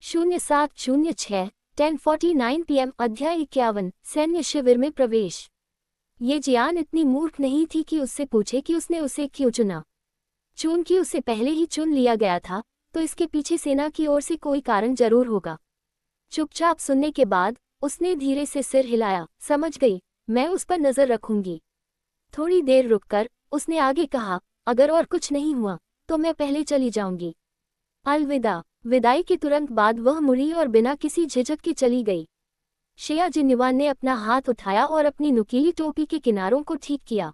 0706 10:49 PM। अध्याय 51। सैन्य शिविर में प्रवेश। ये जियान इतनी मूर्ख नहीं थी कि उससे पूछे कि उसने उसे क्यों चुना। चूंकि उसे पहले ही चुन लिया गया था तो इसके पीछे सेना की ओर से कोई कारण जरूर होगा। चुपचाप सुनने के बाद उसने धीरे से सिर हिलाया। समझ गई, मैं उस पर नजर रखूंगी। थोड़ी देर रुककर उसने आगे कहा, अगर और कुछ नहीं हुआ तो मैं पहले चली जाऊंगी। अलविदा। विदाई के तुरंत बाद वह मुड़ी और बिना किसी झिझक के चली गई। शिया जिन्युआन ने अपना हाथ उठाया और अपनी नुकीली टोपी के किनारों को ठीक किया।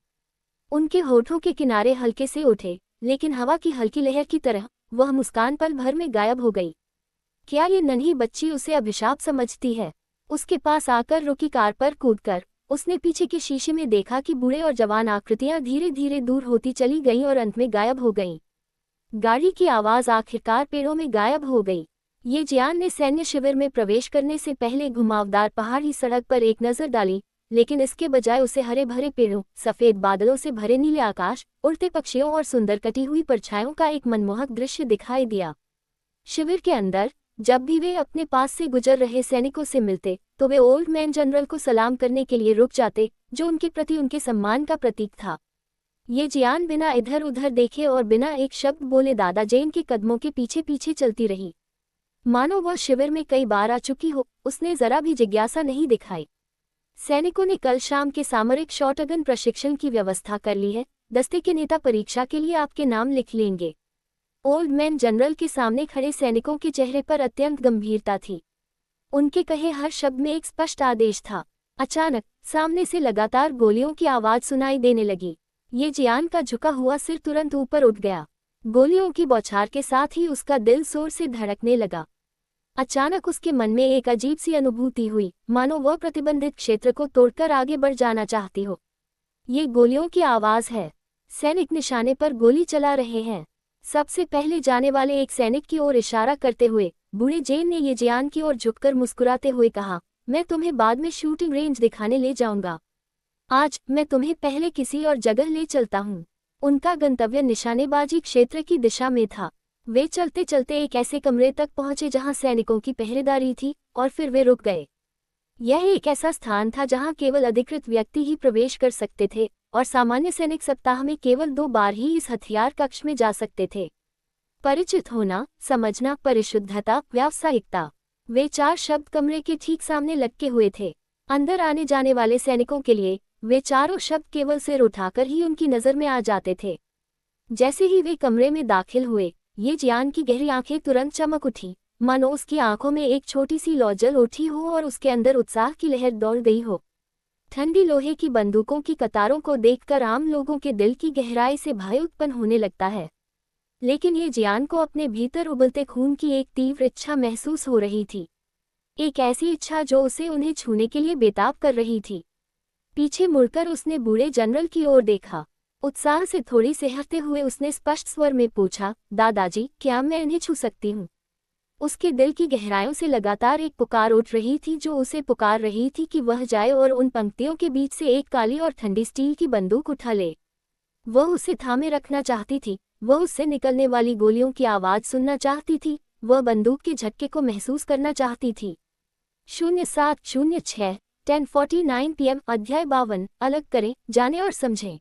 उनके होठों के किनारे हल्के से उठे, लेकिन हवा की हल्की लहर की तरह वह मुस्कान पल भर में गायब हो गई। क्या ये नन्ही बच्ची उसे अभिशाप समझती है? उसके पास आकर रुकी कार पर कूदकर उसने पीछे के शीशे में देखा कि बूढ़े और जवान आकृतियां धीरे धीरे दूर होती चली गईं और अंत में गायब हो गईं। गाड़ी की आवाज आखिरकार पेड़ों में गायब हो गई। ये जियान ने सैन्य शिविर में प्रवेश करने से पहले घुमावदार पहाड़ी सड़क पर एक नजर डाली, लेकिन इसके बजाय उसे हरे भरे पेड़ों, सफेद बादलों से भरे नीले आकाश, उड़ते पक्षियों और सुंदर कटी हुई परछाइयों का एक मनमोहक दृश्य दिखाई दिया। शिविर के अंदर जब भी वे अपने पास से गुजर रहे सैनिकों से मिलते तो वे ओल्ड मैन जनरल को सलाम करने के लिए रुक जाते, जो उनके प्रति उनके सम्मान का प्रतीक था। ये जियान बिना इधर उधर देखे और बिना एक शब्द बोले दादा जेन के कदमों के पीछे पीछे चलती रही। मानो वह शिविर में कई बार आ चुकी हो, उसने जरा भी जिज्ञासा नहीं दिखाई। सैनिकों ने कल शाम के सामरिक शॉटगन प्रशिक्षण की व्यवस्था कर ली है। दस्ते के नेता परीक्षा के लिए आपके नाम लिख लेंगे। ओल्ड मैन जनरल के सामने खड़े सैनिकों के चेहरे पर अत्यंत गंभीरता थी। उनके कहे हर शब्द में एक स्पष्ट आदेश था। अचानक सामने से लगातार गोलियों की आवाज सुनाई देने लगी। ये जियान का झुका हुआ सिर तुरंत ऊपर उठ गया। गोलियों की बौछार के साथ ही उसका दिल जोर से धड़कने लगा। अचानक उसके मन में एक अजीब सी अनुभूति हुई, मानो वह प्रतिबंधित क्षेत्र को तोड़कर आगे बढ़ जाना चाहती हो। ये गोलियों की आवाज है। सैनिक निशाने पर गोली चला रहे हैं। सबसे पहले जाने वाले एक सैनिक की ओर इशारा करते हुए बूढ़े जेन ने ये जियान की ओर झुककर मुस्कुराते हुए कहा, मैं तुम्हें बाद में शूटिंग रेंज दिखाने ले जाऊंगा। आज मैं तुम्हें पहले किसी और जगह ले चलता हूँ। उनका गंतव्य निशानेबाजी क्षेत्र की दिशा में था। वे चलते चलते एक ऐसे कमरे तक पहुंचे जहां सैनिकों की पहरेदारी थी, और फिर वे रुक गए। यह एक ऐसा स्थान था जहां केवल अधिकृत व्यक्ति ही प्रवेश कर सकते थे, और सामान्य सैनिक सप्ताह में केवल 2 बार ही इस हथियार कक्ष में जा सकते थे। परिचित होना, समझना, परिशुद्धता, व्यावसायिकता, वे 4 शब्द कमरे के ठीक सामने लटके हुए थे। अंदर आने जाने वाले सैनिकों के लिए वे चारों शब्द केवल सिर उठाकर ही उनकी नजर में आ जाते थे। जैसे ही वे कमरे में दाखिल हुए, ये जियान की गहरी आंखें तुरंत चमक उठी, मानो उसकी आंखों में एक छोटी सी लौ जल उठी हो और उसके अंदर उत्साह की लहर दौड़ गई हो। ठंडी लोहे की बंदूकों की कतारों को देखकर आम लोगों के दिल की गहराई से भय उत्पन्न होने लगता है, लेकिन ये जियान को अपने भीतर उबलते खून की एक तीव्र इच्छा महसूस हो रही थी। एक ऐसी इच्छा जो उसे उन्हें छूने के लिए बेताब कर रही थी। पीछे मुड़कर उसने बूढ़े जनरल की ओर देखा। उत्साह से थोड़ी सिहरते हुए उसने स्पष्ट स्वर में पूछा, दादाजी, क्या मैं इन्हें छू सकती हूँ? उसके दिल की गहराइयों से लगातार एक पुकार उठ रही थी जो उसे पुकार रही थी कि वह जाए और उन पंक्तियों के बीच से एक काली और ठंडी स्टील की बंदूक उठा ले। वह उसे थामे रखना चाहती थी, वह उससे निकलने वाली गोलियों की आवाज सुनना चाहती थी, वह बंदूक के झटके को महसूस करना चाहती थी। 0706 10:49 PM। अध्याय 52। अलग करें, जाने और समझें।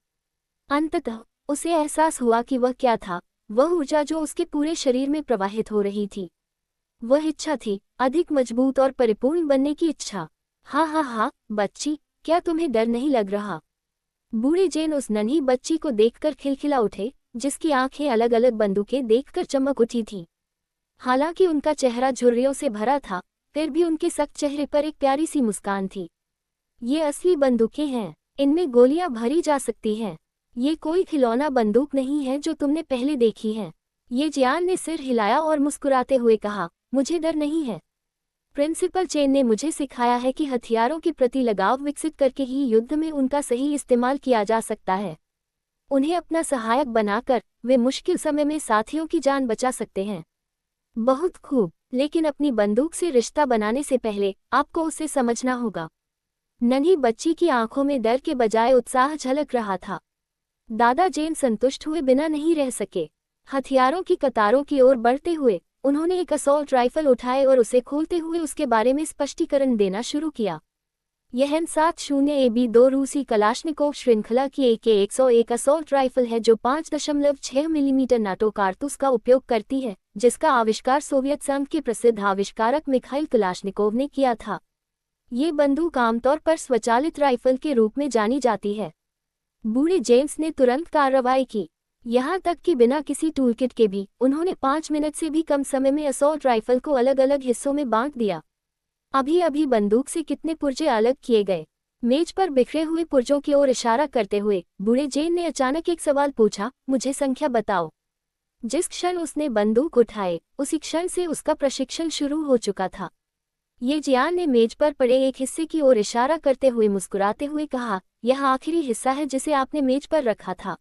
अंततः उसे एहसास हुआ कि वह क्या था, वह ऊर्जा जो उसके पूरे शरीर में प्रवाहित हो रही थी। वह इच्छा थी, अधिक मजबूत और परिपूर्ण बनने की इच्छा। हाँ, बच्ची, क्या तुम्हें डर नहीं लग रहा? बूढ़े जेन उस नन्ही बच्ची को देखकर खिलखिला उठे, जिसकी आंखें अलग अलग बंदूकें देखकर चमक उठी थीं। हालांकि उनका चेहरा झुर्रियों से भरा था, फिर भी उनके सख्त चेहरे पर एक प्यारी सी मुस्कान थी। ये असली बंदूकें हैं, इनमें गोलियां भरी जा सकती हैं। ये कोई खिलौना बंदूक नहीं है जो तुमने पहले देखी है। ये जियान ने सिर हिलाया और मुस्कुराते हुए कहा, मुझे डर नहीं है। प्रिंसिपल चेन ने मुझे सिखाया है कि हथियारों के प्रति लगाव विकसित करके ही युद्ध में उनका सही इस्तेमाल किया जा सकता है। उन्हें अपना सहायक बनाकर वे मुश्किल समय में साथियों की जान बचा सकते हैं। बहुत खूब, लेकिन अपनी बंदूक से रिश्ता बनाने से पहले आपको उसे समझना होगा। नन्ही बच्ची की आंखों में डर के बजाय उत्साह झलक रहा था। दादा जेन संतुष्ट हुए बिना नहीं रह सके। हथियारों की कतारों की ओर बढ़ते हुए उन्होंने एक असॉल्ट राइफल उठाए और उसे खोलते हुए उसके बारे में स्पष्टीकरण देना शुरू किया। यह M70AB2 रूसी कलाश्निकोव श्रृंखला की AK-101 असॉल्ट राइफल है जो 5.6 मिलीमीटर नाटो कारतूस का उपयोग करती है, जिसका आविष्कार सोवियत संघ के प्रसिद्ध आविष्कारक मिखाइल कलाश्निकोव ने किया था। ये बंदूक आमतौर पर स्वचालित राइफल के रूप में जानी जाती है। बूढ़े जेम्स ने तुरंत कार्रवाई की। यहाँ तक कि बिना किसी टूलकिट के भी उन्होंने 5 मिनट से भी कम समय में असॉल्ट राइफल को अलग अलग हिस्सों में बांट दिया। अभी अभी बंदूक से कितने पुर्जे अलग किए गए? मेज पर बिखरे हुए पुर्जों की ओर इशारा करते हुए बूढ़े जेन ने अचानक एक सवाल पूछा, मुझे संख्या बताओ। जिस क्षण उसने बंदूक उठाए उसी क्षण से उसका प्रशिक्षण शुरू हो चुका था। ये जियान ने मेज पर पड़े एक हिस्से की ओर इशारा करते हुए मुस्कुराते हुए कहा, यह आखिरी हिस्सा है जिसे आपने मेज पर रखा था।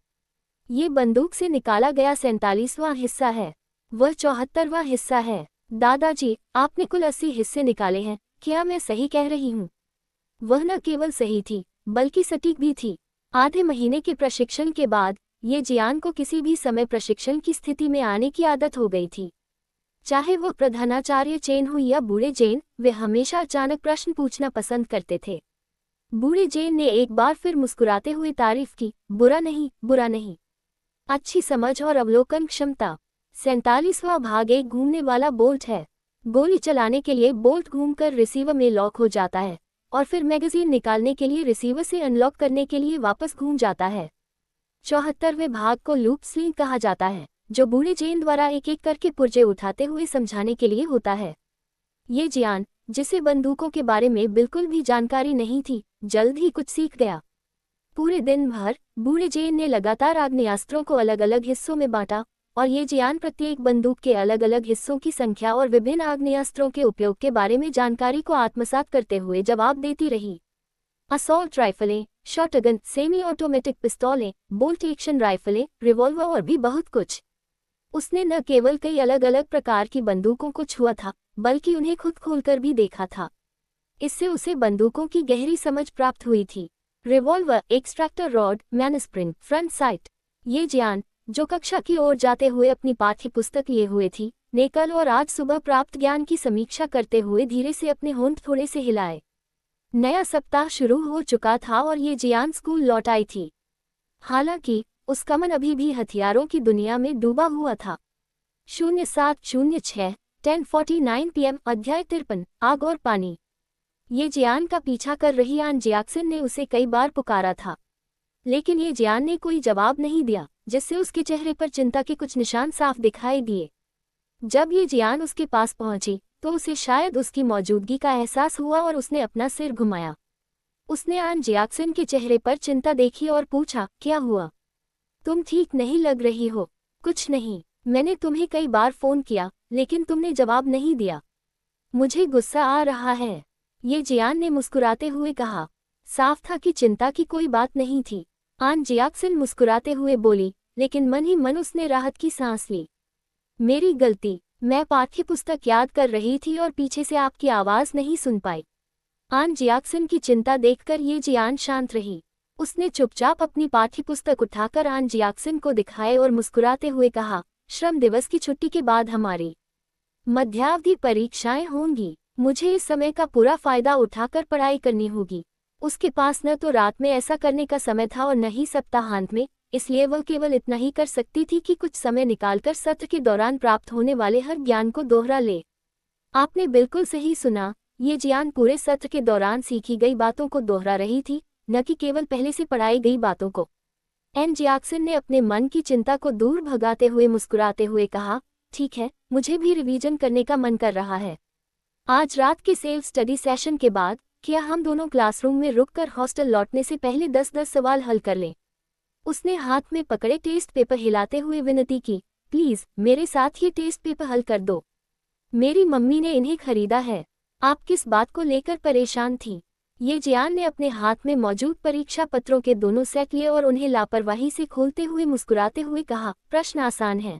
ये बंदूक से निकाला गया 47वां हिस्सा है। वह 74वां हिस्सा है। दादाजी, आपने कुल 80 हिस्से निकाले हैं, क्या मैं सही कह रही हूँ? वह न केवल सही थी बल्कि सटीक भी थी। आधे महीने के प्रशिक्षण के बाद ये जियान को किसी भी समय प्रशिक्षण की स्थिति में आने की आदत हो गई थी। चाहे वह प्रधानाचार्य चेन हो या बूढ़े जेन, वे हमेशा अचानक प्रश्न पूछना पसंद करते थे। बूढ़े जेन ने एक बार फिर मुस्कुराते हुए तारीफ की, बुरा नहीं, बुरा नहीं। अच्छी समझ और अवलोकन क्षमता। 47वां भाग एक घूमने वाला बोल्ट है। गोली चलाने के लिए बोल्ट घूमकर रिसीवर में लॉक हो जाता है और फिर मैगजीन निकालने के लिए रिसीवर से अनलॉक करने के लिए वापस घूम जाता है। 74वें भाग को लूप स्लिंग कहा जाता है, जो बूढ़े जेन द्वारा एक एक करके पुर्जे उठाते हुए समझाने के लिए होता है। ये जियान, जिसे बंदूकों के बारे में बिल्कुल भी जानकारी नहीं थी, जल्द ही कुछ सीख गया। पूरे दिन भर बूढ़े जेन ने लगातार आग्नेयास्त्रों को अलग अलग हिस्सों में बांटा और ये जियान प्रत्येक बंदूक के अलग अलग हिस्सों की संख्या और विभिन्न आग्नेयास्त्रों के उपयोग के बारे में जानकारी को आत्मसात करते हुए जवाब देती रही। असॉल्ट राइफलें, शॉटगन, सेमी ऑटोमेटिक पिस्तौलें, बोल्ट एक्शन राइफलें, रिवॉल्वर और भी बहुत कुछ। उसने न केवल कई अलग अलग प्रकार की बंदूकों को छुआ था, बल्कि उन्हें खुद खोलकर भी देखा था। इससे उसे बंदूकों की गहरी समझ प्राप्त हुई थी। Revolver, extractor rod, mainspring, front sight. ये जियान, जो कक्षा की ओर जाते हुए अपनी पाठ्य पुस्तक लिए हुए थी, ने कल और आज सुबह प्राप्त ज्ञान की समीक्षा करते हुए धीरे से अपने होंठ थोड़े से हिलाए। नया सप्ताह शुरू हो चुका था और ये जियान स्कूल लौट आई थी। हालांकि उसका मन अभी भी हथियारों की दुनिया में डूबा हुआ था। 0706 10:49 PM अध्याय 53 आग और पानी। ये जियान का पीछा कर रही आन जियाक्सन ने उसे कई बार पुकारा था, लेकिन ये जियान ने कोई जवाब नहीं दिया, जिससे उसके चेहरे पर चिंता के कुछ निशान साफ दिखाई दिए। जब ये जियान उसके पास पहुंची तो उसे शायद उसकी मौजूदगी का एहसास हुआ और उसने अपना सिर घुमाया। उसने आन जियाक्सन के चेहरे पर चिंता देखी और पूछा, क्या हुआ? तुम ठीक नहीं लग रही हो। कुछ नहीं, मैंने तुम्हें कई बार फोन किया लेकिन तुमने जवाब नहीं दिया। मुझे गुस्सा आ रहा है, ये जियान ने मुस्कुराते हुए कहा। साफ था कि चिंता की कोई बात नहीं थी। आन जियाक्सन मुस्कुराते हुए बोली, लेकिन मन ही मन उसने राहत की सांस ली। मेरी गलती, मैं पाठ्य पुस्तक याद कर रही थी और पीछे से आपकी आवाज़ नहीं सुन पाई। आन जियाक्सन की चिंता देखकर ये जियान शांत रही। उसने चुपचाप अपनी पाठ्य पुस्तक उठाकर आन जियाक्सन को दिखाए और मुस्कुराते हुए कहा, श्रम दिवस की छुट्टी के बाद हमारी मध्यावधि परीक्षाएं होंगी। मुझे इस समय का पूरा फायदा उठाकर पढ़ाई करनी होगी। उसके पास न तो रात में ऐसा करने का समय था और न ही सप्ताहांत में, इसलिए वह केवल इतना ही कर सकती थी कि कुछ समय निकालकर सत्र के दौरान प्राप्त होने वाले हर ज्ञान को दोहरा ले। आपने बिल्कुल सही सुना, ये जियान पूरे सत्र के दौरान सीखी गई बातों को दोहरा रही थी, न कि केवल पहले से पढ़ाई गई बातों को। एन जियाक्सन ने अपने मन की चिंता को दूर भगाते हुए मुस्कुराते हुए कहा, ठीक है, मुझे भी रिवीजन करने का मन कर रहा है। आज रात के सेल्फ स्टडी सेशन के बाद क्या हम दोनों क्लासरूम में रुककर हॉस्टल लौटने से पहले 10-10 सवाल हल कर लें? उसने हाथ में पकड़े टेस्ट पेपर हिलाते हुए विनती की, प्लीज मेरे साथ ये टेस्ट पेपर हल कर दो। मेरी मम्मी ने इन्हें खरीदा है। आप किस बात को लेकर परेशान थी? ये जियान ने अपने हाथ में मौजूद परीक्षा पत्रों के दोनों सेट लिए और उन्हें लापरवाही से खोलते हुए मुस्कुराते हुए कहा, प्रश्न आसान है।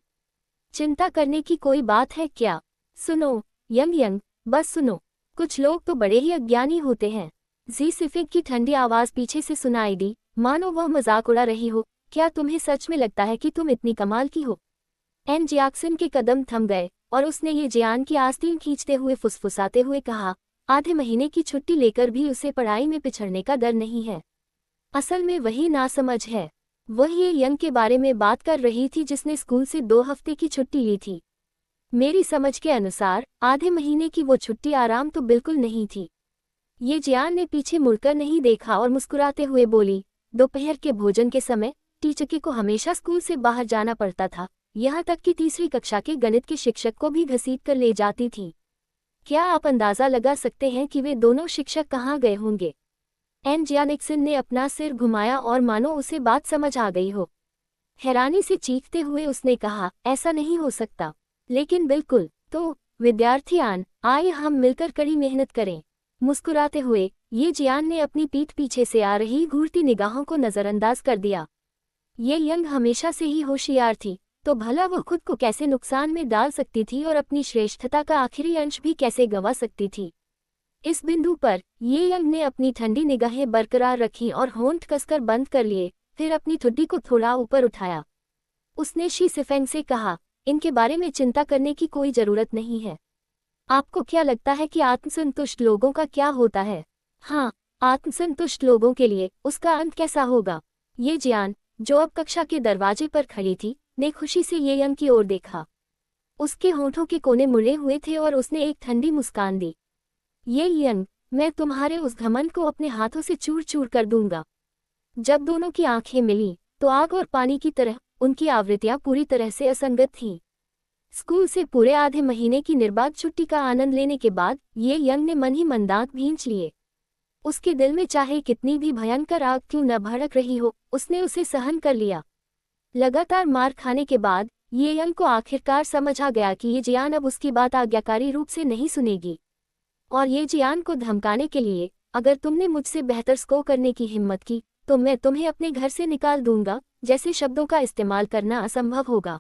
चिंता करने की कोई बात है क्या? सुनो यंग, बस सुनो। कुछ लोग तो बड़े ही अज्ञानी होते हैं। जी सिफिक की ठंडी आवाज पीछे से सुनाई दी, मानो वह मजाक उड़ा रही हो। क्या तुम्हें सच में लगता है कि तुम इतनी कमाल की हो? एन जियाक्सन के कदम थम गए और उसने ये जियान की आस्तीन खींचते हुए फुसफुसाते हुए कहा, आधे महीने की छुट्टी लेकर भी उसे पढ़ाई में पिछड़ने का डर नहीं है। असल में वही नासमझ है। वह ये यंग के बारे में बात कर रही थी जिसने स्कूल से 2 हफ्ते की छुट्टी ली थी। मेरी समझ के अनुसार आधे महीने की वो छुट्टी आराम तो बिल्कुल नहीं थी। ये जियान ने पीछे मुड़कर नहीं देखा और मुस्कुराते हुए बोली, दोपहर के भोजन के समय टीचर को हमेशा स्कूल से बाहर जाना पड़ता था, यहाँ तक कि तीसरी कक्षा के गणित के शिक्षक को भी घसीट कर ले जाती थी। क्या आप अंदाजा लगा सकते हैं कि वे दोनों शिक्षक कहाँ गए होंगे? एन जियानिक्सन ने अपना सिर घुमाया और मानो उसे बात समझ आ गई हो। हैरानी से चीखते हुए उसने कहा, ऐसा नहीं हो सकता। लेकिन बिल्कुल। तो विद्यार्थी आइए हम मिलकर कड़ी मेहनत करें। मुस्कुराते हुए ये जियान ने अपनी पीठ पीछे से आ रही घूरती निगाहों को नज़रअंदाज कर दिया। ये यंग हमेशा से ही होशियार थी, तो भला वो खुद को कैसे नुकसान में डाल सकती थी और अपनी श्रेष्ठता का आखिरी अंश भी कैसे गंवा सकती थी। इस बिंदु पर ये यंग ने अपनी ठंडी निगाहें बरकरार रखी और होंठ कसकर बंद कर लिए, फिर अपनी ठुड्डी को थोड़ा ऊपर उठाया। उसने शी सिफेंग से कहा, इनके बारे में चिंता करने की कोई जरूरत नहीं है। आपको क्या लगता है कि आत्मसंतुष्ट लोगों का क्या होता है? हाँ, आत्मसंतुष्ट लोगों के लिए उसका अंत कैसा होगा? ये जियान, जो अब कक्षा के दरवाजे पर खड़ी थी, ने खुशी से ये यंग की ओर देखा। उसके होंठों के कोने मुड़े हुए थे और उसने एक ठंडी मुस्कान दी। ये यंग, मैं तुम्हारे उस घमंड को अपने हाथों से चूर चूर कर दूंगा। जब दोनों की आंखें मिली तो आग और पानी की तरह उनकी आवृत्तियां पूरी तरह से असंगत थीं। स्कूल से पूरे आधे महीने की निर्बाध छुट्टी का आनंद लेने के बाद ये यंग ने मन ही मन दांत भींच लिए। उसके दिल में चाहे कितनी भी भयंकर आग क्यों न भड़क रही हो, उसने उसे सहन कर लिया। लगातार मार खाने के बाद ये यंग को आखिरकार समझ आ गया कि ये जियान अब उसकी बात आज्ञाकारी रूप से नहीं सुनेगी। और ये जियान को धमकाने के लिए, अगर तुमने मुझसे बेहतर स्कोर करने की हिम्मत की तो मैं तुम्हें अपने घर से निकाल दूंगा, जैसे शब्दों का इस्तेमाल करना असंभव होगा।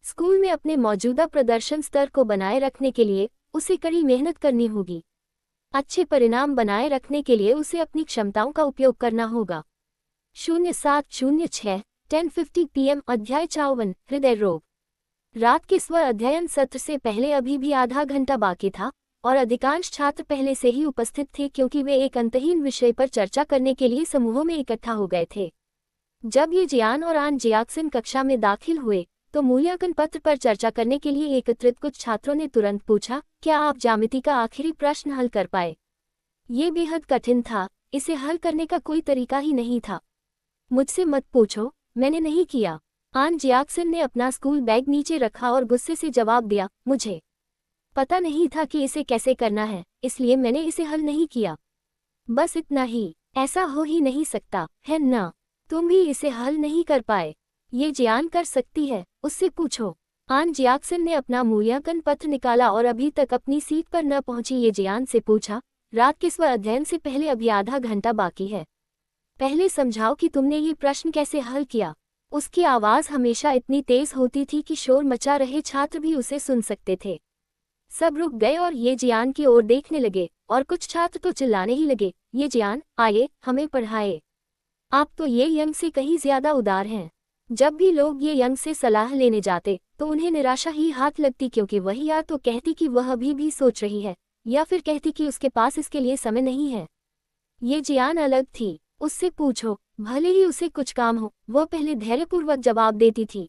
स्कूल में अपने मौजूदा प्रदर्शन स्तर को बनाए रखने के लिए उसे कड़ी मेहनत करनी होगी। अच्छे परिणाम बनाए रखने के लिए उसे अपनी क्षमताओं का उपयोग करना होगा। 0706 10:50 PM अध्याय 54 हृदय रोग। रात के स्व अध्ययन सत्र से पहले अभी भी आधा घंटा बाकी था और अधिकांश छात्र पहले से ही उपस्थित थे क्योंकि वे एक अंतहीन विषय पर चर्चा करने के लिए समूहों में इकट्ठा हो गए थे। जब ये जियान और आन जियाक्सन कक्षा में दाखिल हुए तो मूल्यांकन पत्र पर चर्चा करने के लिए एकत्रित कुछ छात्रों ने तुरंत पूछा, क्या आप ज्यामिति का आखिरी प्रश्न हल कर पाए? ये बेहद कठिन था, इसे हल करने का कोई तरीका ही नहीं था। मुझसे मत पूछो, मैंने नहीं किया। आन जियाक्सन ने अपना स्कूल बैग नीचे रखा और गुस्से से जवाब दिया, मुझे पता नहीं था कि इसे कैसे करना है, इसलिए मैंने इसे हल नहीं किया। बस इतना ही। ऐसा हो ही नहीं सकता, है ना? तुम भी इसे हल नहीं कर पाए। ये जियान कर सकती है, उससे पूछो। आन जियाक्सन ने अपना मूल्यांकन पत्र निकाला और अभी तक अपनी सीट पर न पहुंची ये जियान से पूछा, रात के स्व अध्ययन से पहले अभी आधा घंटा बाकी है। पहले समझाओ कि तुमने ये प्रश्न कैसे हल किया। उसकी आवाज़ हमेशा इतनी तेज होती थी कि शोर मचा रहे छात्र भी उसे सुन सकते थे। सब रुक गए और ये जियान की ओर देखने लगे और कुछ छात्र तो चिल्लाने ही लगे, ये जियान, आइए हमें पढ़ाए। आप तो ये यंग से कहीं ज्यादा उदार हैं। जब भी लोग ये यंग से सलाह लेने जाते तो उन्हें निराशा ही हाथ लगती क्योंकि वह या तो कहती कि वह अभी भी सोच रही है या फिर कहती कि उसके पास इसके लिए समय नहीं है। ये जियान अलग थी, उससे पूछो, भले ही उसे कुछ काम हो, वह पहले धैर्यपूर्वक जवाब देती थी।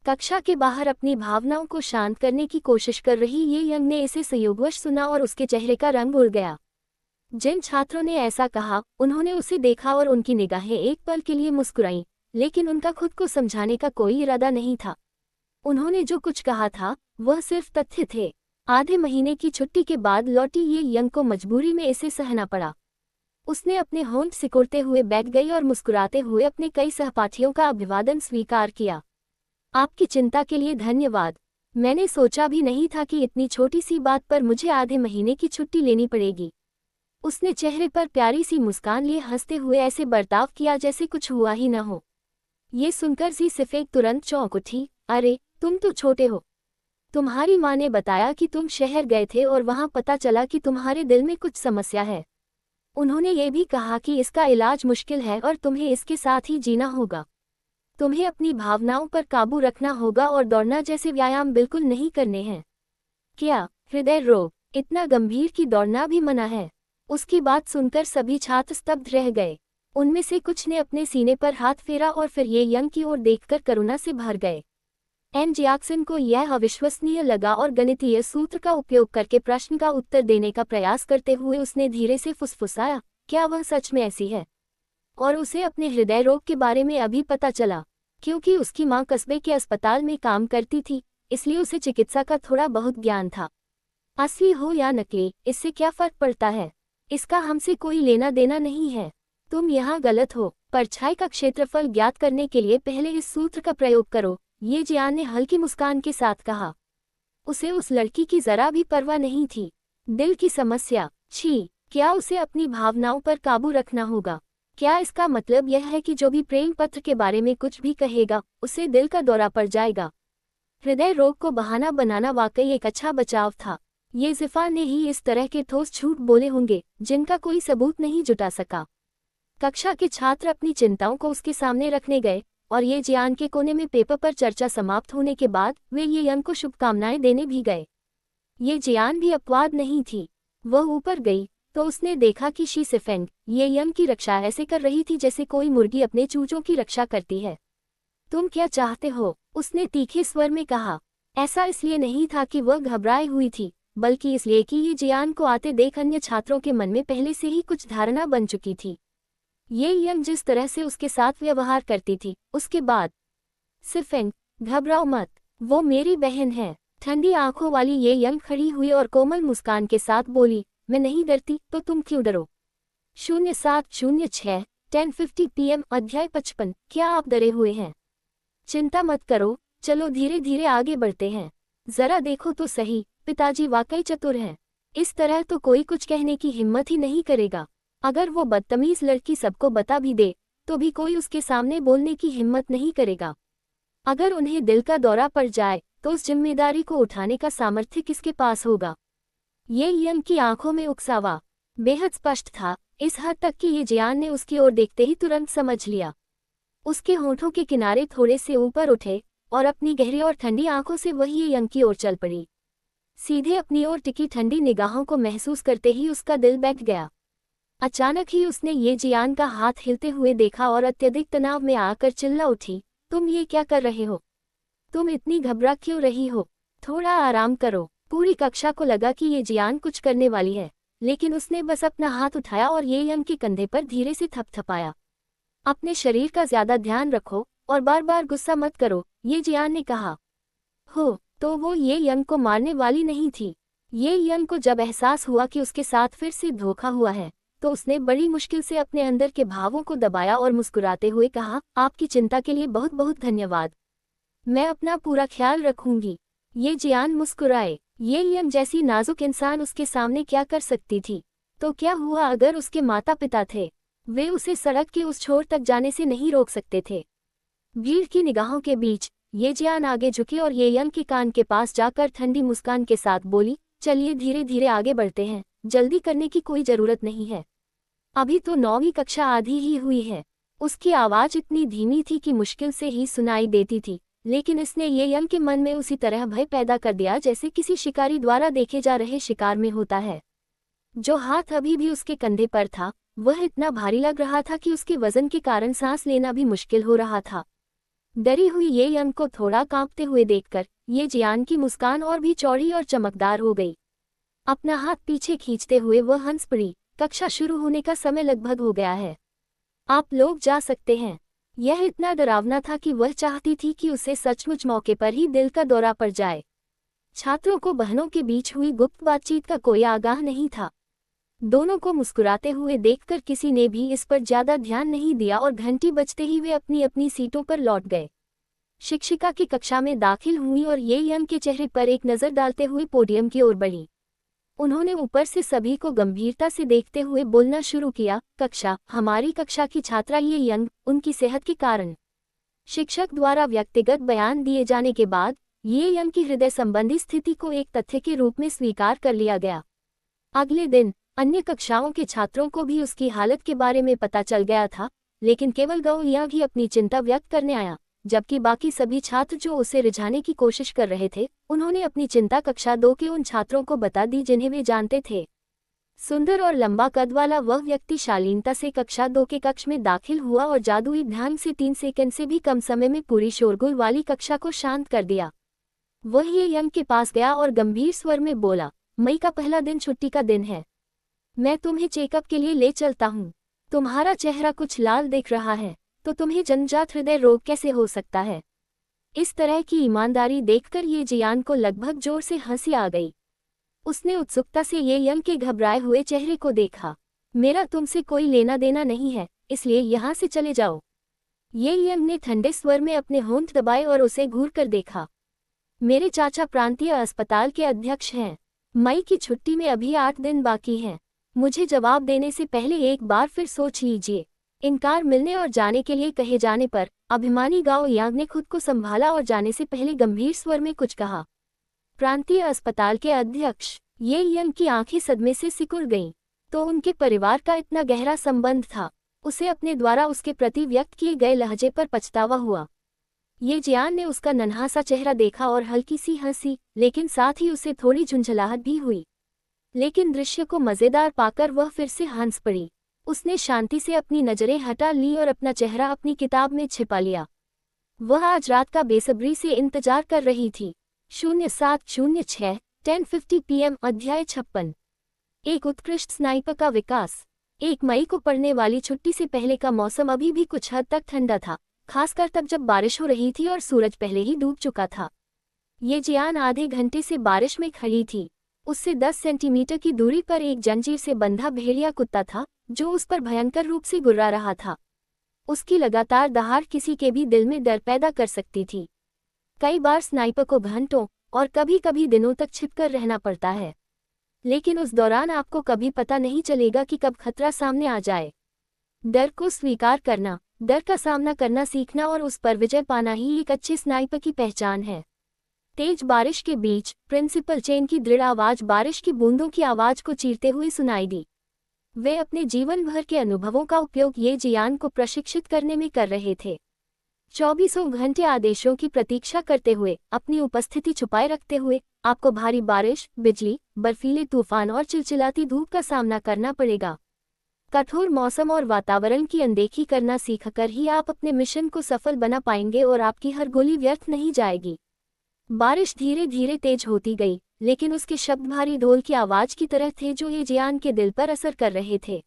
कक्षा के बाहर अपनी भावनाओं को शांत करने की कोशिश कर रही ये यंग ने इसे संयोगवश सुना और उसके चेहरे का रंग उड़ गया। जिन छात्रों ने ऐसा कहा उन्होंने उसे देखा और उनकी निगाहें एक पल के लिए मुस्कुराईं, लेकिन उनका खुद को समझाने का कोई इरादा नहीं था। उन्होंने जो कुछ कहा था वह सिर्फ तथ्य थे। आधे महीने की छुट्टी के बाद लौटी ये यंग को मजबूरी में इसे सहना पड़ा। उसने अपने होंठ सिकुड़ते हुए बैठ गई और मुस्कुराते हुए अपने कई सहपाठियों का अभिवादन स्वीकार किया। आपकी चिंता के लिए धन्यवाद। मैंने सोचा भी नहीं था कि इतनी छोटी सी बात पर मुझे आधे महीने की छुट्टी लेनी पड़ेगी। उसने चेहरे पर प्यारी सी मुस्कान लिए हंसते हुए ऐसे बर्ताव किया जैसे कुछ हुआ ही न हो। ये सुनकर सी सिफेक तुरंत चौंक उठी, अरे तुम तो छोटे हो। तुम्हारी माँ ने बताया कि तुम शहर गए थे और वहाँ पता चला कि तुम्हारे दिल में कुछ समस्या है। उन्होंने ये भी कहा कि इसका इलाज मुश्किल है और तुम्हें इसके साथ ही जीना होगा। तुम्हें अपनी भावनाओं पर काबू रखना होगा और दौड़ना जैसे व्यायाम बिल्कुल नहीं करने हैं। क्या हृदय रोग इतना गंभीर कि दौड़ना भी मना है? उसकी बात सुनकर सभी छात्र स्तब्ध रह गए। उनमें से कुछ ने अपने सीने पर हाथ फेरा और फिर ये यंग की ओर देखकर करुणा से भर गए। एन जैक्सन को यह अविश्वसनीय लगा और गणितीय सूत्र का उपयोग करके प्रश्न का उत्तर देने का प्रयास करते हुए उसने धीरे से फुसफुसाया, क्या वह सच में ऐसी है? और उसे अपने हृदय रोग के बारे में अभी पता चला। क्योंकि उसकी मां कस्बे के अस्पताल में काम करती थी, इसलिए उसे चिकित्सा का थोड़ा बहुत ज्ञान था। असली हो या नकली, इससे क्या फर्क पड़ता है? इसका हमसे कोई लेना देना नहीं है। तुम यहाँ गलत हो। परछाई का क्षेत्रफल ज्ञात करने के लिए पहले इस सूत्र का प्रयोग करो, ये जियान ने हल्की मुस्कान के साथ कहा। उसे उस लड़की की जरा भी परवाह नहीं थी। दिल की समस्या, छी, क्या उसे अपनी भावनाओं पर काबू रखना होगा? क्या इसका मतलब यह है कि जो भी प्रेम पत्र के बारे में कुछ भी कहेगा, उसे दिल का दौरा पड़ जाएगा? हृदय रोग को बहाना बनाना वाकई एक अच्छा बचाव था। ये ज़िफ़ा ने ही इस तरह के ठोस झूठ बोले होंगे, जिनका कोई सबूत नहीं जुटा सका। कक्षा के छात्र अपनी चिंताओं को उसके सामने रखने गए, और ये जियान के कोने में पेपर पर चर्चा समाप्त होने के बाद वे ये यंग को शुभकामनाएं देने भी गए। ये जियान भी अपवाद नहीं थी। वह ऊपर गई तो उसने देखा कि शी सिफेंग ये यंग की रक्षा ऐसे कर रही थी जैसे कोई मुर्गी अपने चूचों की रक्षा करती है। तुम क्या चाहते हो? उसने तीखे स्वर में कहा। ऐसा इसलिए नहीं था कि वह घबराई हुई थी, बल्कि इसलिए कि ये जियान को आते देख अन्य छात्रों के मन में पहले से ही कुछ धारणा बन चुकी थी। ये यंग जिस तरह से उसके साथ व्यवहार करती थी, उसके बाद। सिफेंग, घबराओ मत, वो मेरी बहन है। ठंडी आंखों वाली ये यंग खड़ी हुई और कोमल मुस्कान के साथ बोली, मैं नहीं डरती तो तुम क्यों डरो? 0706 10:50 PM अध्याय 55। क्या आप डरे हुए हैं? चिंता मत करो, चलो धीरे धीरे आगे बढ़ते हैं। जरा देखो तो सही, पिताजी वाकई चतुर हैं। इस तरह तो कोई कुछ कहने की हिम्मत ही नहीं करेगा। अगर वो बदतमीज लड़की सबको बता भी दे, तो भी कोई उसके सामने बोलने की हिम्मत नहीं करेगा। अगर उन्हें दिल का दौरा पड़ जाए, तो उस जिम्मेदारी को उठाने का सामर्थ्य किसके पास होगा? ये यंग की आंखों में उकसावा बेहद स्पष्ट था, इस हद तक कि ये जियान ने उसकी ओर देखते ही तुरंत समझ लिया। उसके होठों के किनारे थोड़े से ऊपर उठे और अपनी गहरी और ठंडी आंखों से वही ये यंग की ओर चल पड़ी। सीधे अपनी ओर टिकी ठंडी निगाहों को महसूस करते ही उसका दिल बैठ गया। अचानक ही उसने ये जियान का हाथ हिलते हुए देखा और अत्यधिक तनाव में आकर चिल्ला उठी, तुम ये क्या कर रहे हो? तुम इतनी घबरा क्यों रही हो? थोड़ा आराम करो। पूरी कक्षा को लगा कि ये जियान कुछ करने वाली है, लेकिन उसने बस अपना हाथ उठाया और ये यंग के कंधे पर धीरे से थपथपाया। अपने शरीर का ज्यादा ध्यान रखो और बार बार गुस्सा मत करो, ये जियान ने कहा। हो, तो वो ये यंग को मारने वाली नहीं थी। ये यंग को जब एहसास हुआ कि उसके साथ फिर से धोखा हुआ है, तो उसने बड़ी मुश्किल से अपने अंदर के भावों को दबाया और मुस्कुराते हुए कहा, आपकी चिंता के लिए बहुत बहुत धन्यवाद। मैं अपना पूरा ख्याल रखूंगी। ये जियान मुस्कुराए। ये यंग जैसी नाजुक इंसान उसके सामने क्या कर सकती थी? तो क्या हुआ अगर उसके माता पिता थे? वे उसे सड़क के उस छोर तक जाने से नहीं रोक सकते थे। भीड़ की निगाहों के बीच ये जियान आगे झुकी और ये यंग के कान के पास जाकर ठंडी मुस्कान के साथ बोली, चलिए धीरे धीरे आगे बढ़ते हैं, जल्दी करने की कोई जरूरत नहीं है। अभी तो 9वीं कक्षा आधी ही हुई है। उसकी आवाज इतनी धीमी थी कि मुश्किल से ही सुनाई देती थी, लेकिन इसने ये यंग के मन में उसी तरह भय पैदा कर दिया जैसे किसी शिकारी द्वारा देखे जा रहे शिकार में होता है। जो हाथ अभी भी उसके कंधे पर था, वह इतना भारी लग रहा था कि उसके वजन के कारण सांस लेना भी मुश्किल हो रहा था। डरी हुई ये यंग को थोड़ा कांपते हुए देखकर ये जियान की मुस्कान और भी चौड़ी और चमकदार हो गई। अपना हाथ पीछे खींचते हुए वह हंस पड़ी। कक्षा शुरू होने का समय लगभग हो गया है। आप लोग जा सकते हैं। यह इतना डरावना था कि वह चाहती थी कि उसे सचमुच मौके पर ही दिल का दौरा पड़ जाए। छात्रों को बहनों के बीच हुई गुप्त बातचीत का कोई आगाह नहीं था। दोनों को मुस्कुराते हुए देखकर किसी ने भी इस पर ज्यादा ध्यान नहीं दिया और घंटी बजते ही वे अपनी अपनी सीटों पर लौट गए। शिक्षिका की कक्षा में दाखिल हुई और ये यंग के चेहरे पर एक नज़र डालते हुए पोडियम की ओर बढ़ी। उन्होंने ऊपर से सभी को गंभीरता से देखते हुए बोलना शुरू किया, कक्षा, हमारी कक्षा की छात्रा ये यंग, उनकी सेहत के कारण। शिक्षक द्वारा व्यक्तिगत बयान दिए जाने के बाद ये यंग की हृदय संबंधी स्थिति को एक तथ्य के रूप में स्वीकार कर लिया गया। अगले दिन अन्य कक्षाओं के छात्रों को भी उसकी हालत के बारे में पता चल गया था, लेकिन केवल गौ यंग ही अपनी चिंता व्यक्त करने आया। जबकि बाकी सभी छात्र जो उसे रिझाने की कोशिश कर रहे थे, उन्होंने अपनी चिंता कक्षा 2 के उन छात्रों को बता दी जिन्हें वे जानते थे। सुंदर और लंबा कद वाला वह व्यक्ति शालीनता से कक्षा 2 के कक्ष में दाखिल हुआ और जादुई ढंग से 3 सेकंड से भी कम समय में पूरी शोरगुल वाली कक्षा को शांत कर दिया। वह ये यंग के पास गया और गंभीर स्वर में बोला, मई का पहला दिन छुट्टी का दिन है। मैं तुम्हें चेकअप के लिए ले चलता हूँ। तुम्हारा चेहरा कुछ लाल दिख रहा है, तो तुम्हें जन्मजात हृदय रोग कैसे हो सकता है? इस तरह की ईमानदारी देखकर ये जियान को लगभग जोर से हंसी आ गई। उसने उत्सुकता से ये यंग के घबराए हुए चेहरे को देखा। मेरा तुमसे कोई लेना देना नहीं है, इसलिए यहाँ से चले जाओ। ये यंग ने ठंडे स्वर में अपने होंठ दबाए और उसे घूर कर देखा। मेरे चाचा प्रांतीय अस्पताल के अध्यक्ष हैं। मई की छुट्टी में अभी 8 दिन बाकी हैं। मुझे जवाब देने से पहले एक बार फिर सोच लीजिए। इनकार मिलने और जाने के लिए कहे जाने पर अभिमानी गाओ यांग ने खुद को संभाला और जाने से पहले गंभीर स्वर में कुछ कहा। प्रांतीय अस्पताल के अध्यक्ष। ये यंग की आंखें सदमे से सिकुड़ गईं। तो उनके परिवार का इतना गहरा संबंध था। उसे अपने द्वारा उसके प्रति व्यक्त किए गए लहजे पर पछतावा हुआ। ये जियान ने उसका नन्हा सा चेहरा देखा और हल्की सी हंसी, लेकिन साथ ही उसे थोड़ी झुंझलाहट भी हुई। लेकिन दृश्य को मजेदार पाकर वह फिर से हंस पड़ी। उसने शांति से अपनी नजरें हटा ली और अपना चेहरा अपनी किताब में छिपा लिया। वह आज रात का बेसब्री से इंतजार कर रही थी। 0706 10:50 PM अध्याय 56। एक उत्कृष्ट स्नाइपर का विकास। 1 मई को पड़ने वाली छुट्टी से पहले का मौसम अभी भी कुछ हद तक ठंडा था, खासकर तब जब बारिश हो रही थी और सूरज पहले ही डूब चुका था। ये जियान आधे घंटे से बारिश में खड़ी थी। उससे 10 सेंटीमीटर की दूरी पर एक जंजीर से बंधा भेड़िया कुत्ता था, जो उस पर भयंकर रूप से गुर्रा रहा था। उसकी लगातार दहाड़ किसी के भी दिल में डर पैदा कर सकती थी। कई बार स्नाइपर को घंटों और कभी-कभी दिनों तक छिपकर रहना पड़ता है, लेकिन उस दौरान आपको कभी पता नहीं चलेगा कि कब खतरा सामने आ जाए। डर को स्वीकार करना, डर का सामना करना सीखना और उस पर विजय पाना ही एक अच्छे स्नाइपर की पहचान है। तेज बारिश के बीच प्रिंसिपल चेन की दृढ़ आवाज बारिश की बूंदों की आवाज को चीरते हुए सुनाई दी। वे अपने जीवन भर के अनुभवों का उपयोग ये जियान को प्रशिक्षित करने में कर रहे थे। 24 घंटे आदेशों की प्रतीक्षा करते हुए, अपनी उपस्थिति छुपाए रखते हुए, आपको भारी बारिश, बिजली, बर्फीले तूफान और चिलचिलाती धूप का सामना करना पड़ेगा। कठोर मौसम और वातावरण की अनदेखी करना सीखकर ही आप अपने मिशन को सफल बना पाएंगे और आपकी हर गोली व्यर्थ नहीं जाएगी। बारिश धीरे धीरे तेज होती गई, लेकिन उसके शब्द भारी ढोल की आवाज की तरह थे जो ये जियान के दिल पर असर कर रहे थे।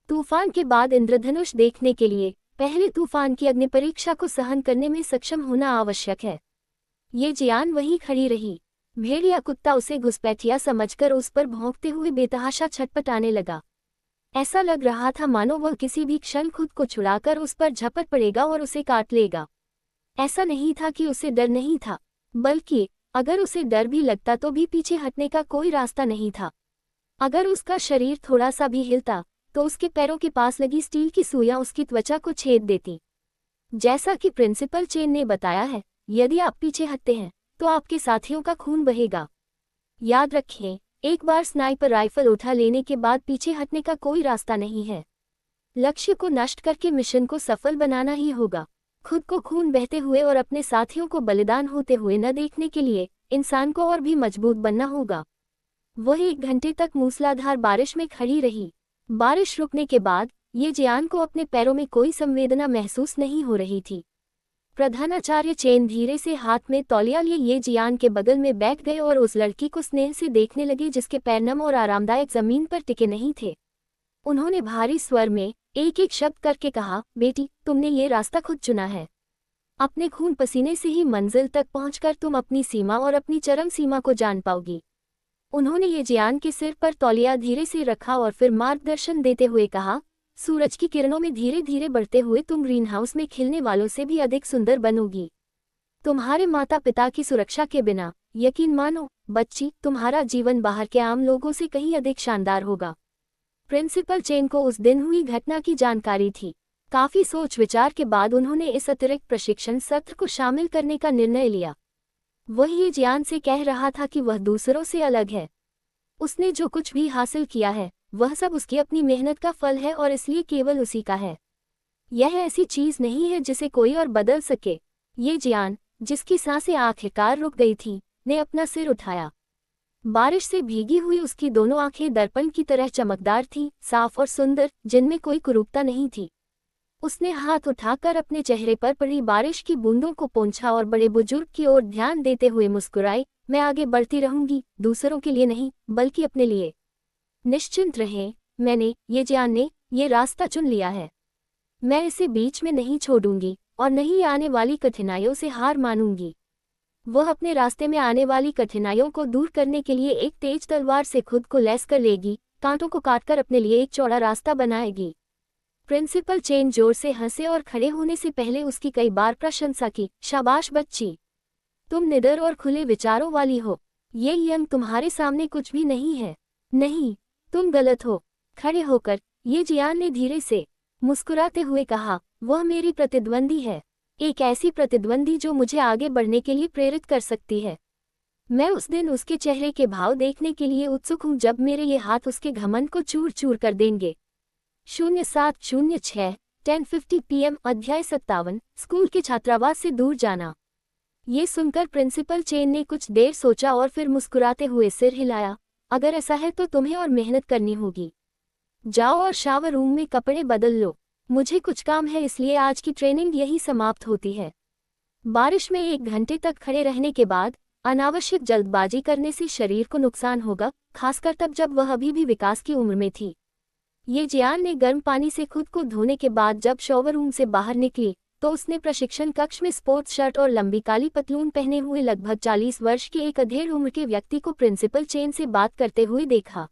तूफान के बाद इंद्रधनुष देखने के लिए पहले तूफान की अग्नि परीक्षा को सहन करने में सक्षम होना आवश्यक है। ये जियान वहीं खड़ी रही। भेड़िया कुत्ता उसे घुसपैठिया समझकर उस पर भौंकते हुए बेतहाशा छटपटाने लगा। ऐसा लग रहा था मानो वह किसी भी क्षण खुद को छुड़ाकर उस पर झपट पड़ेगा और उसे काट लेगा। ऐसा नहीं था कि उसे डर नहीं था, बल्कि अगर उसे डर भी लगता तो भी पीछे हटने का कोई रास्ता नहीं था। अगर उसका शरीर थोड़ा सा भी हिलता तो उसके पैरों के पास लगी स्टील की सुइयां उसकी त्वचा को छेद देती। जैसा कि प्रिंसिपल चेन ने बताया है, यदि आप पीछे हटते हैं तो आपके साथियों का खून बहेगा। याद रखें, एक बार स्नाइपर राइफल उठा लेने के बाद पीछे हटने का कोई रास्ता नहीं है। लक्ष्य को नष्ट करके मिशन को सफल बनाना ही होगा। खुद को खून बहते हुए और अपने साथियों को बलिदान होते हुए न देखने के लिए इंसान को और भी मजबूत बनना होगा। वह 1 घंटे तक मूसलाधार बारिश में खड़ी रही। बारिश रुकने के बाद ये जियान को अपने पैरों में कोई संवेदना महसूस नहीं हो रही थी। प्रधानाचार्य चेन धीरे से हाथ में तौलिया लिए ये जियान के बगल में बैठ गए और उस लड़की को स्नेह से देखने लगे जिसके पैर नम और आरामदायक जमीन पर टिके नहीं थे। उन्होंने भारी स्वर में एक एक शब्द करके कहा, बेटी, तुमने ये रास्ता खुद चुना है। अपने खून पसीने से ही मंजिल तक पहुंचकर तुम अपनी सीमा और अपनी चरम सीमा को जान पाओगी। उन्होंने ये जियान के सिर पर तौलिया धीरे से रखा और फिर मार्गदर्शन देते हुए कहा, सूरज की किरणों में धीरे धीरे बढ़ते हुए तुम ग्रीन हाउस में खिलने वालों से भी अधिक सुंदर बनोगी। तुम्हारे माता पिता की सुरक्षा के बिना, यकीन मानो बच्ची, तुम्हारा जीवन बाहर के आम लोगों से कहीं अधिक शानदार होगा। प्रिंसिपल चेन को उस दिन हुई घटना की जानकारी थी। काफी सोच विचार के बाद उन्होंने इस अतिरिक्त प्रशिक्षण सत्र को शामिल करने का निर्णय लिया। वह ये जियान से कह रहा था कि वह दूसरों से अलग है। उसने जो कुछ भी हासिल किया है वह सब उसकी अपनी मेहनत का फल है और इसलिए केवल उसी का है। यह ऐसी चीज नहीं है जिसे कोई और बदल सके। ये जियान, जिसकी सांसें आखिरकार रुक गई थी, ने अपना सिर उठाया। बारिश से भीगी हुई उसकी दोनों आंखें दर्पण की तरह चमकदार थीं, साफ और सुंदर, जिनमें कोई कुरूपता नहीं थी। उसने हाथ उठाकर अपने चेहरे पर पड़ी बारिश की बूंदों को पोंछा और बड़े बुजुर्ग की ओर ध्यान देते हुए मुस्कुराई। मैं आगे बढ़ती रहूंगी, दूसरों के लिए नहीं, बल्कि अपने लिए। निश्चिंत रहें, ये जियान ने, ये रास्ता चुन लिया है। मैं इसे बीच में नहीं छोड़ूंगी और नहीं आने वाली कठिनाइयों से हार मानूंगी। वह अपने रास्ते में आने वाली कठिनाइयों को दूर करने के लिए एक तेज तलवार से खुद को लैस कर लेगी, कांटों को काटकर अपने लिए एक चौड़ा रास्ता बनाएगी। प्रिंसिपल चेन जोर से हंसे और खड़े होने से पहले उसकी कई बार प्रशंसा की। शाबाश बच्ची, तुम निडर और खुले विचारों वाली हो। ये यंग तुम्हारे सामने कुछ भी नहीं है। नहीं, तुम गलत हो। खड़े होकर ये जियान ने धीरे से मुस्कुराते हुए कहा, वह मेरी प्रतिद्वंदी है, एक ऐसी प्रतिद्वंदी जो मुझे आगे बढ़ने के लिए प्रेरित कर सकती है। मैं उस दिन उसके चेहरे के भाव देखने के लिए उत्सुक हूँ जब मेरे ये हाथ उसके घमंड को चूर चूर कर देंगे। 0706 10:50 PM अध्याय 57 स्कूल के छात्रावास से दूर जाना। ये सुनकर प्रिंसिपल चेन ने कुछ देर सोचा और फिर मुस्कुराते हुए सिर हिलाया। अगर ऐसा है तो तुम्हें और मेहनत करनी होगी। जाओ और शावर रूम में कपड़े बदल लो। मुझे कुछ काम है, इसलिए आज की ट्रेनिंग यही समाप्त होती है। बारिश में 1 घंटे तक खड़े रहने के बाद अनावश्यक जल्दबाजी करने से शरीर को नुकसान होगा, खासकर तब जब वह अभी भी विकास की उम्र में थी। ये जियान ने गर्म पानी से खुद को धोने के बाद जब शॉवर रूम से बाहर निकली तो उसने प्रशिक्षण कक्ष में स्पोर्ट्स शर्ट और लंबी काली पतलून पहने हुए लगभग 40 वर्ष के एक अधेड़ उम्र के व्यक्ति को प्रिंसिपल चेन से बात करते हुए देखा।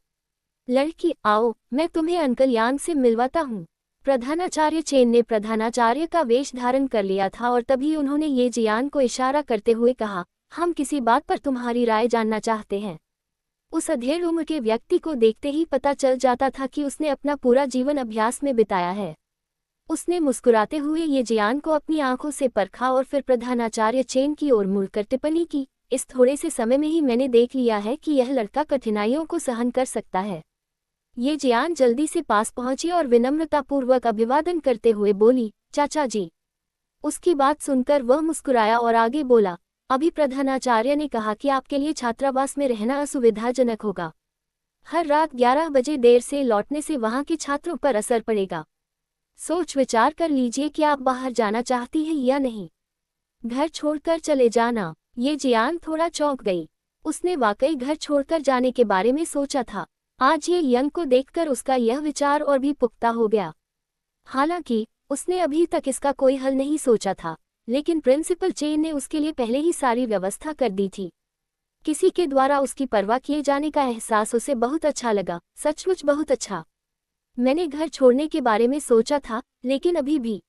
लड़की, आओ, मैं तुम्हें अंकल यांग से मिलवाता हूँ। प्रधानाचार्य चेन ने प्रधानाचार्य का वेश धारण कर लिया था और तभी उन्होंने ये जियान को इशारा करते हुए कहा, हम किसी बात पर तुम्हारी राय जानना चाहते हैं। उस अधेड़ उम्र के व्यक्ति को देखते ही पता चल जाता था कि उसने अपना पूरा जीवन अभ्यास में बिताया है। उसने मुस्कुराते हुए ये जियान को अपनी आंखों से परखा और फिर प्रधानाचार्य चेन की ओर मुड़कर टिप्पणी की, इस थोड़े से समय में ही मैंने देख लिया है कि यह लड़का कठिनाइयों को सहन कर सकता है। ये जियान जल्दी से पास पहुंची और विनम्रतापूर्वक अभिवादन करते हुए बोली, चाचा जी। उसकी बात सुनकर वह मुस्कुराया और आगे बोला, अभी प्रधानाचार्य ने कहा कि आपके लिए छात्रावास में रहना असुविधाजनक होगा। हर रात 11 बजे देर से लौटने से वहां के छात्रों पर असर पड़ेगा। सोच विचार कर लीजिए कि आप बाहर जाना चाहती हैं या नहीं। घर छोड़कर चले जाना। ये जियान थोड़ा चौंक गई। उसने वाकई घर छोड़कर जाने के बारे में सोचा था। आज ये यंग को देखकर उसका यह विचार और भी पुख्ता हो गया। हालांकि उसने अभी तक इसका कोई हल नहीं सोचा था, लेकिन प्रिंसिपल चेन ने उसके लिए पहले ही सारी व्यवस्था कर दी थी। किसी के द्वारा उसकी परवाह किए जाने का एहसास उसे बहुत अच्छा लगा, सचमुच बहुत अच्छा। मैंने घर छोड़ने के बारे में सोचा था, लेकिन अभी भी।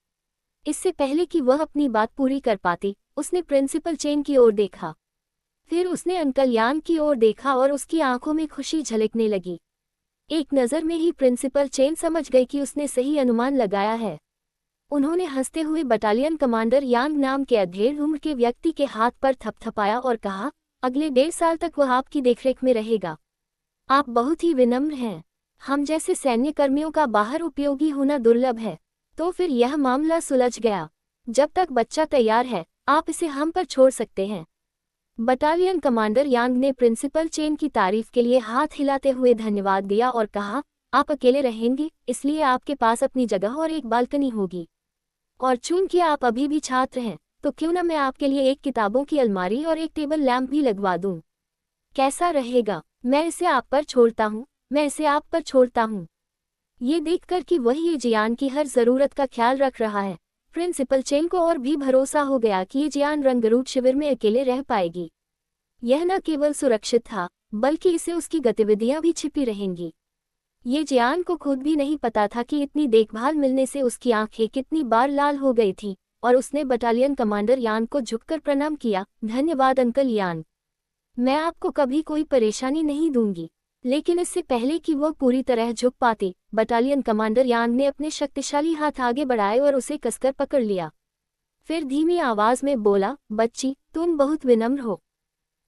इससे पहले कि वह अपनी बात पूरी कर पाती, उसने प्रिंसिपल चेन की ओर देखा। फिर उसने अंकल यान की ओर देखा और उसकी आंखों में खुशी झलकने लगी। एक नज़र में ही प्रिंसिपल चेन समझ गई कि उसने सही अनुमान लगाया है। उन्होंने हंसते हुए बटालियन कमांडर यांग नाम के अधेड़ उम्र के व्यक्ति के हाथ पर थपथपाया और कहा, अगले 1.5 साल तक वह आपकी देखरेख में रहेगा। आप बहुत ही विनम्र हैं। हम जैसे सैन्य कर्मियों का बाहर उपयोगी होना दुर्लभ है। तो फिर यह मामला सुलझ गया। जब तक बच्चा तैयार है, आप इसे हम पर छोड़ सकते हैं। बटालियन कमांडर यांग ने प्रिंसिपल चेन की तारीफ के लिए हाथ हिलाते हुए धन्यवाद दिया और कहा, आप अकेले रहेंगे, इसलिए आपके पास अपनी जगह और एक बालकनी होगी। और चूंकि आप अभी भी छात्र हैं, तो क्यों न मैं आपके लिए एक किताबों की अलमारी और एक टेबल लैंप भी लगवा दूं। कैसा रहेगा? मैं इसे आप पर छोड़ता हूँ, मैं इसे आप पर छोड़ता हूँ। ये देखकर कि वही ये जियान की हर जरूरत का ख्याल रख रहा है, प्रिंसिपल चेन को और भी भरोसा हो गया कि ये जियान रंगरूट शिविर में अकेले रह पाएगी। यह न केवल सुरक्षित था, बल्कि इसे उसकी गतिविधियां भी छिपी रहेंगी। ये जियान को खुद भी नहीं पता था कि इतनी देखभाल मिलने से उसकी आंखें कितनी बार लाल हो गई थीं, और उसने बटालियन कमांडर यान को झुककर प्रणाम किया। धन्यवाद अंकल यान, मैं आपको कभी कोई परेशानी नहीं दूंगी। लेकिन इससे पहले कि वह पूरी तरह झुक पाती, बटालियन कमांडर यान ने अपने शक्तिशाली हाथ आगे बढ़ाए और उसे कसकर पकड़ लिया। फिर धीमी आवाज में बोला, बच्ची, तुम बहुत विनम्र हो।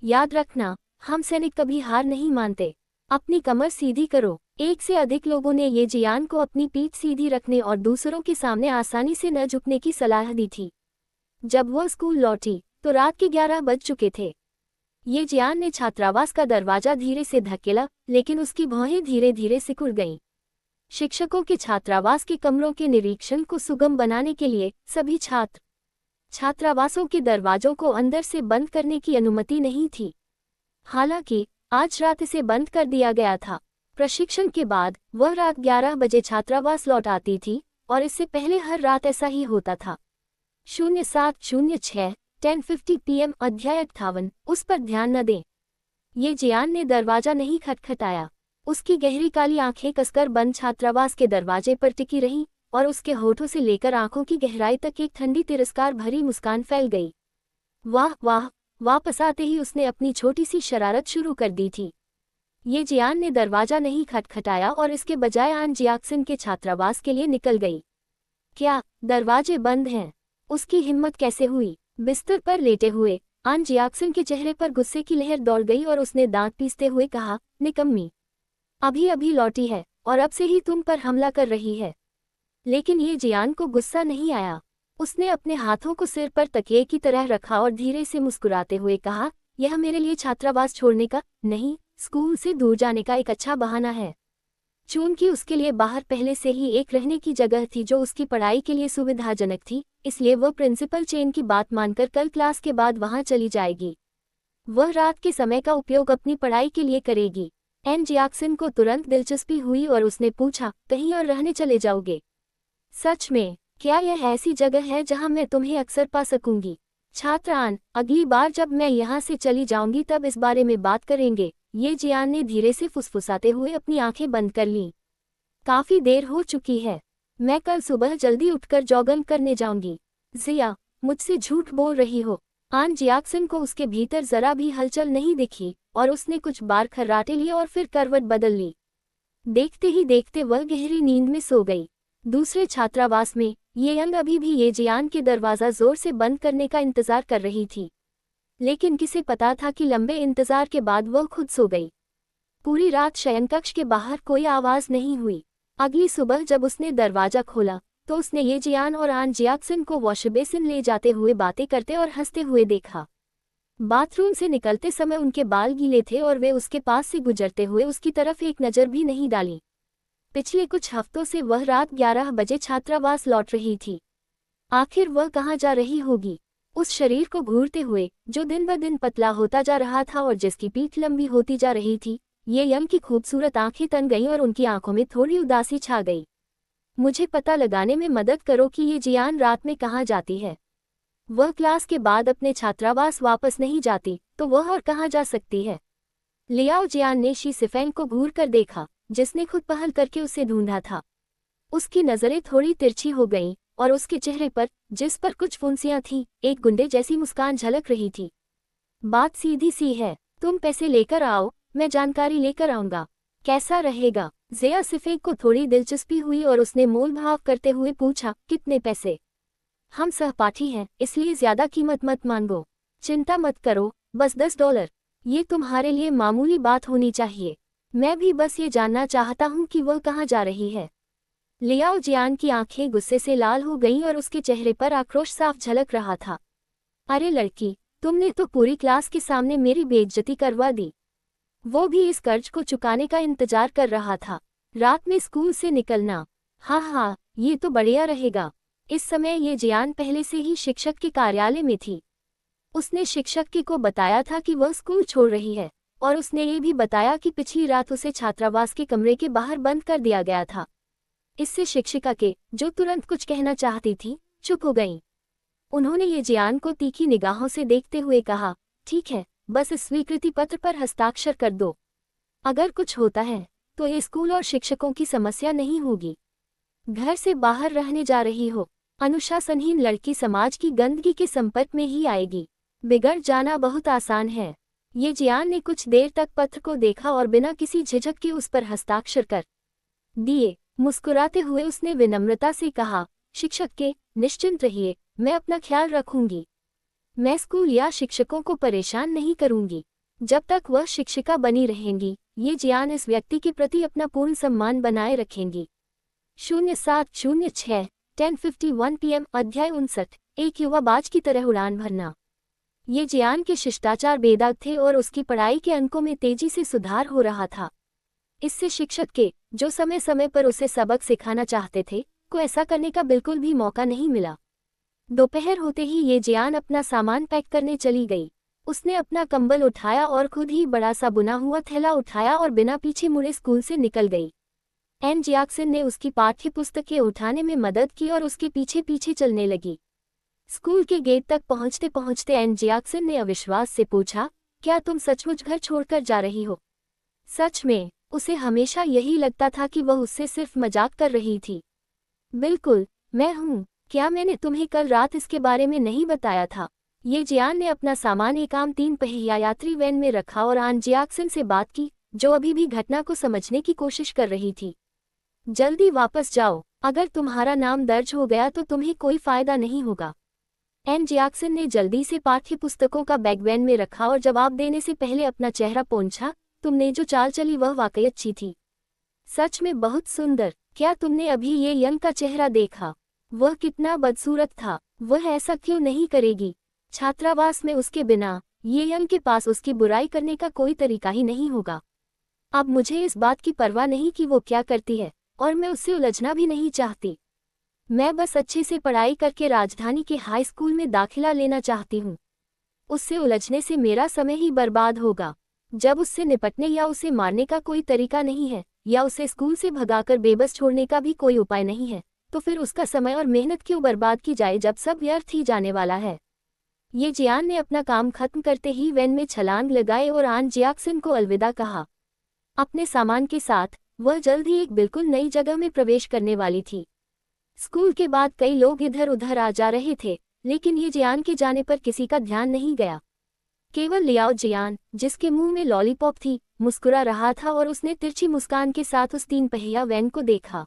याद रखना, हम सैनिक कभी हार नहीं मानते। अपनी कमर सीधी करो। एक से अधिक लोगों ने ये जियान को अपनी पीठ सीधी रखने और दूसरों के सामने आसानी से न झुकने की सलाह दी थी। जब वह स्कूल लौटी तो रात के 11 बज चुके थे। ये जियान ने छात्रावास का दरवाजा धीरे से धकेला, लेकिन उसकी भौहें धीरे धीरे सिकुड़ गईं। शिक्षकों के छात्रावास के कमरों के निरीक्षण को सुगम बनाने के लिए सभी छात्रावासों के दरवाजों को अंदर से बंद करने की अनुमति नहीं थी। हालांकि आज रात इसे बंद कर दिया गया था। प्रशिक्षण के बाद वह रात 11 बजे छात्रावास लौट आती थी और इससे पहले हर रात ऐसा ही होता था। 0706 10:50 PM अध्याय 58। उस पर ध्यान न दें। ये जियान ने दरवाजा नहीं खटखटाया। उसकी गहरी काली आंखें कसकर बंद छात्रावास के दरवाजे पर टिकी रहीं और उसके होठों से लेकर आंखों की गहराई तक एक ठंडी तिरस्कार भरी मुस्कान फैल गई। वाह वाह! वापस आते ही उसने अपनी छोटी सी शरारत शुरू कर दी थी। ये जियान ने दरवाजा नहीं खटखटाया और इसके बजाय आन जियाक्सन के छात्रावास के लिए निकल गई। क्या दरवाजे बंद हैं? उसकी हिम्मत कैसे हुई? बिस्तर पर लेटे हुए आन जियाक्सन के चेहरे पर गुस्से की लहर दौड़ गई और उसने दांत पीसते हुए कहा, निकम्मी! अभी अभी लौटी है और अब से ही तुम पर हमला कर रही है। लेकिन ये जियान को गुस्सा नहीं आया। उसने अपने हाथों को सिर पर तकिए की तरह रखा और धीरे से मुस्कुराते हुए कहा, यह मेरे लिए छात्रावास छोड़ने का नहीं, स्कूल से दूर जाने का एक अच्छा बहाना है। चूंकि उसके लिए बाहर पहले से ही एक रहने की जगह थी जो उसकी पढ़ाई के लिए सुविधाजनक थी, इसलिए वह प्रिंसिपल चेन की बात मानकर कल क्लास के बाद वहां चली जाएगी। वह रात के समय का उपयोग अपनी पढ़ाई के लिए करेगी। एन जियाक्सन को तुरंत दिलचस्पी हुई और उसने पूछा, कहीं और रहने चले जाओगे? सच में? क्या यह ऐसी जगह है जहां मैं तुम्हें अक्सर पा सकूंगी? छात्र आन, अगली बार जब मैं यहाँ से चली जाऊंगी तब इस बारे में बात करेंगे। ये जियान ने धीरे से फुसफुसाते हुए अपनी आंखें बंद कर लीं। काफी देर हो चुकी है। मैं कल सुबह जल्दी उठकर जॉगिंग करने जाऊंगी। जिया, मुझसे झूठ बोल रही हो। आन जियाक्सन को उसके भीतर जरा भी हलचल नहीं दिखी और उसने कुछ बार खर्राटे लिए और फिर करवट बदल ली। देखते ही देखते वह गहरी नींद में सो गई। दूसरे छात्रावास में ये यंग अभी भी ये जियान के दरवाजा जोर से बंद करने का इंतजार कर रही थी, लेकिन किसे पता था कि लंबे इंतजार के बाद वह खुद सो गई। पूरी रात शयनकक्ष के बाहर कोई आवाज नहीं हुई। अगली सुबह जब उसने दरवाजा खोला तो उसने ये जियान और आन जियाक्सन को वॉशबेसिन ले जाते हुए बातें करते और हंसते हुए देखा। बाथरूम से निकलते समय उनके बाल गीले थे और वे उसके पास से गुजरते हुए उसकी तरफ एक नज़र भी नहीं डाली। पिछले कुछ हफ्तों से वह रात 11 बजे छात्रावास लौट रही थी। आखिर वह कहाँ जा रही होगी? उस शरीर को घूरते हुए जो दिन ब दिन पतला होता जा रहा था और जिसकी पीठ लंबी होती जा रही थी, ये यंग की खूबसूरत आंखें तन गईं और उनकी आंखों में थोड़ी उदासी छा गई। मुझे पता लगाने में मदद करो कि ये जियान रात में कहाँ जाती है। वह क्लास के बाद अपने छात्रावास वापस नहीं जाती तो वह और कहाँ जा सकती है? लियाओ जियान ने शी सिफेंग को घूर कर देखा, जिसने खुद पहल करके उसे ढूंढा था। उसकी नज़रें थोड़ी तिरछी हो गईं और उसके चेहरे पर, जिस पर कुछ फुंसियां थीं, एक गुंडे जैसी मुस्कान झलक रही थी। बात सीधी सी है, तुम पैसे लेकर आओ, मैं जानकारी लेकर आऊंगा। कैसा रहेगा? ज़िया सिफेंग को थोड़ी दिलचस्पी हुई और उसने मोल भाव करते हुए पूछा, कितने पैसे? हम सहपाठी हैं, इसलिए ज्यादा कीमत मत मांगो। चिंता मत करो, बस $10। ये तुम्हारे लिए मामूली बात होनी चाहिए। मैं भी बस ये जानना चाहता हूँ कि वह कहाँ जा रही है। लियाओ जियान की आंखें गुस्से से लाल हो गईं और उसके चेहरे पर आक्रोश साफ झलक रहा था। अरे लड़की, तुमने तो पूरी क्लास के सामने मेरी बेइज्जती करवा दी। वो भी इस कर्ज को चुकाने का इंतजार कर रहा था। रात में स्कूल से निकलना, हाँ, ये तो बढ़िया रहेगा। इस समय ये जियान पहले से ही शिक्षक के कार्यालय में थी। उसने शिक्षक को बताया था कि वह स्कूल छोड़ रही है और उसने ये भी बताया कि पिछली रात उसे छात्रावास के कमरे के बाहर बंद कर दिया गया था। इससे शिक्षिका जो तुरंत कुछ कहना चाहती थी, चुप हो गईं। उन्होंने ये जियान को तीखी निगाहों से देखते हुए कहा, ठीक है, बस इस स्वीकृति पत्र पर हस्ताक्षर कर दो। अगर कुछ होता है तो ये स्कूल और शिक्षकों की समस्या नहीं होगी। घर से बाहर रहने जा रही हो, अनुशासनहीन लड़की समाज की गंदगी के संपर्क में ही आएगी। बिगड़ जाना बहुत आसान है। ये जियान ने कुछ देर तक पत्र को देखा और बिना किसी झिझक के उस पर हस्ताक्षर कर दिए। मुस्कुराते हुए उसने विनम्रता से कहा, शिक्षक निश्चिंत रहिए, मैं अपना ख्याल रखूंगी। मैं स्कूल या शिक्षकों को परेशान नहीं करूंगी। जब तक वह शिक्षिका बनी रहेंगी, ये जियान इस व्यक्ति के प्रति अपना पूर्ण सम्मान बनाए रखेंगी। 0706 10:51 PM अध्याय 59। एक युवाबाज की तरह उड़ान भरना। ये जियान के शिष्टाचार बेदाग थे और उसकी पढ़ाई के अंकों में तेजी से सुधार हो रहा था। इससे शिक्षक के, जो समय समय पर उसे सबक सिखाना चाहते थे, को ऐसा करने का बिल्कुल भी मौका नहीं मिला। दोपहर होते ही ये जियान अपना सामान पैक करने चली गई। उसने अपना कंबल उठाया और खुद ही बड़ा सा बुना हुआ थैला उठाया और बिना पीछे मुड़े स्कूल से निकल गई। एन जियाक्सन ने उसकी पाठ्य पुस्तकें उठाने में मदद की और उसके पीछे पीछे चलने लगी। स्कूल के गेट तक पहुंचते पहुंचते एन जियाक्सन ने अविश्वास से पूछा, क्या तुम सचमुच घर छोड़कर जा रही हो? सच में, उसे हमेशा यही लगता था कि वह उससे सिर्फ मजाक कर रही थी। बिल्कुल, मैं हूँ। क्या मैंने तुम्हें कल रात इसके बारे में नहीं बताया था? ये जियान ने अपना सामान एक आम 3 पहिया यात्री वैन में रखा और एन जियाक्सन से बात की, जो अभी भी घटना को समझने की कोशिश कर रही थी। जल्दी वापस जाओ, अगर तुम्हारा नाम दर्ज हो गया तो तुम्हें कोई फायदा नहीं होगा। एन जियाक्सन ने जल्दी से पाठ्य पुस्तकों का बैग वैन में रखा और जवाब देने से पहले अपना चेहरा पोंछा, तुमने जो चाल चली वह वाकई अच्छी थी। सच में बहुत सुंदर। क्या तुमने अभी ये यंग का चेहरा देखा? वह कितना बदसूरत था। वह ऐसा क्यों नहीं करेगी? छात्रावास में उसके बिना ये यंग के पास उसकी बुराई करने का कोई तरीका ही नहीं होगा। अब मुझे इस बात की परवाह नहीं कि वो क्या करती है, और मैं उससे उलझना भी नहीं चाहती। मैं बस अच्छे से पढ़ाई करके राजधानी के हाई स्कूल में दाखिला लेना चाहती हूँ। उससे उलझने से मेरा समय ही बर्बाद होगा। जब उससे निपटने या उसे मारने का कोई तरीका नहीं है, या उसे स्कूल से भगाकर बेबस छोड़ने का भी कोई उपाय नहीं है, तो फिर उसका समय और मेहनत क्यों बर्बाद की जाए जब सब व्यर्थ ही जाने वाला है। ये जियान ने अपना काम खत्म करते ही वैन में छलांग लगाए और एन जियाक्सन को अलविदा कहा। अपने सामान के साथ वह जल्द ही एक बिल्कुल नई जगह में प्रवेश करने वाली थी। स्कूल के बाद कई लोग इधर उधर आ जा रहे थे, लेकिन ये जियान के जाने पर किसी का ध्यान नहीं गया। केवल लियाओ जियान, जिसके मुंह में लॉलीपॉप थी, मुस्कुरा रहा था और उसने तिरछी मुस्कान के साथ उस 3 पहिया वैन को देखा।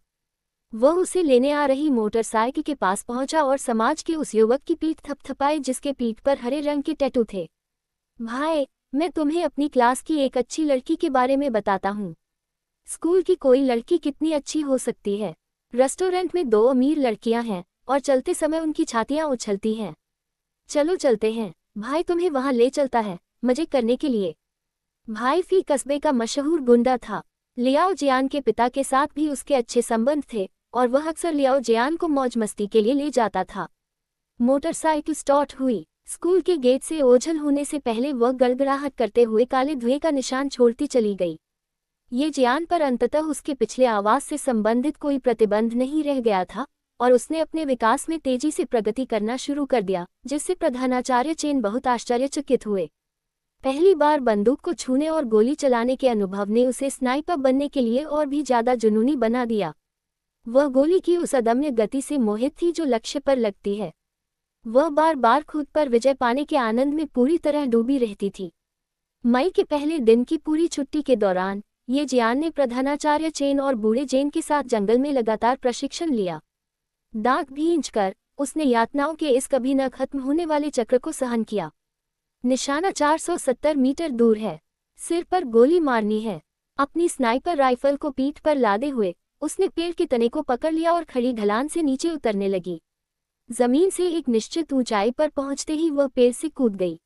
वह उसे लेने आ रही मोटरसाइकिल के पास पहुंचा और समाज के उस युवक की पीठ थपथपाई जिसके पीठ पर हरे रंग के टैटू थे। भाई, मैं तुम्हें अपनी क्लास की एक अच्छी लड़की के बारे में बताता हूँ। स्कूल की कोई लड़की कितनी अच्छी हो सकती है? रेस्टोरेंट में 2 अमीर लड़कियां हैं और चलते समय उनकी छातियां उछलती हैं। चलो चलते हैं, भाई तुम्हें वहां ले चलता है, मजे करने के लिए। भाई फी कस्बे का मशहूर गुंडा था। लियाओ जियान के पिता के साथ भी उसके अच्छे संबंध थे और वह अक्सर लियाओ जियान को मौज मस्ती के लिए ले जाता था। मोटरसाइकिल स्टार्ट हुई। स्कूल के गेट से ओझल होने से पहले वह गड़गड़ाहट करते हुए काले धुएं का निशान छोड़ती चली गई। ये जियान पर अंततः उसके पिछले आवास से संबंधित कोई प्रतिबंध नहीं रह गया था और उसने अपने विकास में तेजी से प्रगति करना शुरू कर दिया, जिससे प्रधानाचार्य चेन बहुत आश्चर्यचकित हुए। पहली बार बंदूक को छूने और गोली चलाने के अनुभव ने उसे स्नाइपर बनने के लिए और भी ज्यादा जुनूनी बना दिया। वह गोली की उस अदम्य गति से मोहित थी जो लक्ष्य पर लगती है। वह बार बार खुद पर विजय पाने के आनंद में पूरी तरह डूबी रहती थी। मई के पहले दिन की पूरी छुट्टी के दौरान ये जियान ने प्रधानाचार्य चेन और बूढ़े जेन के साथ जंगल में लगातार प्रशिक्षण लिया। दांत भींचकर उसने यातनाओं के इस कभी न खत्म होने वाले चक्र को सहन किया। निशाना 470 मीटर दूर है। सिर पर गोली मारनी है। अपनी स्नाइपर राइफल को पीठ पर लादे हुए उसने पेड़ के तने को पकड़ लिया और खड़ी ढलान से नीचे उतरने लगी। जमीन से एक निश्चित ऊंचाई पर पहुंचते ही वह पेड़ से कूद गई।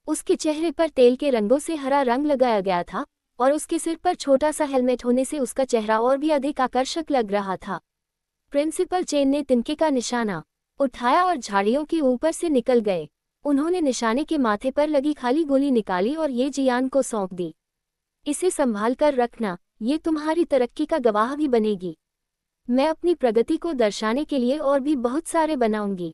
उसके चेहरे पर तेल के रंगों से हरा रंग लगाया गया था और उसके सिर पर छोटा सा हेलमेट होने से उसका चेहरा और भी अधिक आकर्षक लग रहा था। प्रिंसिपल चेन ने तिनके का निशाना उठाया और झाड़ियों के ऊपर से निकल गए। उन्होंने निशाने के माथे पर लगी खाली गोली निकाली और ये जियान को सौंप दी। इसे संभाल कर रखना, ये तुम्हारी तरक्की का गवाह भी बनेगी। मैं अपनी प्रगति को दर्शाने के लिए और भी बहुत सारे बनाऊंगी।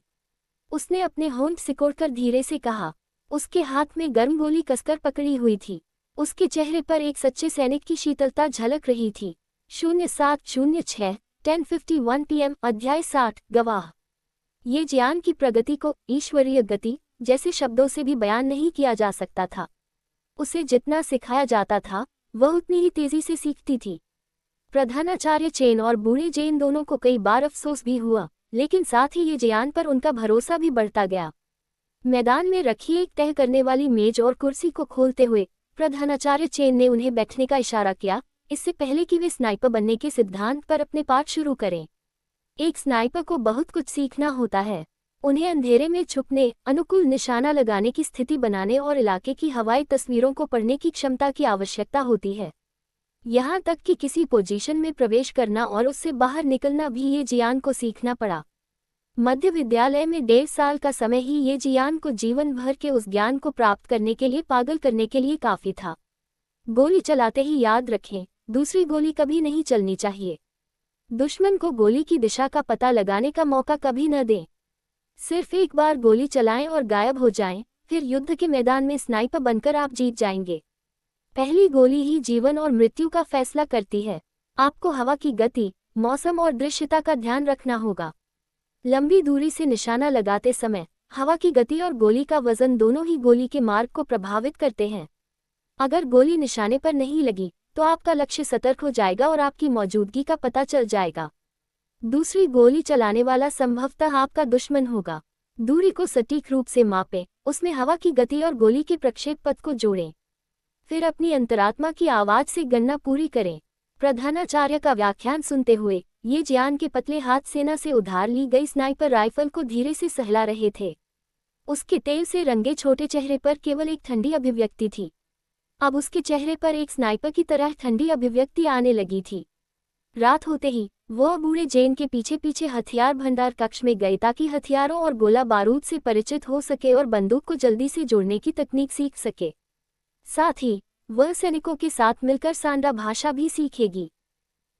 उसने अपने होंठ सिकोड़कर धीरे से कहा। उसके हाथ में गर्म गोली कसकर पकड़ी हुई थी। उसके चेहरे पर एक सच्चे सैनिक की शीतलता झलक रही थी। 0706 10:51 PM अध्याय 60 गवाह। ये जियान की प्रगति को ईश्वरीय गति जैसे शब्दों से भी बयान नहीं किया जा सकता था। उसे जितना सिखाया जाता था वह उतनी ही तेजी से सीखती थी। प्रधानाचार्य चेन और बूढ़े जेन दोनों को कई बार अफसोस भी हुआ, लेकिन साथ ही ये जियान पर उनका भरोसा भी बढ़ता गया। मैदान में रखी एक तय करने वाली मेज और कुर्सी को खोलते हुए प्रधानाचार्य चेन ने उन्हें बैठने का इशारा किया, इससे पहले कि वे स्नाइपर बनने के सिद्धांत पर अपने पाठ शुरू करें। एक स्नाइपर को बहुत कुछ सीखना होता है। उन्हें अंधेरे में छुपने, अनुकूल निशाना लगाने की स्थिति बनाने और इलाके की हवाई तस्वीरों को पढ़ने की क्षमता की आवश्यकता होती है। यहाँ तक कि किसी पोजीशन में प्रवेश करना और उससे बाहर निकलना भी ये जियान को सीखना पड़ा। मध्य विद्यालय में 1.5 साल का समय ही ये जियान को जीवन भर के उस ज्ञान को प्राप्त करने के लिए पागल करने के लिए काफ़ी था। गोली चलाते ही याद रखें, दूसरी गोली कभी नहीं चलनी चाहिए। दुश्मन को गोली की दिशा का पता लगाने का मौका कभी न दें। सिर्फ एक बार गोली चलाएं और गायब हो जाएं, फिर युद्ध के मैदान में स्नाइपर बनकर आप जीत जाएंगे। पहली गोली ही जीवन और मृत्यु का फैसला करती है। आपको हवा की गति, मौसम और दृश्यता का ध्यान रखना होगा। लंबी दूरी से निशाना लगाते समय हवा की गति और गोली का वजन दोनों ही गोली के मार्ग को प्रभावित करते हैं। अगर गोली निशाने पर नहीं लगी तो आपका लक्ष्य सतर्क हो जाएगा और आपकी मौजूदगी का पता चल जाएगा। दूसरी गोली चलाने वाला संभवतः आपका दुश्मन होगा। दूरी को सटीक रूप से मापें, उसमें हवा की गति और गोली के प्रक्षेप पथ को जोड़ें। फिर अपनी अंतरात्मा की आवाज से गणना पूरी करें। प्रधानाचार्य का व्याख्यान सुनते हुए ये जियान के पतले हाथ सेना से उधार ली गई स्नाइपर राइफल को धीरे से सहला रहे थे। उसके तेल से रंगे छोटे चेहरे पर केवल एक ठंडी अभिव्यक्ति थी। अब उसके चेहरे पर एक स्नाइपर की तरह ठंडी अभिव्यक्ति आने लगी थी। रात होते ही वह बूढ़े जेन के पीछे पीछे हथियार भंडार कक्ष में गए ताकि हथियारों और गोला बारूद से परिचित हो सके और बंदूक को जल्दी से जोड़ने की तकनीक सीख सके। साथ ही वह सैनिकों के साथ मिलकर सांडा भाषा भी सीखेगी।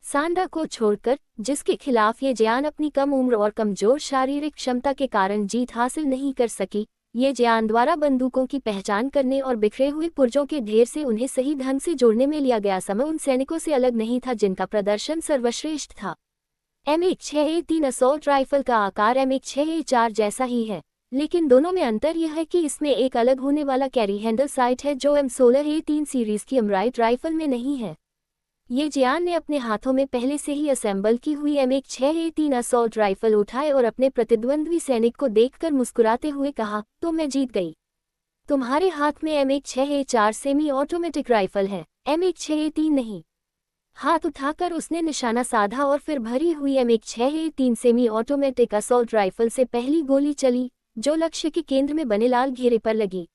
सांडा को छोड़कर, जिसके खिलाफ ये जियान अपनी कम उम्र और कमजोर शारीरिक क्षमता के कारण जीत हासिल नहीं कर सकी, ये जियान द्वारा बंदूकों की पहचान करने और बिखरे हुए पुर्जों के ढेर से उन्हें सही ढंग से जोड़ने में लिया गया समय उन सैनिकों से अलग नहीं था जिनका प्रदर्शन सर्वश्रेष्ठ था। M16A3 असॉल्ट राइफल का आकार M16A4 जैसा ही है, लेकिन दोनों में अंतर यह है कि इसमें एक अलग होने वाला कैरी हैंडल साइट है जो M16A3 सीरीज की अमराइट राइफल में नहीं है। ये जियान ने अपने हाथों में पहले से ही असेंबल की हुई M16A3 असॉल्ट राइफल उठाए और अपने प्रतिद्वंद्वी सैनिक को देखकर मुस्कुराते हुए कहा, तो मैं जीत गई। तुम्हारे हाथ में M16A4 सेमी ऑटोमेटिक राइफल है, M16A3 नहीं। हाथ उठाकर उसने निशाना साधा और फिर भरी हुई M16A3 semi automatic assault rifle से पहली गोली चली, जो लक्ष्य के केंद्र में बने लाल घेरे पर लगी।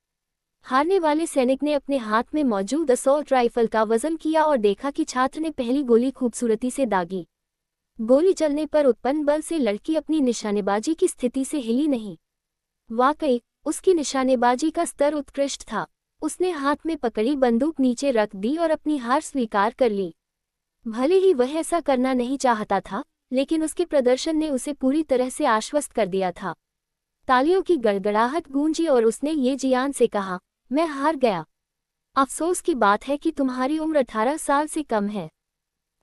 हारने वाले सैनिक ने अपने हाथ में मौजूद असॉल्ट राइफल का वजन किया और देखा कि छात्र ने पहली गोली खूबसूरती से दागी। गोली चलने पर उत्पन्न बल से लड़की अपनी निशानेबाजी की स्थिति से हिली नहीं। वाकई उसकी निशानेबाजी का स्तर उत्कृष्ट था। उसने हाथ में पकड़ी बंदूक नीचे रख दी और अपनी हार स्वीकार कर ली। भले ही वह ऐसा करना नहीं चाहता था, लेकिन उसके प्रदर्शन ने उसे पूरी तरह से आश्वस्त कर दिया था। तालियों की गड़गड़ाहट गूंजी और उसने ये जियान से कहा, मैं हार गया। अफसोस की बात है कि तुम्हारी उम्र 18 साल से कम है,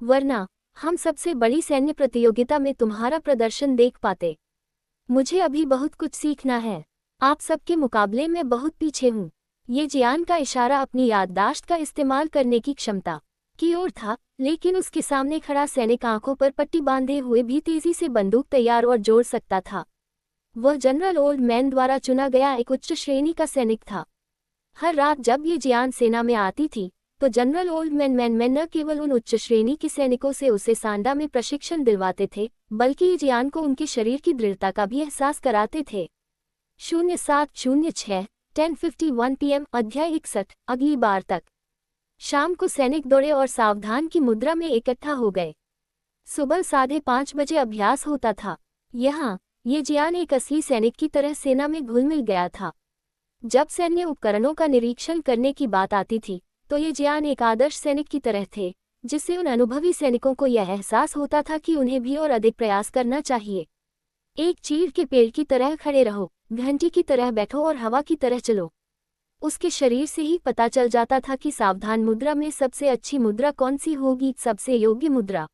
वरना हम सबसे बड़ी सैन्य प्रतियोगिता में तुम्हारा प्रदर्शन देख पाते। मुझे अभी बहुत कुछ सीखना है। आप सबके मुकाबले में बहुत पीछे हूँ। ये जियान का इशारा अपनी याददाश्त का इस्तेमाल करने की क्षमता की ओर था, लेकिन उसके सामने खड़ा सैनिक आंखों पर पट्टी बांधे हुए भी तेजी से बंदूक तैयार और जोड़ सकता था। वह जनरल ओल्ड मैन द्वारा चुना गया एक उच्च श्रेणी का सैनिक था। हर रात जब ये जियान सेना में आती थी, तो जनरल ओल्ड मैन न केवल उन उच्च श्रेणी के सैनिकों से उसे सांडा में प्रशिक्षण दिलवाते थे, बल्कि ये जियान को उनके शरीर की दृढ़ता का भी एहसास कराते थे। 0706 10:51 PM अध्याय 61। अगली बार तक। शाम को सैनिक दौड़े और सावधान की मुद्रा में इकट्ठा हो गए। सुबह 5:30 बजे अभ्यास होता था। यहाँ ये जियान एक असली सैनिक की तरह सेना में घुल मिल गया था। जब सैन्य उपकरणों का निरीक्षण करने की बात आती थी, तो ये जियान एक आदर्श सैनिक की तरह थे, जिससे उन अनुभवी सैनिकों को यह एहसास होता था कि उन्हें भी और अधिक प्रयास करना चाहिए। एक चीड़ के पेड़ की तरह खड़े रहो, घंटी की तरह बैठो और हवा की तरह चलो। उसके शरीर से ही पता चल जाता था कि सावधान मुद्रा में सबसे अच्छी मुद्रा कौन सी होगी, सबसे योग्य मुद्रा।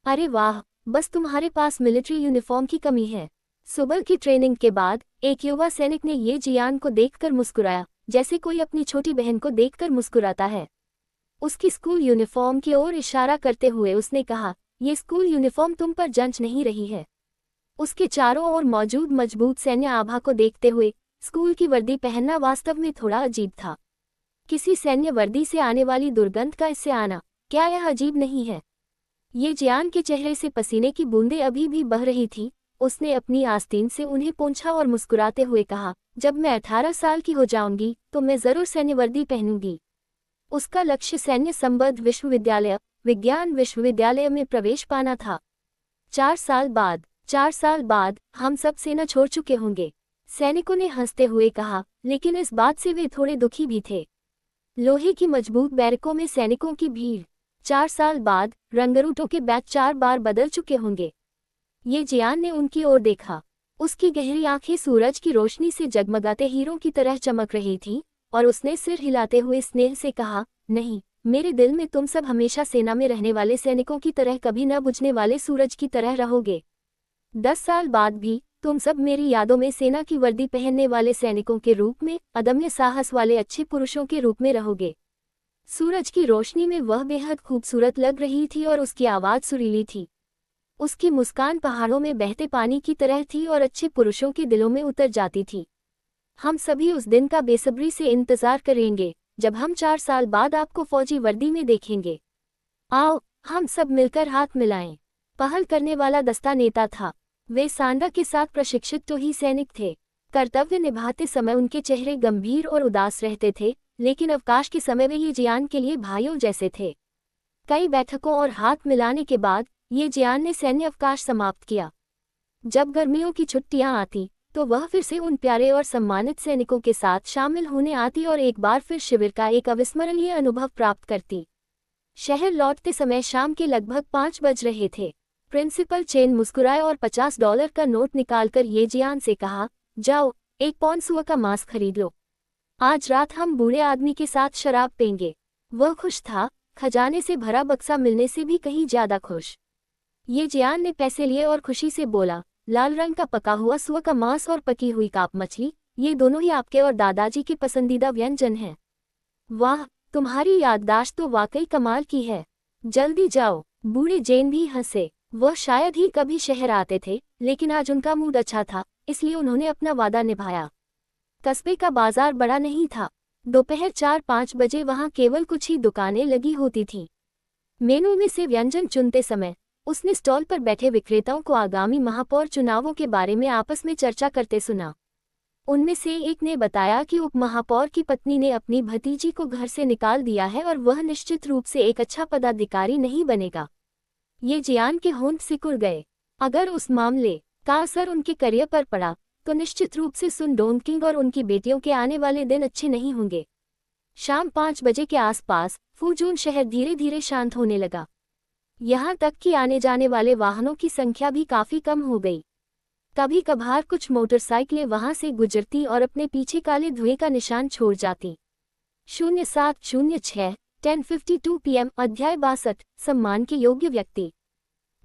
अरे वाह, बस तुम्हारे पास मिलिट्री यूनिफॉर्म की कमी है। सुबह की ट्रेनिंग के बाद एक युवा सैनिक ने ये जियान को देखकर मुस्कुराया, जैसे कोई अपनी छोटी बहन को देखकर मुस्कुराता है। उसकी स्कूल यूनिफॉर्म की ओर इशारा करते हुए उसने कहा, ये स्कूल यूनिफॉर्म तुम पर जंच नहीं रही है। उसके चारों ओर मौजूद मजबूत सैन्य आभा को देखते हुए स्कूल की वर्दी पहनना वास्तव में थोड़ा अजीब था। किसी सैन्य वर्दी से आने वाली दुर्गंध का इससे आना, क्या यह अजीब नहीं है? ये जियान के चेहरे से पसीने की बूंदें अभी भी बह रही थी, उसने अपनी आस्तीन से उन्हें पोंछा और मुस्कुराते हुए कहा, जब मैं 18 साल की हो जाऊंगी तो मैं जरूर सैन्य वर्दी पहनूंगी। उसका लक्ष्य सैन्य संबद्ध विश्वविद्यालय, विज्ञान विश्वविद्यालय में प्रवेश पाना था। 4 साल बाद हम सब सेना छोड़ चुके होंगे, सैनिकों ने हंसते हुए कहा, लेकिन इस बात से वे थोड़े दुखी भी थे। लोहे की मजबूत बैरकों में सैनिकों की भीड़। 4 साल बाद रंगरूटों के बैच 4 बार बदल चुके होंगे। ये जियान ने उनकी ओर देखा। उसकी गहरी आंखें सूरज की रोशनी से जगमगाते हीरों की तरह चमक रही थीं, और उसने सिर हिलाते हुए स्नेह से कहा, नहीं, मेरे दिल में तुम सब हमेशा सेना में रहने वाले सैनिकों की तरह कभी न बुझने वाले सूरज की तरह रहोगे। 10 साल बाद भी तुम सब मेरी यादों में सेना की वर्दी पहनने वाले सैनिकों के रूप में, अदम्य साहस वाले अच्छे पुरुषों के रूप में रहोगे। सूरज की रोशनी में वह बेहद खूबसूरत लग रही थी और उसकी आवाज़ सुरीली थी। उसकी मुस्कान पहाड़ों में बहते पानी की तरह थी और अच्छे पुरुषों के दिलों में उतर जाती थी। हम सभी उस दिन का बेसब्री से इंतजार करेंगे जब हम 4 साल बाद आपको फौजी वर्दी में देखेंगे। आओ, हम सब मिलकर हाथ मिलाएं। पहल करने वाला दस्ता नेता था। वे सांडा के साथ प्रशिक्षित तो ही सैनिक थे। कर्तव्य निभाते समय उनके चेहरे गंभीर और उदास रहते थे, लेकिन अवकाश के समय वे ये जियान के लिए भाइयों जैसे थे। कई बैठकों और हाथ मिलाने के बाद ये जियान ने सैन्य अवकाश समाप्त किया। जब गर्मियों की छुट्टियां आती तो वह फिर से उन प्यारे और सम्मानित सैनिकों के साथ शामिल होने आती और एक बार फिर शिविर का एक अविस्मरणीय अनुभव प्राप्त करती। शहर लौटते समय शाम के लगभग 5 बज रहे थे। प्रिंसिपल चेन मुस्कुराए और $50 का नोट निकालकर ये जियान से कहा, जाओ, 1 पौंड सुअर का मांस खरीद लो। आज रात हम बूढ़े आदमी के साथ शराब पेंगे। वह खुश था, खजाने से भरा बक्सा मिलने से भी कहीं ज्यादा खुश। ये जियान ने पैसे लिए और खुशी से बोला, लाल रंग का पका हुआ सुअर का मांस और पकी हुई काप मछली, ये दोनों ही आपके और दादाजी के पसंदीदा व्यंजन हैं। वाह, तुम्हारी याददाश्त तो वाकई कमाल की है। जल्दी जाओ। बूढ़े जेन भी हंसे। वह शायद ही कभी शहर आते थे, लेकिन आज उनका मूड अच्छा था, इसलिए उन्होंने अपना वादा निभाया। कस्बे का बाजार बड़ा नहीं था। दोपहर 4-5 बजे वहां केवल कुछ ही दुकानें लगी होती थीं। मेनू में से व्यंजन चुनते समय उसने स्टॉल पर बैठे विक्रेताओं को आगामी महापौर चुनावों के बारे में आपस में चर्चा करते सुना। उनमें से एक ने बताया कि उप महापौर की पत्नी ने अपनी भतीजी को घर से निकाल दिया है और वह निश्चित रूप से एक अच्छा पदाधिकारी नहीं बनेगा। ये जियान के होंठ सिकुड़ गए। अगर उस मामले का असर उनके करियर पर पड़ा तो निश्चित रूप से सुन डोंकिंग और उनकी बेटियों के आने वाले दिन अच्छे नहीं होंगे। शाम 5 बजे के आसपास फुजून शहर धीरे धीरे शांत होने लगा। यहाँ तक कि आने जाने वाले वाहनों की संख्या भी काफी कम हो गई। कभी कभार कुछ मोटरसाइकिलें वहां से गुजरती और अपने पीछे काले धुएं का निशान छोड़ जाती। 0706 10:52 PM अध्याय 62 सम्मान के योग्य व्यक्ति।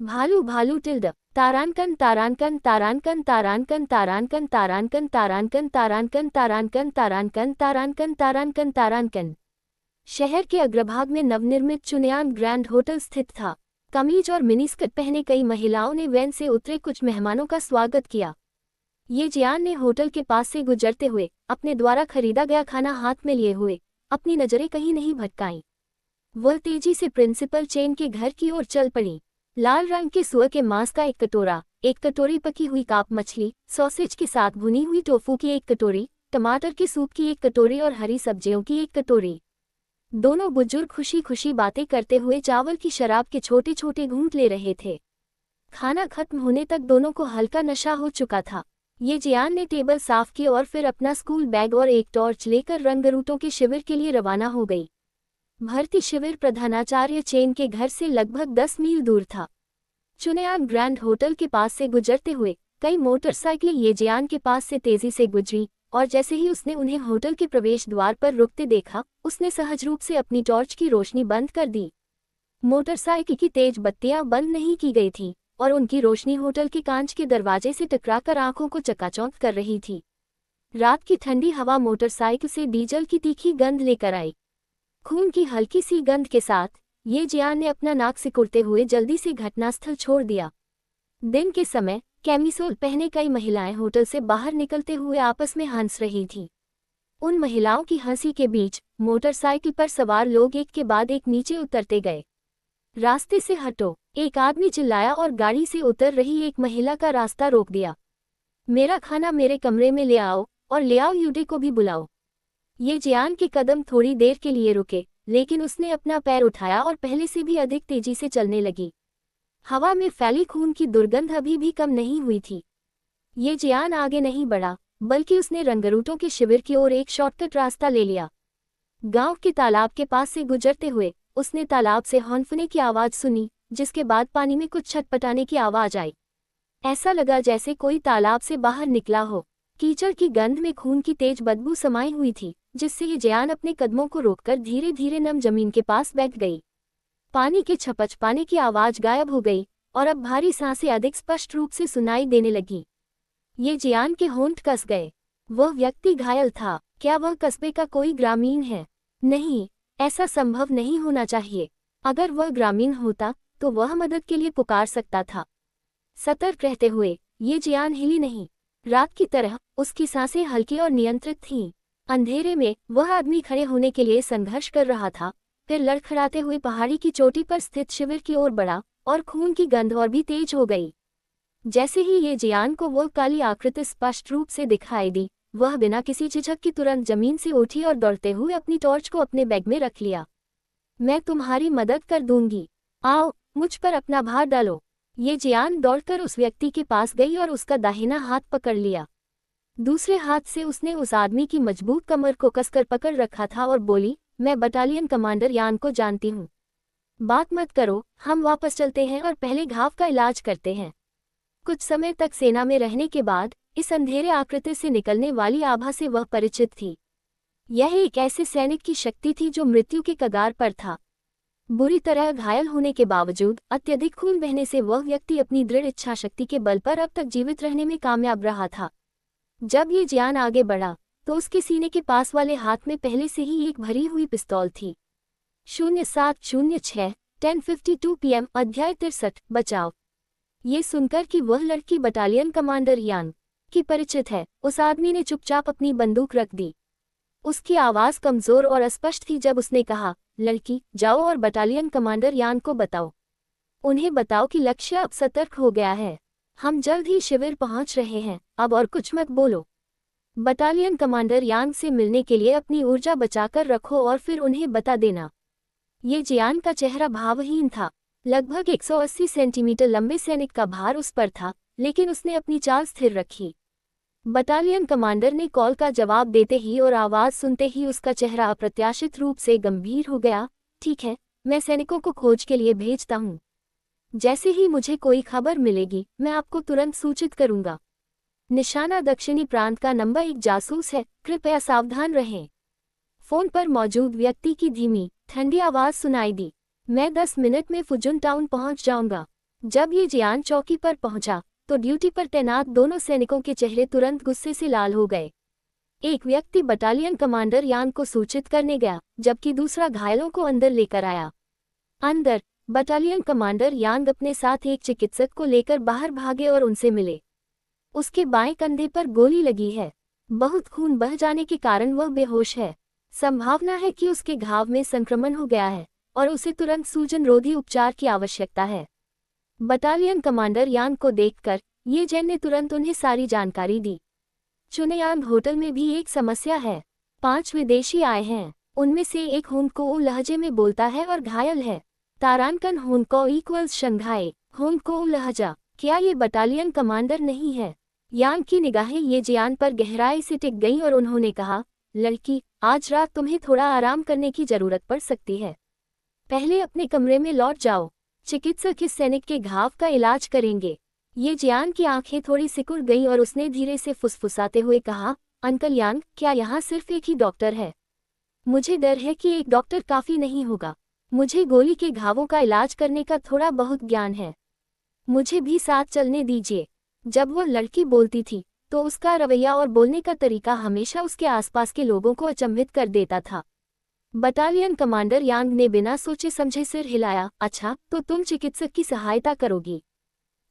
भालू भालू टिल्ड तारानकन तारानकन तारानकन तारानकन तारानकन तारानकन तारानकन तारानकन तारानकन तारानकन तारानकन तारानकन तारानकन। शहर के अग्रभाग में नवनिर्मित चुनयान ग्रैंड होटल स्थित था। कमीज और मिनीस्कर्ट पहने कई महिलाओं ने वैन से उतरे कुछ मेहमानों का स्वागत किया। ये जियान ने होटल के पास से गुजरते हुए अपने द्वारा खरीदा गया खाना हाथ में लिए हुए अपनी नजरें कहीं नहीं भटकाईं। वह तेजी से प्रिंसिपल चेन के घर की ओर चल पड़ी। लाल रंग के सुअर के मांस का एक कटोरी पकी हुई काप मछली, सॉसेज के साथ भुनी हुई टोफू की एक कटोरी, टमाटर के सूप की एक कटोरी और हरी सब्जियों की एक कटोरी। दोनों बुजुर्ग खुशी खुशी बातें करते हुए चावल की शराब के छोटे छोटे घूंट ले रहे थे। खाना खत्म होने तक दोनों को हल्का नशा हो चुका था। ये जियान ने टेबल साफ की और फिर अपना स्कूल बैग और एक टॉर्च लेकर रंगरूटों के शिविर के लिए रवाना हो गई। भर्ती शिविर प्रधानाचार्य चेन के घर से लगभग 10 मील दूर था। चुनयान ग्रैंड होटल के पास से गुजरते हुए कई मोटरसाइकिलें ये जियान के पास से तेजी से गुजरी, और जैसे ही उसने उन्हें होटल के प्रवेश द्वार पर रुकते देखा, उसने सहज रूप से अपनी टॉर्च की रोशनी बंद कर दी। मोटरसाइकिल की तेज बत्तियां बंद नहीं की गई थीं, और उनकी रोशनी होटल के कांच के दरवाजे से टकराकर आंखों को चकाचौंध कर रही थी। रात की ठंडी हवा मोटरसाइकिल से डीजल की तीखी गंध लेकर आई। खून की हल्की सी गंध के साथ ये जियान ने अपना नाक सिकुड़ते हुए जल्दी से घटनास्थल छोड़ दिया। दिन के समय कैमिसोल पहने कई महिलाएं होटल से बाहर निकलते हुए आपस में हंस रही थीं। उन महिलाओं की हंसी के बीच मोटरसाइकिल पर सवार लोग एक के बाद एक नीचे उतरते गए। रास्ते से हटो, एक आदमी चिल्लाया और गाड़ी से उतर रही एक महिला का रास्ता रोक दिया। मेरा खाना मेरे कमरे में ले आओ और ले आओ यूडे को भी बुलाओ। ये जियान के कदम थोड़ी देर के लिए रुके, लेकिन उसने अपना पैर उठाया और पहले से भी अधिक तेजी से चलने लगी। हवा में फैली खून की दुर्गंध अभी भी कम नहीं हुई थी। ये जियान आगे नहीं बढ़ा, बल्कि उसने रंगरूटों के शिविर की ओर एक शॉर्टकट रास्ता ले लिया। गांव के तालाब के पास से गुजरते हुए उसने तालाब से हौंफने की आवाज सुनी, जिसके बाद पानी में कुछ छटपटाने की आवाज आई। ऐसा लगा जैसे कोई तालाब से बाहर निकला हो। कीचड़ की गंध में खून की तेज बदबू समाई हुई थी, जिससे ये जियान अपने कदमों को रोककर धीरे धीरे नम जमीन के पास बैठ गई। पानी के छपछपाने की आवाज गायब हो गई और अब भारी सांसें अधिक स्पष्ट रूप से सुनाई देने लगी। ये जियान के होंठ कस गए। वह व्यक्ति घायल था। क्या वह कस्बे का कोई ग्रामीण है? नहीं, ऐसा संभव नहीं होना चाहिए। अगर वह ग्रामीण होता तो वह मदद के लिए पुकार सकता था। सतर्क रहते हुए ये जियान हिली नहीं। रात की तरह उसकी सांसें हल्की और नियंत्रित थीं। अंधेरे में वह आदमी खड़े होने के लिए संघर्ष कर रहा था, फिर लड़खड़ाते हुए पहाड़ी की चोटी पर स्थित शिविर की ओर बढ़ा और खून की गंध और भी तेज हो गई। जैसे ही ये जियान को वह काली आकृति स्पष्ट रूप से दिखाई दी, वह बिना किसी झिझक की तुरंत जमीन से उठी और दौड़ते हुए अपनी टॉर्च को अपने बैग में रख लिया। मैं तुम्हारी मदद कर दूंगी, आओ मुझ पर अपना भार डालो। ये जियान दौड़कर उस व्यक्ति के पास गई और उसका दाहिना हाथ पकड़ लिया। दूसरे हाथ से उसने उस आदमी की मजबूत कमर को कसकर पकड़ रखा था और बोली, मैं बटालियन कमांडर यान को जानती हूँ। बात मत करो, हम वापस चलते हैं और पहले घाव का इलाज करते हैं। कुछ समय तक सेना में रहने के बाद इस अंधेरे आकृति से निकलने वाली आभा से वह परिचित थी। यह एक ऐसे सैनिक की शक्ति थी जो मृत्यु के कगार पर था। बुरी तरह घायल होने के बावजूद अत्यधिक खून बहने से वह व्यक्ति अपनी दृढ़ इच्छा शक्ति के बल पर अब तक जीवित रहने में कामयाब रहा था। जब ये जियान आगे बढ़ा तो उसके सीने के पास वाले हाथ में पहले से ही एक भरी हुई पिस्तौल थी। 0706 10:52 PM अध्याय 63 बचाव। ये सुनकर कि वह लड़की बटालियन कमांडर यान की परिचित है, उस आदमी ने चुपचाप अपनी बंदूक रख दी। उसकी आवाज कमजोर और अस्पष्ट थी जब उसने कहा, लड़की जाओ और बटालियन कमांडर यान को बताओ। उन्हें बताओ कि लक्ष्य अब सतर्क हो गया है। हम जल्द ही शिविर पहुंच रहे हैं, अब और कुछ मत बोलो। बटालियन कमांडर यान से मिलने के लिए अपनी ऊर्जा बचाकर रखो और फिर उन्हें बता देना। ये जियान का चेहरा भावहीन था। लगभग 180 सेंटीमीटर लंबे सैनिक का भार उस पर था, लेकिन उसने अपनी चाल स्थिर रखी। बटालियन कमांडर ने कॉल का जवाब देते ही और आवाज सुनते ही उसका चेहरा अप्रत्याशित रूप से गंभीर हो गया। ठीक है, मैं सैनिकों को खोज के लिए भेजता हूँ। जैसे ही मुझे कोई खबर मिलेगी मैं आपको तुरंत सूचित करूंगा। निशाना दक्षिणी प्रांत का नंबर 1 जासूस है, कृपया सावधान रहें। फोन पर मौजूद व्यक्ति की धीमी ठंडी आवाज सुनाई दी। मैं 10 मिनट में फुजुन टाउन पहुंच जाऊंगा। जब ये जियान चौकी पर पहुंचा तो ड्यूटी पर तैनात दोनों सैनिकों के चेहरे तुरंत गुस्से से लाल हो गए। एक व्यक्ति बटालियन कमांडर यान को सूचित करने गया, जबकि दूसरा घायलों को अंदर लेकर आया। अंदर बटालियन कमांडर यांग अपने साथ एक चिकित्सक को लेकर बाहर भागे और उनसे मिले। उसके बाएं कंधे पर गोली लगी है। बहुत खून बह जाने के कारण वह बेहोश है। संभावना है कि उसके घाव में संक्रमण हो गया है और उसे तुरंत सूजन रोधी उपचार की आवश्यकता है। बटालियन कमांडर यांग को देखकर ये जैन ने तुरंत उन्हें सारी जानकारी दी। चुनयांग होटल में भी एक समस्या है। 5 विदेशी आए हैं, उनमें से एक होंगको लहजे में बोलता है और घायल है। तारानकन होंगको इक्वल्स शंघाई होंगको लहजा। क्या ये बटालियन कमांडर नहीं है? यांग की निगाहें ये जियान पर गहराई से टिक गईं और उन्होंने कहा, लड़की, आज रात तुम्हें थोड़ा आराम करने की जरूरत पड़ सकती है। पहले अपने कमरे में लौट जाओ। चिकित्सक इस सैनिक के घाव का इलाज करेंगे। ये जियान की आंखें थोड़ी सिकुड़ गईं और उसने धीरे से फुसफुसाते हुए कहा, अंकल यांग, क्या यहाँ सिर्फ एक ही डॉक्टर है? मुझे डर है कि एक डॉक्टर काफी नहीं होगा। मुझे गोली के घावों का इलाज करने का थोड़ा बहुत ज्ञान है। मुझे भी साथ चलने दीजिए। जब वह लड़की बोलती थी तो उसका रवैया और बोलने का तरीका हमेशा उसके आसपास के लोगों को अचंभित कर देता था। बटालियन कमांडर यांग ने बिना सोचे समझे सिर हिलाया। अच्छा, तो तुम चिकित्सक की सहायता करोगी।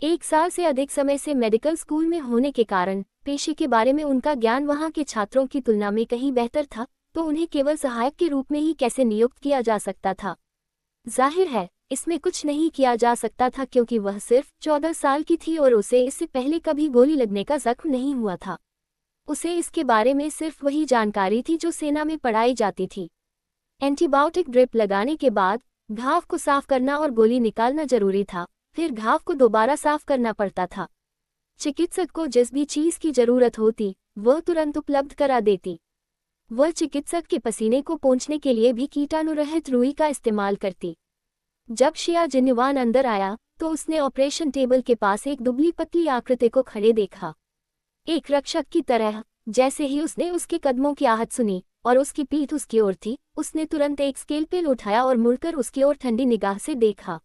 1 साल से अधिक समय से मेडिकल स्कूल में होने के कारण पेशे के बारे में उनका ज्ञान वहां के छात्रों की तुलना में कहीं बेहतर था, तो उन्हें केवल सहायक के रूप में ही कैसे नियुक्त किया जा सकता था। जाहिर है इसमें कुछ नहीं किया जा सकता था क्योंकि वह सिर्फ 14 साल की थी और उसे इससे पहले कभी गोली लगने का जख्म नहीं हुआ था। उसे इसके बारे में सिर्फ वही जानकारी थी जो सेना में पढ़ाई जाती थी। एंटीबायोटिक ड्रिप लगाने के बाद घाव को साफ करना और गोली निकालना जरूरी था, फिर घाव को दोबारा साफ करना पड़ता था। चिकित्सक को जिस भी चीज की जरूरत होती वह तुरंत उपलब्ध करा देती। वह चिकित्सक के पसीने को पोंछने के लिए भी कीटाणुरहित रुई का इस्तेमाल करती। जब शिया जिन्युआन अंदर आया तो उसने ऑपरेशन टेबल के पास एक दुबली पतली आकृति को खड़े देखा, एक रक्षक की तरह। जैसे ही उसने उसके कदमों की आहट सुनी और उसकी पीठ उसकी ओर थी, उसने तुरंत एक स्केलपेल उठाया और मुड़कर उसकी ओर ठंडी निगाह से देखा।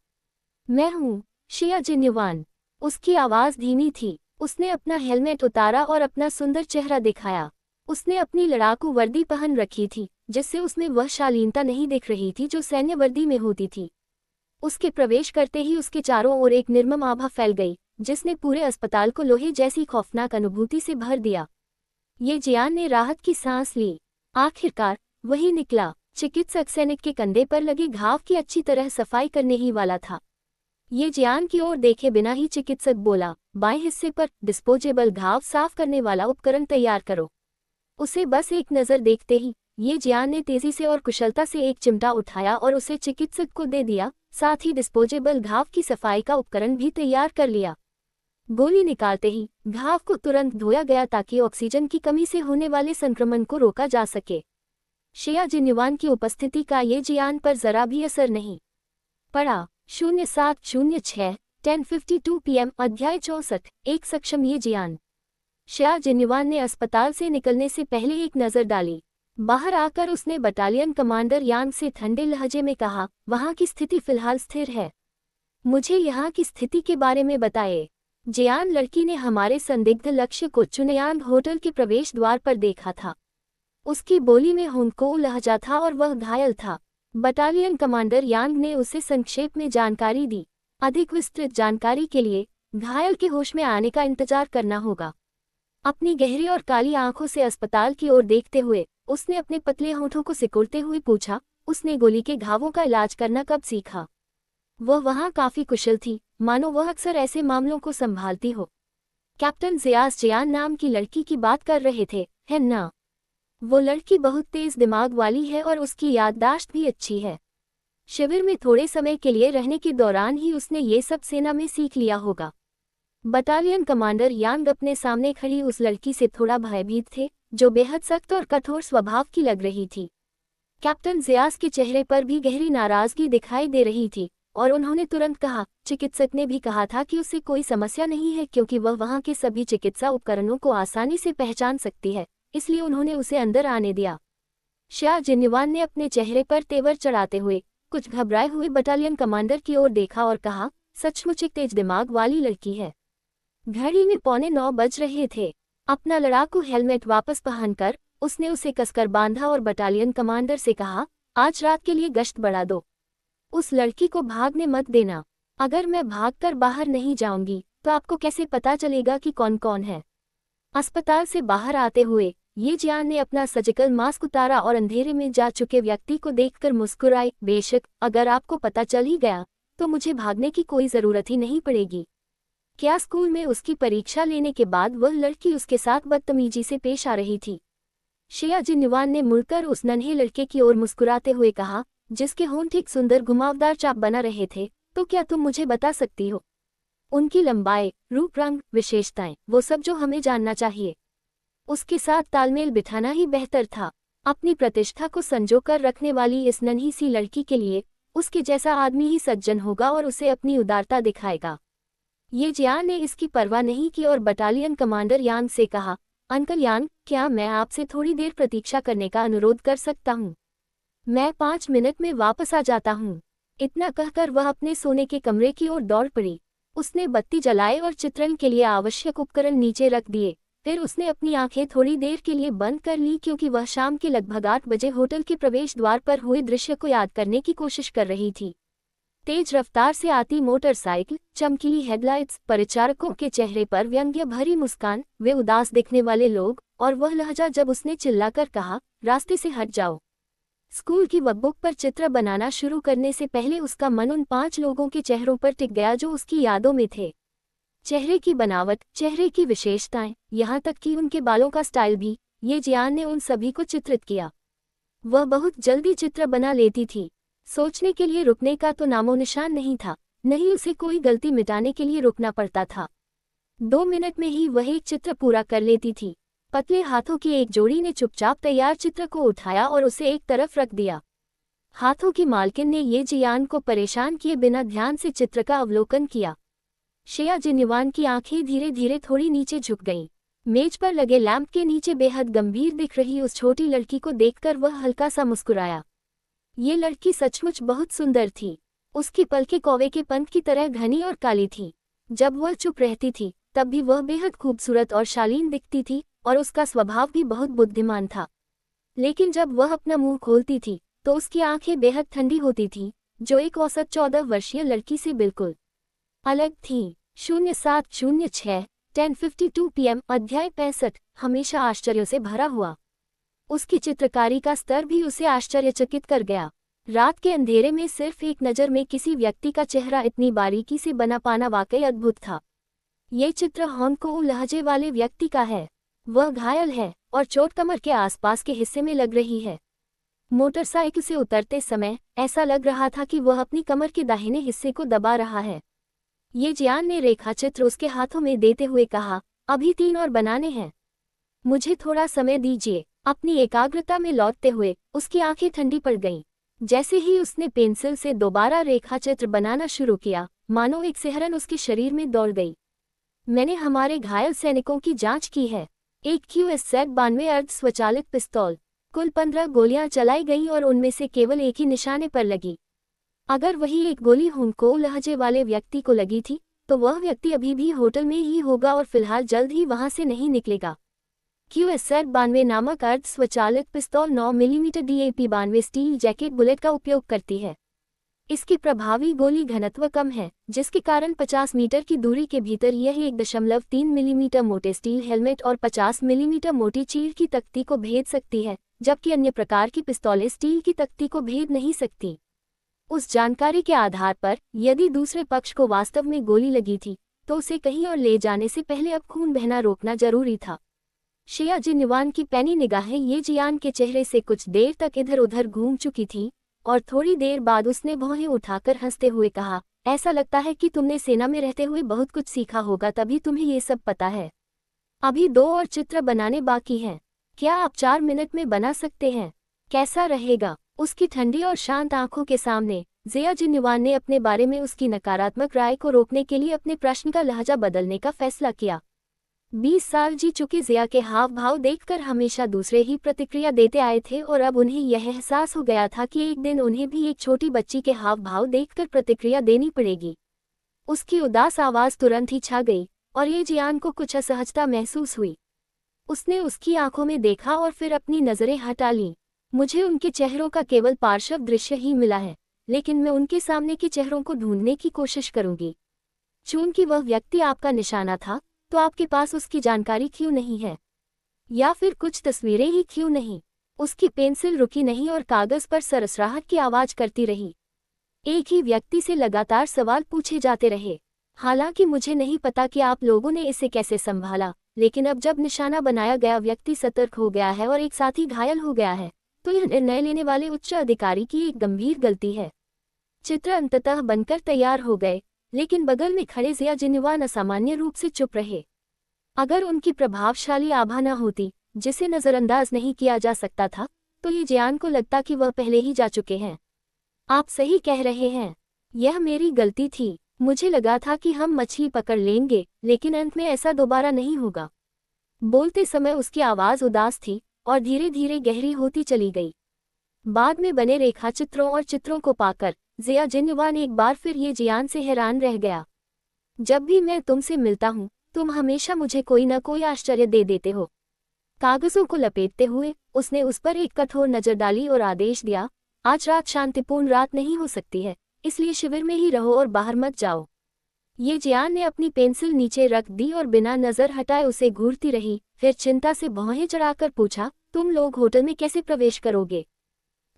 मैं हूँ शिया जिन्युआन। उसकी आवाज़ धीमी थी। उसने अपना हेलमेट उतारा और अपना सुंदर चेहरा दिखाया। उसने अपनी लड़ाकू वर्दी पहन रखी थी जिससे उसमें वह शालीनता नहीं दिख रही थी जो सैन्य वर्दी में होती थी। उसके प्रवेश करते ही उसके चारों ओर एक निर्मम आभा फैल गई जिसने पूरे अस्पताल को लोहे जैसी खौफनाक अनुभूति से भर दिया। ये जियान ने राहत की सांस ली। आखिरकार वही निकला। चिकित्सक सैनिक के कंधे पर लगे घाव की अच्छी तरह सफाई करने ही वाला था। ये जियान की ओर देखे बिना ही चिकित्सक बोला, बाएं हिस्से पर डिस्पोजेबल घाव साफ करने वाला उपकरण तैयार करो। उसे बस एक नज़र देखते ही ये जियान ने तेजी से और कुशलता से एक चिमटा उठाया और उसे चिकित्सक को दे दिया। साथ ही डिस्पोजेबल घाव की सफाई का उपकरण भी तैयार कर लिया। गोली निकालते ही घाव को तुरंत धोया गया ताकि ऑक्सीजन की कमी से होने वाले संक्रमण को रोका जा सके। शिया जिन्युआन की उपस्थिति का ये जियान पर जरा भी असर नहीं पड़ा। 0706 10:52 PM अध्याय 64 एक सक्षम ये जियान। शिया जिन्युआन ने अस्पताल से निकलने से पहले एक नज़र डाली। बाहर आकर उसने बटालियन कमांडर यांग से ठंडे लहजे में कहा, वहाँ की स्थिति फिलहाल स्थिर है। मुझे यहाँ की स्थिति के बारे में बताए। जियान लड़की ने हमारे संदिग्ध लक्ष्य को चुनयांग होटल के प्रवेश द्वार पर देखा था। उसकी बोली में हुंको लहजा था और वह घायल था। बटालियन कमांडर यांग ने उसे संक्षेप में जानकारी दी। अधिक विस्तृत जानकारी के लिए घायल के होश में आने का इंतजार करना होगा। अपनी गहरी और काली आंखों से अस्पताल की ओर देखते हुए उसने अपने पतले होठों को सिकुड़ते हुए पूछा, उसने गोली के घावों का इलाज करना कब सीखा? वह वहाँ काफी कुशल थी, मानो वह अक्सर ऐसे मामलों को संभालती हो। कैप्टन जियास जियान नाम की लड़की की बात कर रहे थे, है ना? वो लड़की बहुत तेज दिमाग वाली है और उसकी याददाश्त भी अच्छी है। शिविर में थोड़े समय के लिए रहने के दौरान ही उसने ये सब सेना में सीख लिया होगा। बटालियन कमांडर यांग अपने सामने खड़ी उस लड़की से थोड़ा भयभीत थे, जो बेहद सख्त और कठोर स्वभाव की लग रही थी। कैप्टन जियास के चेहरे पर भी गहरी नाराजगी दिखाई दे रही थी और उन्होंने तुरंत कहा, चिकित्सक ने भी कहा था कि उसे कोई समस्या नहीं है क्योंकि वह वहाँ के सभी चिकित्सा उपकरणों को आसानी से पहचान सकती है, इसलिए उन्होंने उसे अंदर आने दिया। शिया जिन्युआन ने अपने चेहरे पर तेवर चढ़ाते हुए कुछ घबराए हुए बटालियन कमांडर की ओर देखा और कहा, सचमुच एक तेज दिमाग वाली लड़की है। घड़ी में 8:45 बज रहे थे। अपना लड़ाकू हेलमेट वापस पहनकर उसने उसे कसकर बांधा और बटालियन कमांडर से कहा, आज रात के लिए गश्त बढ़ा दो। उस लड़की को भागने मत देना। अगर मैं भागकर बाहर नहीं जाऊंगी तो आपको कैसे पता चलेगा कि कौन कौन है? अस्पताल से बाहर आते हुए ये जियान ने अपना सर्जिकल मास्क उतारा और अंधेरे में जा चुके व्यक्ति को देखकर मुस्कुराई, बेशक अगर आपको पता चल ही गया तो मुझे भागने की कोई ज़रूरत ही नहीं पड़ेगी। क्या स्कूल में उसकी परीक्षा लेने के बाद वह लड़की उसके साथ बदतमीजी से पेश आ रही थी? शिया जिन्युआन ने मुड़कर उस नन्हे लड़के की ओर मुस्कुराते हुए कहा, जिसके होंठ एक सुंदर घुमावदार चाप बना रहे थे, तो क्या तुम मुझे बता सकती हो? उनकी लंबाई, रूप, रंग, विशेषताएं, वो सब जो हमें जानना चाहिए। उसके साथ तालमेल बिठाना ही बेहतर था। अपनी प्रतिष्ठा को संजोकर रखने वाली इस नन्ही सी लड़की के लिए उसके जैसा आदमी ही सज्जन होगा और उसे अपनी उदारता दिखाएगा। ये जियान ने इसकी परवाह नहीं की और बटालियन कमांडर यांग से कहा, अंकल यांग, क्या मैं आपसे थोड़ी देर प्रतीक्षा करने का अनुरोध कर सकता हूँ? मैं 5 मिनट में वापस आ जाता हूँ। इतना कहकर वह अपने सोने के कमरे की ओर दौड़ पड़ी। उसने बत्ती जलाए और चित्रण के लिए आवश्यक उपकरण नीचे रख दिए। फिर उसने अपनी आंखें थोड़ी देर के लिए बंद कर ली क्योंकि वह शाम के लगभग 8 बजे होटल के प्रवेश द्वार पर हुए दृश्य को याद करने की कोशिश कर रही थी। तेज रफ्तार से आती मोटरसाइकिल, चमकीली हेडलाइट्स, परिचारकों के चेहरे पर व्यंग्य भरी मुस्कान, वे उदास दिखने वाले लोग और वह लहजा जब उसने चिल्लाकर कहा, रास्ते से हट जाओ। स्कूल की वर्कबुक पर चित्र बनाना शुरू करने से पहले उसका मन उन 5 लोगों के चेहरों पर टिक गया जो उसकी यादों में थे। चेहरे की बनावट, चेहरे की विशेषताएं, यहाँ तक कि उनके बालों का स्टाइल भी, ये जियान ने उन सभी को चित्रित किया। वह बहुत जल्दी चित्र बना लेती थी। सोचने के लिए रुकने का तो नामोनिशान नहीं था, नहीं उसे कोई गलती मिटाने के लिए रुकना पड़ता था। 2 मिनट में ही वह एक चित्र पूरा कर लेती थी। पतले हाथों की एक जोड़ी ने चुपचाप तैयार चित्र को उठाया और उसे एक तरफ रख दिया। हाथों की मालकिन ने ये जियान को परेशान किए बिना ध्यान से चित्र का अवलोकन किया। शेया जिन्युआन की आंखें धीरे धीरे थोड़ी नीचे झुक गईं। मेज पर लगे लैंप के नीचे बेहद गंभीर दिख रही उस छोटी लड़की को देखकर वह हल्का सा मुस्कुराया। ये लड़की सचमुच बहुत सुंदर थी। उसकी पलकें कौवे के पंख की तरह घनी और काली थीं। जब वह चुप रहती थी तब भी वह बेहद खूबसूरत और शालीन दिखती थी, और उसका स्वभाव भी बहुत बुद्धिमान था। लेकिन जब वह अपना मुंह खोलती थी तो उसकी आंखें बेहद ठंडी होती थीं, जो एक औसत 14 वर्षीय लड़की से बिल्कुल अलग थीं। 0706 10:52 PM अध्याय 65 हमेशा आश्चर्य से भरा हुआ। उसकी चित्रकारी का स्तर भी उसे आश्चर्यचकित कर गया। रात के अंधेरे में सिर्फ एक नज़र में किसी व्यक्ति का चेहरा इतनी बारीकी से बना पाना वाकई अद्भुत था। ये चित्र हांगकांग लहजे वाले व्यक्ति का है। वह घायल है और चोट कमर के आसपास के हिस्से में लग रही है। मोटरसाइकिल से उतरते समय ऐसा लग रहा था कि वह अपनी कमर के दाहिने हिस्से को दबा रहा है। ये जियान ने रेखाचित्र उसके हाथों में देते हुए कहा, अभी 3 और बनाने हैं, मुझे थोड़ा समय दीजिए। अपनी एकाग्रता में लौटते हुए उसकी आंखें ठंडी पड़ गईं। जैसे ही उसने पेंसिल से दोबारा रेखाचित्र बनाना शुरू किया, मानो एक सिहरन उसके शरीर में दौड़ गई। मैंने हमारे घायल सैनिकों की जांच की है। एक QSZ-92 अर्ध स्वचालित पिस्तौल, कुल 15 गोलियां चलाई गईं और उनमें से केवल एक ही निशाने पर लगी। अगर वही एक गोली हांगकांग लहजे वाले व्यक्ति को लगी थी तो वह व्यक्ति अभी भी होटल में ही होगा और फिलहाल जल्द ही वहां से नहीं निकलेगा। QSZ-92 नामक अर्ध स्वचालित पिस्तौल 9 millimetre DAP-92 steel jacket bullet का उपयोग करती है। इसकी प्रभावी गोली घनत्व कम है, जिसके कारण 50 मीटर की दूरी के भीतर यह 1.3 मिलीमीटर मोटे स्टील हेलमेट और 50 मिलीमीटर मोटी चीर की तख्ती को भेद सकती है, जबकि अन्य प्रकार की पिस्तौलें स्टील की तख्ती को भेद नहीं सकती। उस जानकारी के आधार पर यदि दूसरे पक्ष को वास्तव में गोली लगी थी तो उसे कहीं और ले जाने से पहले अब खून बहना रोकना जरूरी था। शेया जिन्युआन की पैनी निगाहें ये जियान के चेहरे से कुछ देर तक इधर उधर घूम चुकी थीं, और थोड़ी देर बाद उसने भौहें उठाकर हंसते हुए कहा, ऐसा लगता है कि तुमने सेना में रहते हुए बहुत कुछ सीखा होगा, तभी तुम्हें ये सब पता है। अभी 2 और चित्र बनाने बाकी हैं। क्या आप 4 मिनट में बना सकते हैं? कैसा रहेगा? उसकी ठंडी और शांत आंखों के सामने ज़िया जिन्युआन ने अपने बारे में उसकी नकारात्मक राय को रोकने के लिए अपने प्रश्न का लहजा बदलने का फैसला किया। 20 साल जी चुके ज़िया के हाव भाव देखकर हमेशा दूसरे ही प्रतिक्रिया देते आए थे, और अब उन्हें यह एहसास हो गया था कि एक दिन उन्हें भी एक छोटी बच्ची के हाव भाव देखकर प्रतिक्रिया देनी पड़ेगी। उसकी उदास आवाज़ तुरंत ही छा गई और ये जियान को कुछ असहजता महसूस हुई। उसने उसकी आंखों में देखा और फिर अपनी नज़रें हटा लीं। मुझे उनके चेहरों का केवल पार्श्व दृश्य ही मिला है, लेकिन मैं उनके सामने के चेहरों को ढूंढने की कोशिश करूंगी। चूंकि वह व्यक्ति आपका निशाना था, तो आपके पास उसकी जानकारी क्यों नहीं है? या फिर कुछ तस्वीरें ही क्यों नहीं? उसकी पेंसिल रुकी नहीं और कागज पर सरसराहट की आवाज करती रही। एक ही व्यक्ति से लगातार सवाल पूछे जाते रहे। हालांकि मुझे नहीं पता कि आप लोगों ने इसे कैसे संभाला, लेकिन अब जब निशाना बनाया गया व्यक्ति सतर्क हो गया है और एक साथी घायल हो गया है, तो यह निर्णय लेने वाले उच्च अधिकारी की एक गंभीर गलती है। चित्र अंततः बनकर तैयार हो गए, लेकिन बगल में खड़े ज़िया जिन्युआन असामान्य रूप से चुप रहे। अगर उनकी प्रभावशाली आभा न होती, जिसे नज़रअंदाज नहीं किया जा सकता था, तो ये जियान को लगता कि वह पहले ही जा चुके हैं। आप सही कह रहे हैं, यह मेरी गलती थी। मुझे लगा था कि हम मछली पकड़ लेंगे, लेकिन अंत में ऐसा दोबारा नहीं होगा। बोलते समय उसकी आवाज़ उदास थी और धीरे धीरे गहरी होती चली गई। बाद में बने रेखाचित्रों और चित्रों को पाकर ज़िया जिन्युआन एक बार फिर ये जियान से हैरान रह गया। जब भी मैं तुमसे मिलता हूँ, तुम हमेशा मुझे कोई न कोई आश्चर्य दे देते हो। कागजों को लपेटते हुए उसने उस पर एक कठोर नज़र डाली और आदेश दिया, आज रात शांतिपूर्ण रात नहीं हो सकती है, इसलिए शिविर में ही रहो और बाहर मत जाओ। ये जियान ने अपनी पेंसिल नीचे रख दी और बिना नज़र हटाए उसे घूरती रही। फिर चिंता से भौहें चढ़ाकर पूछा, तुम लोग होटल में कैसे प्रवेश करोगे?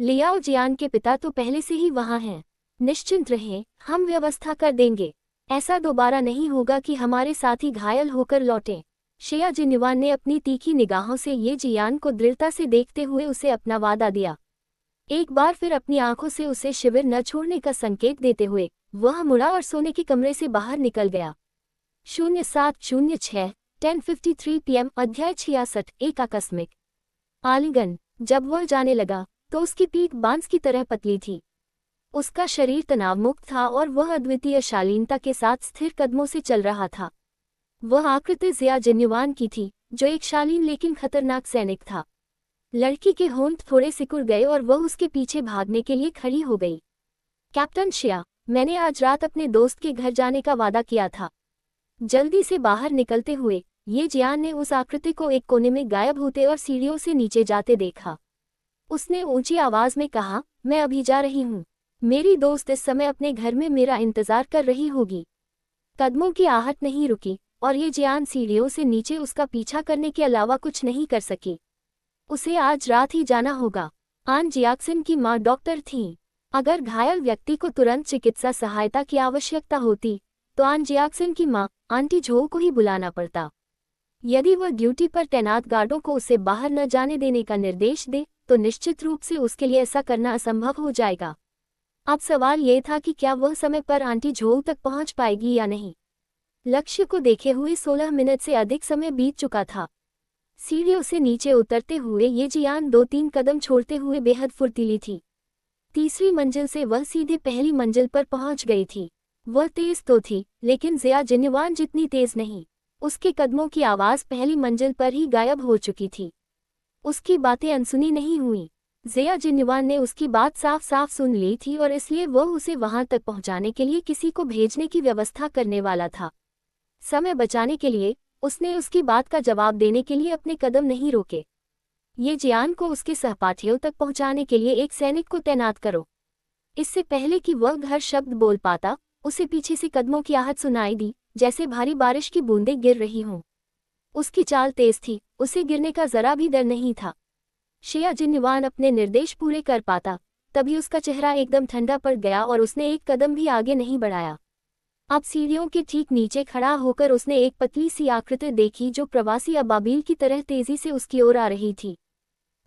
लियाओ जियान के पिता तो पहले से ही वहां हैं। निश्चिंत रहें, हम व्यवस्था कर देंगे। ऐसा दोबारा नहीं होगा कि हमारे साथी घायल होकर लौटें। शिया जिन्युआन ने अपनी तीखी निगाहों से ये जियान को दृढ़ता से देखते हुए उसे अपना वादा दिया। एक बार फिर अपनी आंखों से उसे शिविर न छोड़ने का संकेत देते हुए वह मुड़ा और सोने के कमरे से बाहर निकल गया। 0706 10:53 PM अध्याय 66 एक आकस्मिक आलिंगन। जब वह जाने लगा तो उसकी पीठ बांस की तरह पतली थी। उसका शरीर तनावमुक्त था और वह अद्वितीय शालीनता के साथ स्थिर कदमों से चल रहा था। वह आकृति ज़िया जिन्युआन की थी, जो एक शालीन लेकिन खतरनाक सैनिक था। लड़की के होंठ थोड़े सिकुड़ गए और वह उसके पीछे भागने के लिए खड़ी हो गई। कैप्टन शिया, मैंने आज रात अपने दोस्त के घर जाने का वादा किया था। जल्दी से बाहर निकलते हुए ये जियान ने उस आकृति को एक कोने में गायब होते और सीढ़ियों से नीचे जाते देखा। उसने ऊंची आवाज में कहा, मैं अभी जा रही हूँ। मेरी दोस्त इस समय अपने घर में मेरा इंतजार कर रही होगी। कदमों की आहट नहीं रुकी और ये जियान सीढ़ियों से नीचे उसका पीछा करने के अलावा कुछ नहीं कर सकी। उसे आज रात ही जाना होगा। आन जियाक्सन की माँ डॉक्टर थीं। अगर घायल व्यक्ति को तुरंत चिकित्सा सहायता की आवश्यकता होती तो आन जियाक्सन की माँ आंटी झो को ही बुलाना पड़ता। यदि वह ड्यूटी पर तैनात गार्डों को उसे बाहर न जाने देने का निर्देश दे तो निश्चित रूप से उसके लिए ऐसा करना असंभव हो जाएगा। अब सवाल ये था कि क्या वह समय पर आंटी झो तक पहुंच पाएगी या नहीं। लक्ष्य को देखे हुए 16 मिनट से अधिक समय बीत चुका था। सीढ़ियों से नीचे उतरते हुए ये जियान 2-3 कदम छोड़ते हुए बेहद फुर्तीली थी। तीसरी मंजिल से वह सीधे पहली मंजिल पर पहुंच गई थी। वह तेज तो थी, लेकिन ज़िया जिन्युआन जितनी तेज नहीं। उसके कदमों की आवाज़ पहली मंजिल पर ही गायब हो चुकी थी। उसकी बातें अनसुनी नहीं हुईं। ज़िया जिन्युआन ने उसकी बात साफ साफ सुन ली थी और इसलिए वह उसे वहां तक पहुंचाने के लिए किसी को भेजने की व्यवस्था करने वाला था। समय बचाने के लिए उसने उसकी बात का जवाब देने के लिए अपने कदम नहीं रोके। ये जियान को उसके सहपाठियों तक पहुंचाने के लिए एक सैनिक को तैनात करो। इससे पहले कि वह घर शब्द बोल पाता, उसे पीछे से कदमों की आहट सुनाई दी, जैसे भारी बारिश की बूंदें गिर रही हों। उसकी चाल तेज थी, उसे गिरने का जरा भी डर नहीं था। शिया जिन्युआन अपने निर्देश पूरे कर पाता, तभी उसका चेहरा एकदम ठंडा पड़ गया और उसने एक कदम भी आगे नहीं बढ़ाया। अब सीढ़ियों के ठीक नीचे खड़ा होकर उसने एक पतली सी आकृति देखी जो प्रवासी अबाबील की तरह तेजी से उसकी ओर आ रही थी।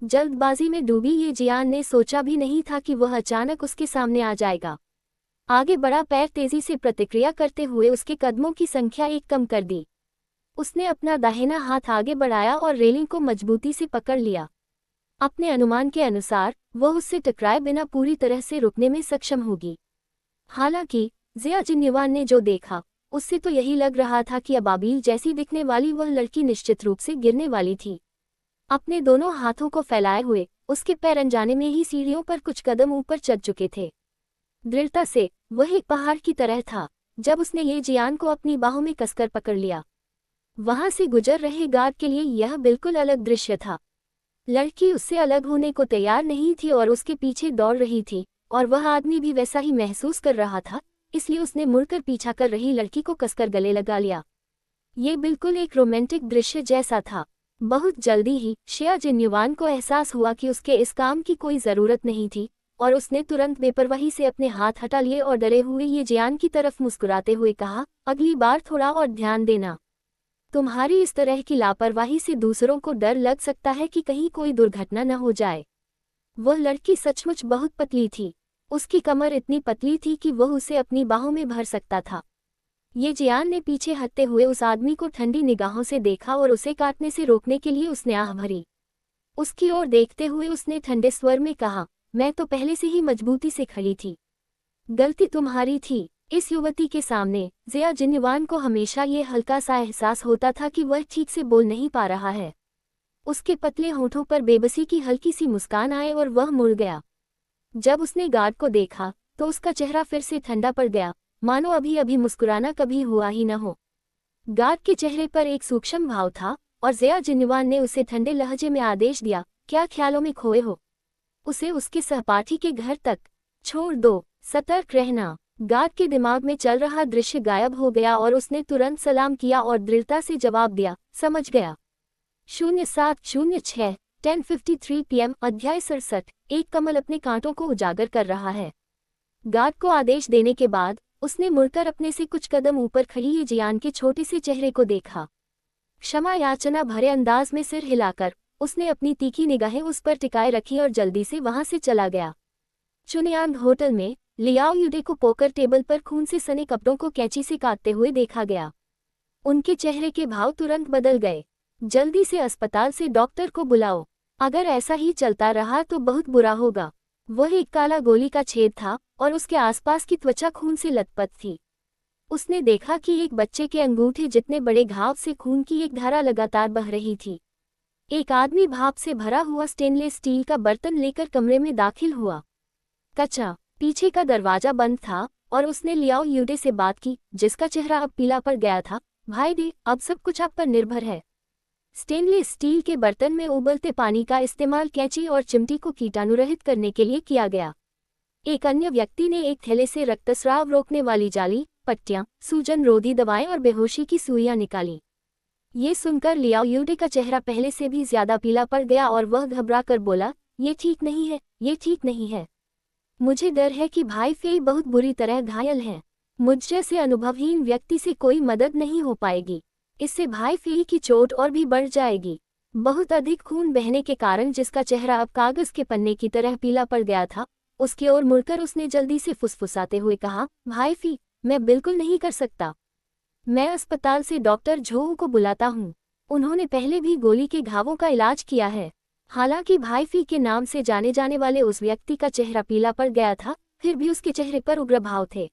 जल्दबाजी में डूबी ये जियान ने सोचा भी नहीं था कि वह अचानक उसके सामने आ जाएगा। आगे बढ़ा पैर तेजी से प्रतिक्रिया करते हुए उसके कदमों की संख्या 1 कम कर दी। उसने अपना दाहिना हाथ आगे बढ़ाया और रेलिंग को मजबूती से पकड़ लिया। अपने अनुमान के अनुसार वह उससे टकराए बिना पूरी तरह से रुकने में सक्षम होगी। हालांकि ज़िया जिन्युआन ने जो देखा उससे तो यही लग रहा था कि अबाबील जैसी दिखने वाली वह लड़की निश्चित रूप से गिरने वाली थी। अपने दोनों हाथों को फैलाए हुए उसके पैर अनजाने में ही सीढ़ियों पर कुछ कदम ऊपर चढ़ चुके थे। दृढ़ता से वह एक पहाड़ की तरह था। जब उसने ये जियान को अपनी बाहों में कसकर पकड़ लिया, वहां से गुजर रहे गार्ड के लिए यह बिल्कुल अलग दृश्य था। लड़की उससे अलग होने को तैयार नहीं थी और उसके पीछे दौड़ रही थी, और वह आदमी भी वैसा ही महसूस कर रहा था, इसलिए उसने मुड़कर पीछा कर रही लड़की को कसकर गले लगा लिया। ये बिल्कुल एक रोमांटिक दृश्य जैसा था। बहुत जल्दी ही शिया जिन्युआन को एहसास हुआ कि उसके इस काम की कोई ज़रूरत नहीं थी, और उसने तुरंत बेपरवाही से अपने हाथ हटा लिए और डरे हुए ये जियान की तरफ मुस्कुराते हुए कहा, अगली बार थोड़ा और ध्यान देना। तुम्हारी इस तरह की लापरवाही से दूसरों को डर लग सकता है कि कहीं कोई दुर्घटना न हो जाए। वह लड़की सचमुच बहुत पतली थी। उसकी कमर इतनी पतली थी कि वह उसे अपनी बाहों में भर सकता था। ये जियान ने पीछे हटते हुए उस आदमी को ठंडी निगाहों से देखा और उसे काटने से रोकने के लिए उसने आह भरी। उसकी ओर देखते हुए उसने ठंडे स्वर में कहा, मैं तो पहले से ही मजबूती से खड़ी थी। गलती तुम्हारी थी। इस युवती के सामने ज़िया जिन्युआन को हमेशा ये हल्का सा एहसास होता था कि वह ठीक से बोल नहीं पा रहा है। उसके पतले होठों पर बेबसी की हल्की सी मुस्कान आए और वह मुड़ गया। जब उसने गार्ड को देखा तो उसका चेहरा फिर से ठंडा पड़ गया, मानो अभी अभी मुस्कुराना कभी हुआ ही न हो। गार्ड के चेहरे पर एक सूक्ष्म भाव था और ज़िया जिन्युआन ने उसे ठंडे लहजे में आदेश दिया, क्या ख्यालों में खोए हो? उसे उसके सहपाठी के घर तक छोड़ दो, सतर्क रहना। गार्ड के दिमाग में चल रहा दृश्य गायब हो गया और उसने तुरंत सलाम किया और दृढ़ता से जवाब दिया, समझ गया। 0706 10:53 PM अध्याय 67। एक कमल अपने कांटों को उजागर कर रहा है। गार्ड को आदेश देने के बाद उसने मुड़कर अपने से कुछ कदम ऊपर खड़ी ये जियान के छोटे से चेहरे को देखा। क्षमा याचना भरे अंदाज में सिर हिलाकर उसने अपनी तीखी निगाहें उस पर टिकाए रखी और जल्दी से वहां से चला गया। चुनयांग होटल में लियाओ युडे को पोकर टेबल पर खून से सने कपड़ों को कैंची से काटते हुए देखा गया। उनके चेहरे के भाव तुरंत बदल गए। जल्दी से अस्पताल से डॉक्टर को बुलाओ, अगर ऐसा ही चलता रहा तो बहुत बुरा होगा। वह एक काला गोली का छेद था और उसके आसपास की त्वचा खून से लथपथ थी। उसने देखा कि एक बच्चे के अंगूठे जितने बड़े घाव से खून की एक धारा लगातार बह रही थी। एक आदमी भाप से भरा हुआ स्टेनलेस स्टील का बर्तन लेकर कमरे में दाखिल हुआ। कच्चा पीछे का दरवाजा बंद था और उसने लियाओ युडे से बात की, जिसका चेहरा अब पीला पड़ गया था। भाई दे, अब सब कुछ आप पर निर्भर है। स्टेनलेस स्टील के बर्तन में उबलते पानी का इस्तेमाल कैंची और चिमटी को कीटाणुरहित करने के लिए किया गया। एक अन्य व्यक्ति ने एक थैले से रक्तस्राव रोकने वाली जाली, पट्टियां, सूजन रोधी दवाएं और बेहोशी की सुइयां निकाली। ये सुनकर लियाओ युडे का चेहरा पहले से भी ज्यादा पीला पड़ गया और वह घबरा कर बोला, ये ठीक नहीं है, ये ठीक नहीं है। मुझे डर है कि भाई फेई बहुत बुरी तरह घायल हैं। मुझ जैसे अनुभवहीन व्यक्ति से कोई मदद नहीं हो पाएगी। इससे भाई फेई की चोट और भी बढ़ जाएगी। बहुत अधिक खून बहने के कारण जिसका चेहरा अब कागज के पन्ने की तरह पीला पड़ गया था, उसकी ओर मुड़कर उसने जल्दी से फुसफुसाते हुए कहा, भाई फी, मैं बिल्कुल नहीं कर सकता। मैं अस्पताल से डॉक्टर झोऊ को बुलाता हूँ। उन्होंने पहले भी गोली के घावों का इलाज किया है। हालांकि भाई फी के नाम से जाने जाने वाले उस व्यक्ति का चेहरा पीला पड़ गया था, फिर भी उसके चेहरे पर उग्र भाव थे।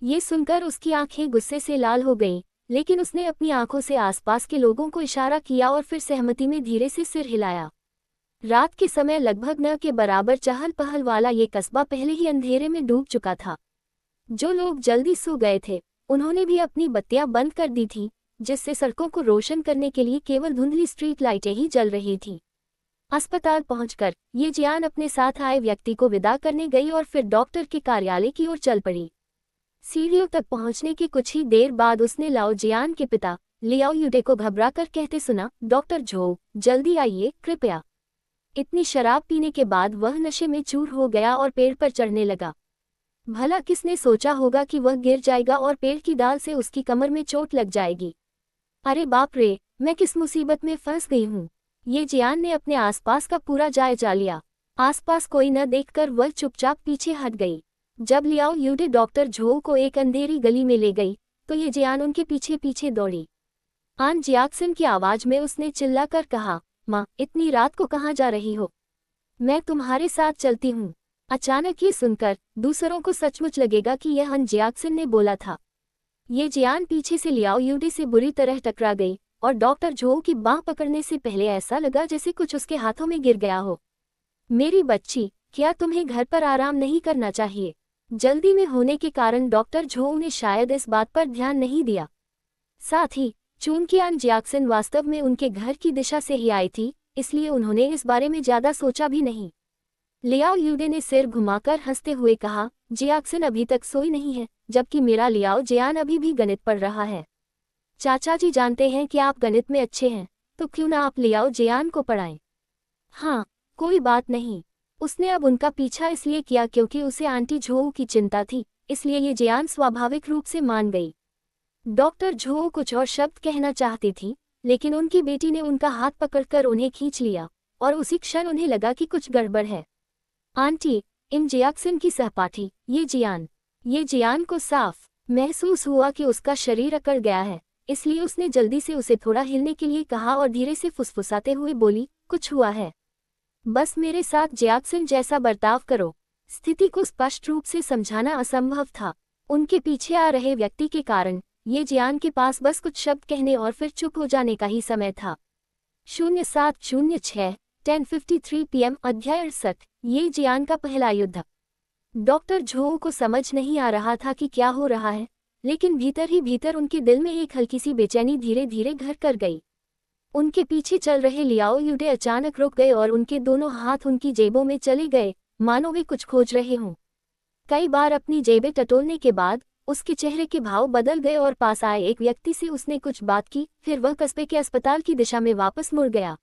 ये सुनकर उसकी आंखें गुस्से से लाल हो गईं, लेकिन उसने अपनी आंखों से आसपास के लोगों को इशारा किया और फिर सहमति में धीरे से सिर हिलाया। रात के समय लगभग 9 के बराबर चहल पहल वाला ये कस्बा पहले ही अंधेरे में डूब चुका था। जो लोग जल्दी सो गए थे उन्होंने भी अपनी बत्तियां बंद कर दी थीं, जिससे सड़कों को रोशन करने के लिए केवल धुंधली स्ट्रीट लाइटें ही जल रही थीं। अस्पताल पहुंचकर ये जियान अपने साथ आए व्यक्ति को विदा करने गई और फिर डॉक्टर के कार्यालय की ओर चल पड़ी। सीढ़ियों तक पहुंचने की कुछ ही देर बाद उसने लाओ जियान के पिता लियाओ युडे को घबराकर कहते सुना, डॉक्टर झोऊ, जल्दी आइए कृपया। इतनी शराब पीने के बाद वह नशे में चूर हो गया और पेड़ पर चढ़ने लगा। भला किसने सोचा होगा कि वह गिर जाएगा और पेड़ की डाल से उसकी कमर में चोट लग जाएगी। अरे बाप रे, मैं किस मुसीबत में फंस गई हूँ। ये जियान ने अपने आसपास का पूरा जायजा लिया। आसपास कोई न देखकर वह चुपचाप पीछे हट गई। जब लियाओ युडे डॉक्टर झोऊ को एक अंधेरी गली में ले गई तो ये जियान उनके पीछे पीछे दौड़ी। आन जियाक्सन की आवाज में उसने चिल्लाकर कहा, माँ, इतनी रात को कहाँ जा रही हो? मैं तुम्हारे साथ चलती हूँ। अचानक ये सुनकर दूसरों को सचमुच लगेगा कि यह हन जियाक्सन ने बोला था। ये जियान पीछे से लियाओ युडे से बुरी तरह टकरा गई और डॉक्टर झोऊ की बाँह पकड़ने से पहले ऐसा लगा जैसे कुछ उसके हाथों में गिर गया हो। मेरी बच्ची, क्या तुम्हें घर पर आराम नहीं करना चाहिए? जल्दी में होने के कारण डॉक्टर झोऊ ने शायद इस बात पर ध्यान नहीं दिया। साथ ही चूंकि आन जियाक्सन वास्तव में उनके घर की दिशा से ही आई थी, इसलिए उन्होंने इस बारे में ज्यादा सोचा भी नहीं। लियाओ युडे ने सिर घुमाकर हंसते हुए कहा, जियाक्सन अभी तक सोई नहीं है, जबकि मेरा लियाओ जियान अभी भी गणित पढ़ रहा है। चाचा जी जानते हैं कि आप गणित में अच्छे हैं, तो क्यों ना आप लियाओ जियान को पढ़ाएं। हाँ, कोई बात नहीं। उसने अब उनका पीछा इसलिए किया क्योंकि उसे आंटी झोऊ की चिंता थी, इसलिए ये जियान स्वाभाविक रूप से मान गई। डॉक्टर झोऊ कुछ और शब्द कहना चाहती थी, लेकिन उनकी बेटी ने उनका हाथ पकड़कर उन्हें खींच लिया और उसी क्षण उन्हें लगा कि कुछ गड़बड़ है। आंटी, इन जियाक्सन की सहपाठी, ये जियान को साफ महसूस हुआ कि उसका शरीर अकड़ गया है, इसलिए उसने जल्दी से उसे थोड़ा हिलने के लिए कहा और धीरे से फुसफुसाते हुए बोली, कुछ हुआ है? बस मेरे साथ जियाक्सन जैसा बर्ताव करो। स्थिति को स्पष्ट रूप से समझाना असंभव था। उनके पीछे आ रहे व्यक्ति के कारण ये जियान के पास बस कुछ शब्द कहने और फिर चुप हो जाने का ही समय था। 0706 10:53 PM अध्याय 68। ये जियान का पहला युद्ध। डॉक्टर झोऊ को समझ नहीं आ रहा था कि क्या हो रहा है, लेकिन भीतर ही भीतर उनके दिल में एक हल्की सी बेचैनी धीरे धीरे घर कर गई। उनके पीछे चल रहे लियाओ युडे अचानक रुक गए और उनके दोनों हाथ उनकी जेबों में चले गए, मानो वे कुछ खोज रहे हों। कई बार अपनी जेबें टटोलने के बाद उसके चेहरे के भाव बदल गए और पास आए एक व्यक्ति से उसने कुछ बात की, फिर वह कस्बे के अस्पताल की दिशा में वापस मुड़ गया।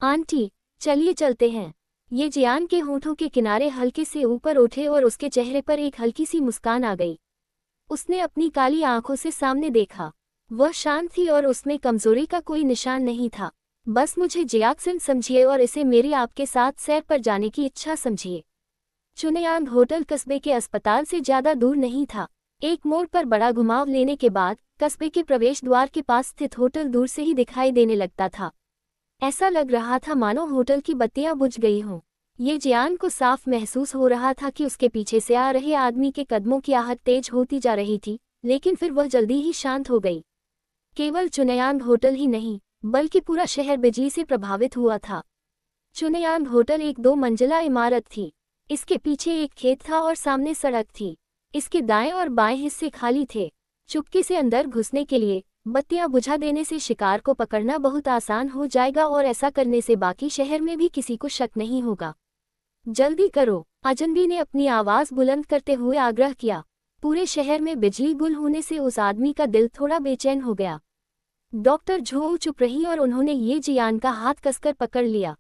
आंटी, चलिए चलते हैं। ये जियान के होठों के किनारे हल्के से ऊपर उठे और उसके चेहरे पर एक हल्की सी मुस्कान आ गई। उसने अपनी काली आंखों से सामने देखा। वह शांत थी और उसमें कमजोरी का कोई निशान नहीं था। बस मुझे जियाक्सन समझिए और इसे मेरी आपके साथ सैर पर जाने की इच्छा समझिए। चुनयांग होटल कस्बे के अस्पताल से ज्यादा दूर नहीं था। एक मोड़ पर बड़ा घुमाव लेने के बाद कस्बे के प्रवेश द्वार के पास स्थित होटल दूर से ही दिखाई देने लगता था। ऐसा लग रहा था मानो होटल की बत्तियां बुझ गई हों। ये जियान को साफ महसूस हो रहा था कि उसके पीछे से आ रहे आदमी के कदमों की आहट तेज होती जा रही थी, लेकिन फिर वह जल्दी ही शांत हो गई। केवल चुनयांग होटल ही नहीं, बल्कि पूरा शहर बिजली से प्रभावित हुआ था। चुनयांग होटल एक 2 मंजिला इमारत थी। इसके पीछे एक खेत था और सामने सड़क थी। इसके दाएं और बाएं हिस्से खाली थे। चुपके से अंदर घुसने के लिए बत्तियां बुझा देने से शिकार को पकड़ना बहुत आसान हो जाएगा और ऐसा करने से बाकी शहर में भी किसी को शक नहीं होगा। जल्दी करो, अजनबी ने अपनी आवाज बुलंद करते हुए आग्रह किया। पूरे शहर में बिजली गुल होने से उस आदमी का दिल थोड़ा बेचैन हो गया। डॉक्टर झो चुप रही और उन्होंने ये जियान का हाथ कसकर पकड़ लिया।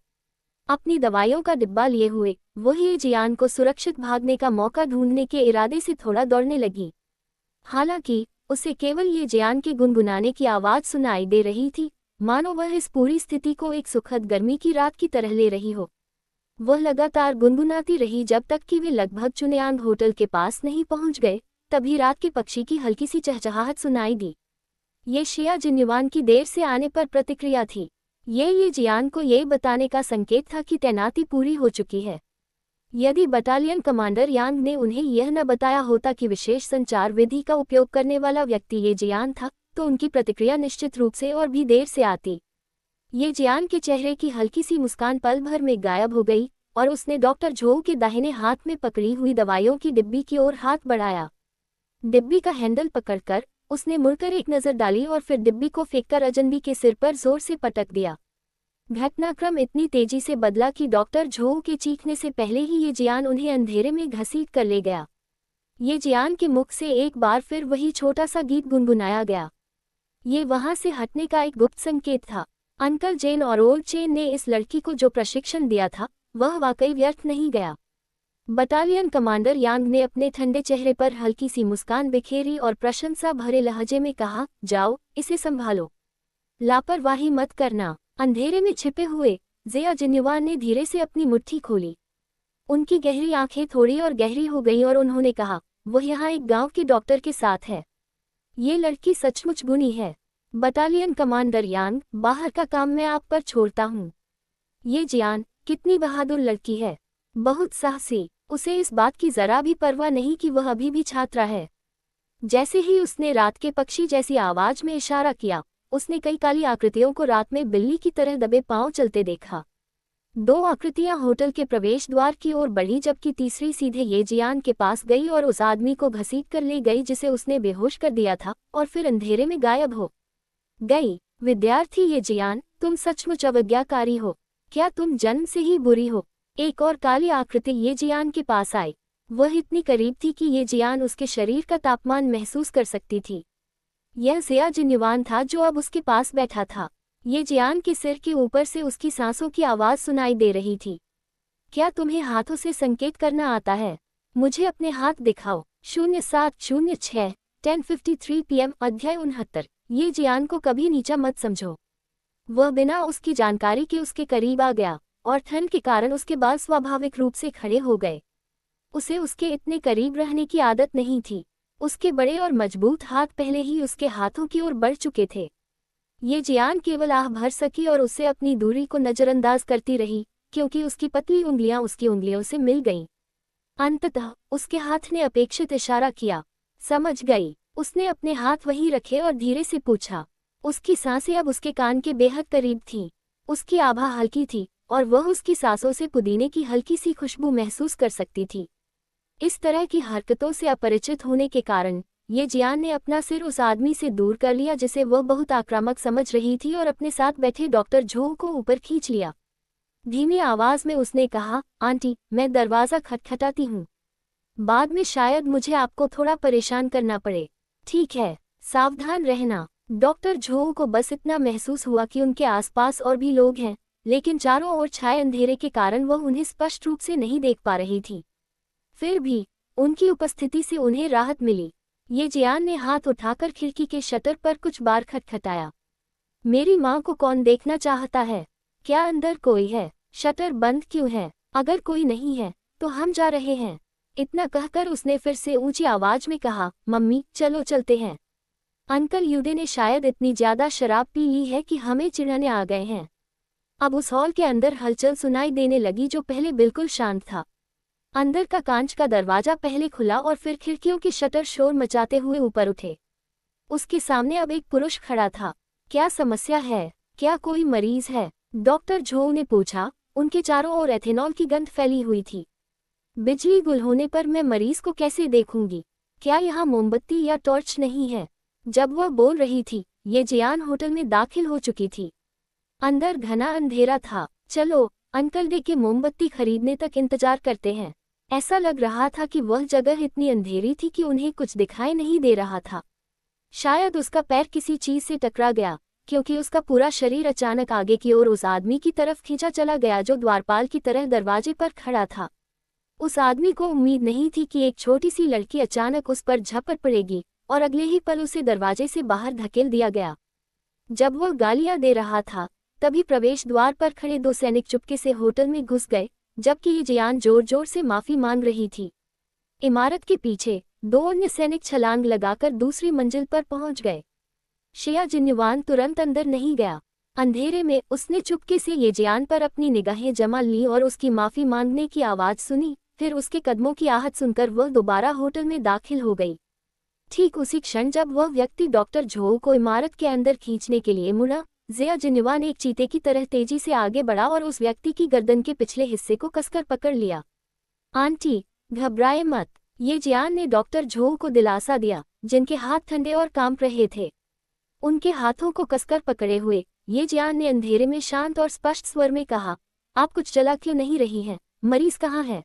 अपनी दवाइयों का डिब्बा लिए हुए वह ये जियान को सुरक्षित भागने का मौका ढूंढने के इरादे से थोड़ा दौड़ने लगी। हालांकि उसे केवल ये जियान के गुनगुनाने की आवाज सुनाई दे रही थी, मानो वह इस पूरी स्थिति को एक सुखद गर्मी की रात की तरह ले रही हो। वह लगातार गुनगुनाती रही जब तक कि वे लगभग चुनयांग होटल के पास नहीं पहुंच गए। तभी रात के पक्षी की हल्की सी चहचहाहट सुनाई दी। ये शिया जिन्युआन की देर से आने पर प्रतिक्रिया थी। ये जियान को ये बताने का संकेत था कि तैनाती पूरी हो चुकी है। यदि बटालियन कमांडर यांग ने उन्हें यह न बताया होता कि विशेष संचार विधि का उपयोग करने वाला व्यक्ति ये जियान था, तो उनकी प्रतिक्रिया निश्चित रूप से और भी देर से आती। ये जियान के चेहरे की हल्की सी मुस्कान पल भर में गायब हो गई और उसने डॉक्टर झो के दाहिने हाथ में पकड़ी हुई दवाइयों की डिब्बी की ओर हाथ बढ़ाया। डिब्बी का हैंडल पकड़कर उसने मुड़कर एक नज़र डाली और फिर डिब्बी को फेंककर अजनबी के सिर पर जोर से पटक दिया। घटनाक्रम इतनी तेजी से बदला कि डॉक्टर झो के चीखने से पहले ही ये जियान उन्हें अंधेरे में घसीट कर ले गया। ये जियान के मुख से एक बार फिर वही छोटा सा गीत गुनगुनाया गया। ये वहां से हटने का एक गुप्त संकेत था। अंकल जेन और ओल्ड चेन ने इस लड़की को जो प्रशिक्षण दिया था वह वाकई व्यर्थ नहीं गया। बटालियन कमांडर यांग ने अपने ठंडे चेहरे पर हल्की सी मुस्कान बिखेरी और प्रशंसा भरे लहजे में कहा, जाओ, इसे संभालो, लापरवाही मत करना। अंधेरे में छिपे हुए जिया जिन्युआन ने धीरे से अपनी मुट्ठी खोली। उनकी गहरी आंखें थोड़ी और गहरी हो गईं और उन्होंने कहा, वह यहाँ एक गांव के डॉक्टर के साथ है। ये लड़की सचमुच गुणी है। बटालियन कमांडर यांग, बाहर का काम मैं आप पर छोड़ता हूँ। ये जियान कितनी बहादुर लड़की है, बहुत साहसी। उसे इस बात की जरा भी परवाह नहीं कि वह अभी भी छात्रा है। जैसे ही उसने रात के पक्षी जैसी आवाज में इशारा किया, उसने कई काली आकृतियों को रात में बिल्ली की तरह दबे पांव चलते देखा। 2 आकृतियां होटल के प्रवेश द्वार की ओर बढ़ी जबकि तीसरी सीधे ये जियान के पास गई और उस आदमी को घसीट कर ले गई जिसे उसने बेहोश कर दिया था और फिर अंधेरे में गायब हो गई। विद्यार्थी ये जियान, तुम सचमुच अवज्ञाकारी हो। क्या तुम जन्म से ही बुरी हो? एक और काली आकृति ये जियान के पास आई। वह इतनी करीब थी कि ये जियान उसके शरीर का तापमान महसूस कर सकती थी। यह जिया जिन्युआन था जो अब उसके पास बैठा था। ये जियान के सिर के ऊपर से उसकी सांसों की आवाज सुनाई दे रही थी। क्या तुम्हें हाथों से संकेत करना आता है? मुझे अपने हाथ दिखाओ। 0706 10:53 PM। अध्याय 69। ये जियान को कभी नीचा मत समझो। वह बिना उसकी जानकारी के उसके करीब आ गया और ठंड के कारण उसके बाल स्वाभाविक रूप से खड़े हो गए। उसे उसके इतने करीब रहने की आदत नहीं थी। उसके बड़े और मजबूत हाथ पहले ही उसके हाथों की ओर बढ़ चुके थे। ये जियान केवल आह भर सकी और उससे अपनी दूरी को नजरअंदाज करती रही, क्योंकि उसकी पतली उंगलियां उसकी उंगलियों से मिल गईं। अंततः उसके हाथ ने अपेक्षित इशारा किया। समझ गई। उसने अपने हाथ वहीं रखे और धीरे से पूछा। उसकी सांसें अब उसके कान के बेहद करीब थीं। उसकी आभा हल्की थी और वह उसकी सांसों से पुदीने की हल्की सी खुशबू महसूस कर सकती थी। इस तरह की हरकतों से अपरिचित होने के कारण ये जियान ने अपना सिर उस आदमी से दूर कर लिया जिसे वह बहुत आक्रामक समझ रही थी और अपने साथ बैठे डॉक्टर झो को ऊपर खींच लिया। धीमी आवाज में उसने कहा, आंटी, मैं दरवाज़ा खटखटाती हूँ। बाद में शायद मुझे आपको थोड़ा परेशान करना पड़े। ठीक है, सावधान रहना। डॉक्टर झो को बस इतना महसूस हुआ कि उनके आसपास और भी लोग हैं, लेकिन चारों ओर छाए अंधेरे के कारण वह उन्हें स्पष्ट रूप से नहीं देख पा रही थी। फिर भी उनकी उपस्थिति से उन्हें राहत मिली। ये जियान ने हाथ उठाकर खिड़की के शटर पर कुछ बार खटखटाया। मेरी माँ को कौन देखना चाहता है? क्या अंदर कोई है? शटर बंद क्यों है? अगर कोई नहीं है तो हम जा रहे हैं। इतना कहकर उसने फिर से ऊंची आवाज में कहा, मम्मी चलो चलते हैं। अंकल यूडे ने शायद इतनी ज्यादा शराब पी ली है कि हमें चिढ़ाने आ गए हैं। अब उस हॉल के अंदर हलचल सुनाई देने लगी जो पहले बिल्कुल शांत था। अंदर का कांच का दरवाजा पहले खुला और फिर खिड़कियों के शटर शोर मचाते हुए ऊपर उठे। उसके सामने अब एक पुरुष खड़ा था। क्या समस्या है? क्या कोई मरीज है? डॉक्टर झो ने पूछा। उनके चारों ओर एथेनॉल की गंध फैली हुई थी। बिजली गुल होने पर मैं मरीज को कैसे देखूंगी? क्या यहाँ मोमबत्ती या टॉर्च नहीं है? जब वह बोल रही थी, ये जियान होटल में दाखिल हो चुकी थी। अंदर घना अंधेरा था। चलो अंकल डे के मोमबत्ती खरीदने तक इंतजार करते हैं। ऐसा लग रहा था कि वह जगह इतनी अंधेरी थी कि उन्हें कुछ दिखाई नहीं दे रहा था। शायद उसका पैर किसी चीज से टकरा गया, क्योंकि उसका पूरा शरीर अचानक आगे की ओर उस आदमी की तरफ खींचा चला गया जो द्वारपाल की तरह दरवाजे पर खड़ा था। उस आदमी को उम्मीद नहीं थी कि एक छोटी सी लड़की अचानक उस पर झपट पड़ेगी और अगले ही पल उसे दरवाजे से बाहर धकेल दिया गया। जब वह गालियां दे रहा था तभी प्रवेश द्वार पर खड़े 2 सैनिक चुपके से होटल में घुस गए, जबकि ये जियान जोर जोर से माफी मांग रही थी। इमारत के पीछे 2 अन्य सैनिक छलांग लगाकर दूसरी मंजिल पर पहुंच गए। शिया जिन्युआन तुरंत अंदर नहीं गया। अंधेरे में उसने चुपके से ये जियान पर अपनी निगाहें जमा ली और उसकी माफी मांगने की आवाज सुनी। फिर उसके कदमों की आहट सुनकर वह दोबारा होटल में दाखिल हो गई। ठीक उसी क्षण जब वह व्यक्ति डॉक्टर झो को इमारत के अंदर खींचने के लिए मुड़ा, जिया जिन्युआन एक चीते की तरह तेजी से आगे बढ़ा और उस व्यक्ति की गर्दन के पिछले हिस्से को कसकर पकड़ लिया। आंटी घबराए मत, ये जियान ने डॉक्टर झो को दिलासा दिया, जिनके हाथ ठंडे और कांप रहे थे। उनके हाथों को कसकर पकड़े हुए ये जियान ने अंधेरे में शांत और स्पष्ट स्वर में कहा, आप कुछ जला क्यों नहीं रही हैं? मरीज कहाँ है?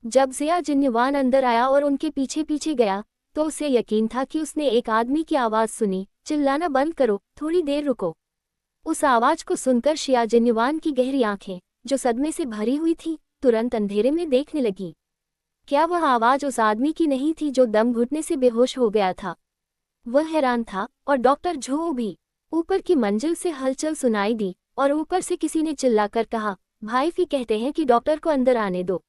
जब जिया जिन्युआन अंदर आया और उनके पीछे पीछे गया तो उसे यकीन था कि उसने एक आदमी की आवाज सुनी, चिल्लाना बंद करो, थोड़ी देर रुको। उस आवाज को सुनकर शिया जिन्युआन की गहरी आंखें, जो सदमे से भरी हुई थी, तुरंत अंधेरे में देखने लगी। क्या वह आवाज उस आदमी की नहीं थी जो दम घुटने से बेहोश हो गया था? वह हैरान था और डॉक्टर झो भी। ऊपर की मंजिल से हलचल सुनाई दी और ऊपर से किसी ने चिल्लाकर कहा, भाई फी कहते हैं कि डॉक्टर को अंदर आने दो।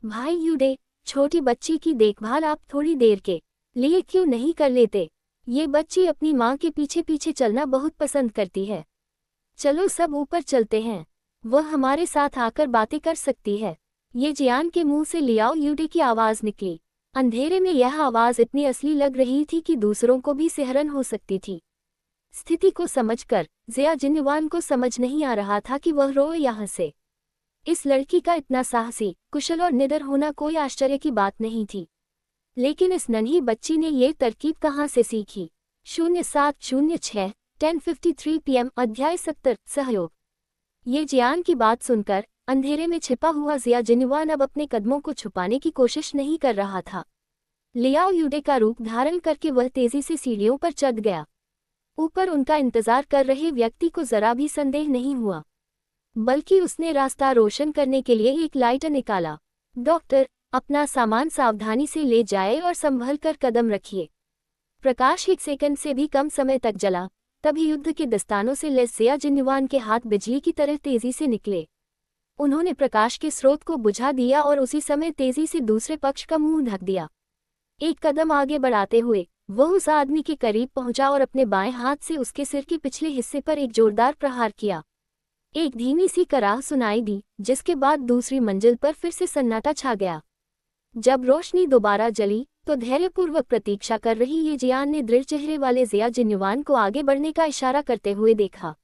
भाई यूडे, छोटी बच्ची की देखभाल आप थोड़ी देर के लिए क्यों नहीं कर लेते? ये बच्ची अपनी माँ के पीछे पीछे चलना बहुत पसंद करती है। चलो सब ऊपर चलते हैं, वह हमारे साथ आकर बातें कर सकती है। ये जियान के मुंह से लियाओ यूडे की आवाज निकली। अंधेरे में यह आवाज इतनी असली लग रही थी कि दूसरों को भी सिहरन हो सकती थी। स्थिति को समझकर जिया जिन्युआन को समझ नहीं आ रहा था कि वह रोए या हंसे। इस लड़की का इतना साहसी, कुशल और निडर होना कोई आश्चर्य की बात नहीं थी, लेकिन इस नन्ही बच्ची ने ये तरकीब कहाँ से सीखी? 0706 10:53 PM अध्याय 70 सहयोग। ये जियान की बात सुनकर अंधेरे में छिपा हुआ जिया जिन्युआन अब अपने कदमों को छुपाने की कोशिश नहीं कर रहा था। लियाओ यूडे का रूप धारण करके वह तेजी से सीढ़ियों पर चढ़ गया। ऊपर उनका इंतजार कर रहे व्यक्ति को जरा भी संदेह नहीं हुआ, बल्कि उसने रास्ता रोशन करने के लिए एक लाइटर निकाला। डॉक्टर, अपना सामान सावधानी से ले जाए और संभल कर कदम रखिए। प्रकाश 1 सेकंड से भी कम समय तक जला, तभी युद्ध के दस्तानों से लैस जिया जिन्युआन के हाथ बिजली की तरह तेजी से निकले। उन्होंने प्रकाश के स्रोत को बुझा दिया और उसी समय तेजी से दूसरे पक्ष का मुंह ढक दिया। एक कदम आगे बढ़ाते हुए वह उस आदमी के करीब पहुंचा और अपने बाएं हाथ से उसके सिर के पिछले हिस्से पर एक जोरदार प्रहार किया। एक धीमी सी कराह सुनाई दी, जिसके बाद दूसरी मंजिल पर फिर से सन्नाटा छा गया। जब रोशनी दोबारा जली तो धैर्यपूर्वक प्रतीक्षा कर रही ये जियान ने दृढ़ चेहरे वाले जिया जिन्युआन को आगे बढ़ने का इशारा करते हुए देखा।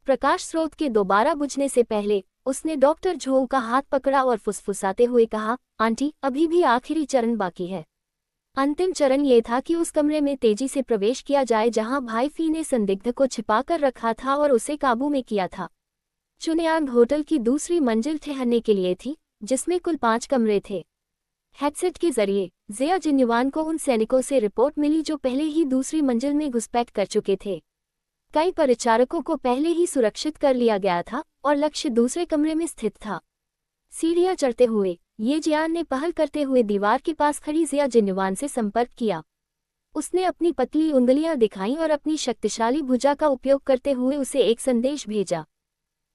प्रकाश स्रोत के दोबारा बुझने से पहले उसने डॉक्टर झो का हाथ पकड़ा और फुसफुसाते हुए कहा, आंटी, अभी भी आखिरी चरण बाकी है। अंतिम चरण ये था कि उस कमरे में तेजी से प्रवेश किया जाए जहां भाई फी ने संदिग्ध को छिपा कर रखा था और उसे काबू में किया था। चुनियांग होटल की दूसरी मंजिल ठहरने के लिए थी, जिसमें कुल 5 कमरे थे। हेडसेट के जरिए जिया जिन्युआन को उन सैनिकों से रिपोर्ट मिली जो पहले ही दूसरी मंजिल में घुसपैठ कर चुके थे। कई परिचारकों को पहले ही सुरक्षित कर लिया गया था और लक्ष्य दूसरे कमरे में स्थित था। सीढ़ियां चढ़ते हुए ये जियान ने पहल करते हुए दीवार के पास खड़ी जिया जिन्नवान से संपर्क किया। उसने अपनी पतली उंगलियां दिखाईं और अपनी शक्तिशाली भुजा का उपयोग करते हुए उसे एक संदेश भेजा।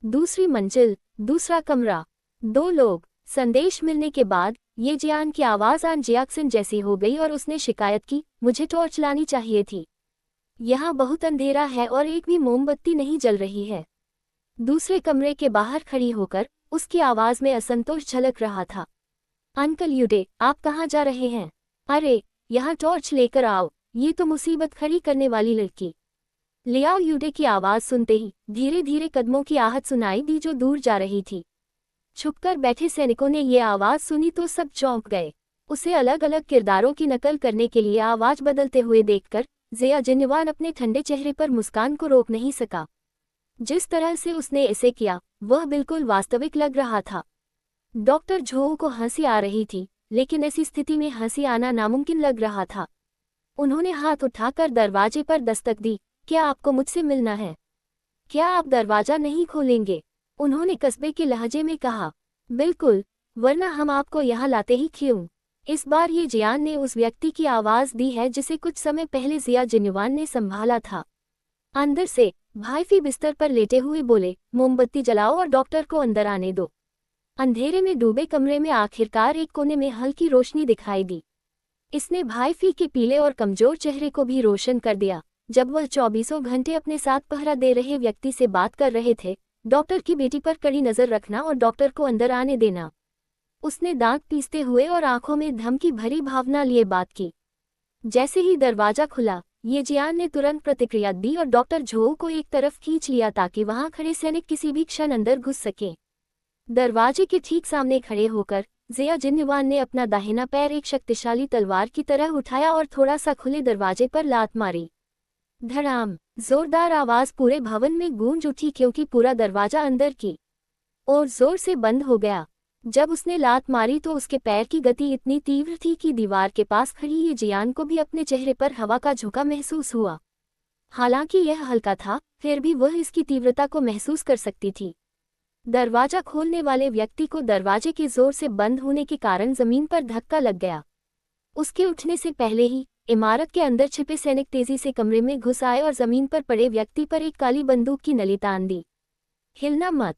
दूसरी मंजिल, दूसरा कमरा, 2 लोग। संदेश मिलने के बाद ये जियान की आवाज़ आन जियाक्सन जैसी हो गई और उसने शिकायत की, मुझे टॉर्च लानी चाहिए थी। यहाँ बहुत अंधेरा है और एक भी मोमबत्ती नहीं जल रही है। दूसरे कमरे के बाहर खड़ी होकर उसकी आवाज़ में असंतोष झलक रहा था। अंकल यूडे, आप कहाँ जा रहे हैं? अरे, यहाँ टॉर्च लेकर आओ, ये तो मुसीबत खड़ी करने वाली लड़की। लियाओ यूडे की आवाज़ सुनते ही धीरे धीरे कदमों की आहट सुनाई दी जो दूर जा रही थी। छुपकर बैठे सैनिकों ने ये आवाज़ सुनी तो सब चौंक गए। उसे अलग अलग किरदारों की नकल करने के लिए आवाज़ बदलते हुए देखकर जिया जिन्नवान अपने ठंडे चेहरे पर मुस्कान को रोक नहीं सका। जिस तरह से उसने इसे किया वह बिल्कुल वास्तविक लग रहा था। डॉक्टर झोऊ को हंसी आ रही थी, लेकिन ऐसी स्थिति में हंसी आना नामुमकिन लग रहा था। उन्होंने हाथ उठाकर दरवाजे पर दस्तक दी। क्या आपको मुझसे मिलना है? क्या आप दरवाजा नहीं खोलेंगे? उन्होंने कस्बे के लहजे में कहा। बिल्कुल, वरना हम आपको यहाँ लाते ही क्यों? इस बार ये जियान ने उस व्यक्ति की आवाज़ दी है जिसे कुछ समय पहले जिया जिन्नवान ने संभाला था। अंदर से भाईफी बिस्तर पर लेटे हुए बोले, मोमबत्ती जलाओ और डॉक्टर को अंदर आने दो। अंधेरे में डूबे कमरे में आखिरकार एक कोने में हल्की रोशनी दिखाई दी। इसने भाईफी के पीले और कमजोर चेहरे को भी रोशन कर दिया। जब वह 24 घंटे अपने साथ पहरा दे रहे व्यक्ति से बात कर रहे थे, डॉक्टर की बेटी पर कड़ी नज़र रखना और डॉक्टर को अंदर आने देना। उसने दांत पीसते हुए और आंखों में धमकी भरी भावना लिए बात की। जैसे ही दरवाजा खुला, ये जियान ने तुरंत प्रतिक्रिया दी और डॉक्टर झोऊ को एक तरफ खींच लिया ताकि वहां खड़े सैनिक किसी भी क्षण अंदर घुस सकें। दरवाजे के ठीक सामने खड़े होकर जिया जिन्नवान ने अपना दाहिना पैर एक शक्तिशाली तलवार की तरह उठाया और थोड़ा सा खुले दरवाजे पर लात मारी। धड़ाम, जोरदार आवाज पूरे भवन में गूंज उठी क्योंकि पूरा दरवाजा अंदर की ओर जोर से बंद हो गया। जब उसने लात मारी तो उसके पैर की गति इतनी तीव्र थी कि दीवार के पास खड़ी ये जियान को भी अपने चेहरे पर हवा का झोंका महसूस हुआ। हालांकि यह हल्का था, फिर भी वह इसकी तीव्रता को महसूस कर सकती थी। दरवाजा खोलने वाले व्यक्ति को दरवाजे के जोर से बंद होने के कारण जमीन पर धक्का लग गया। उसके उठने से पहले ही इमारत के अंदर छिपे सैनिक तेजी से कमरे में घुस आए और जमीन पर पड़े व्यक्ति पर एक काली बंदूक की नली तान दी। हिलना मत।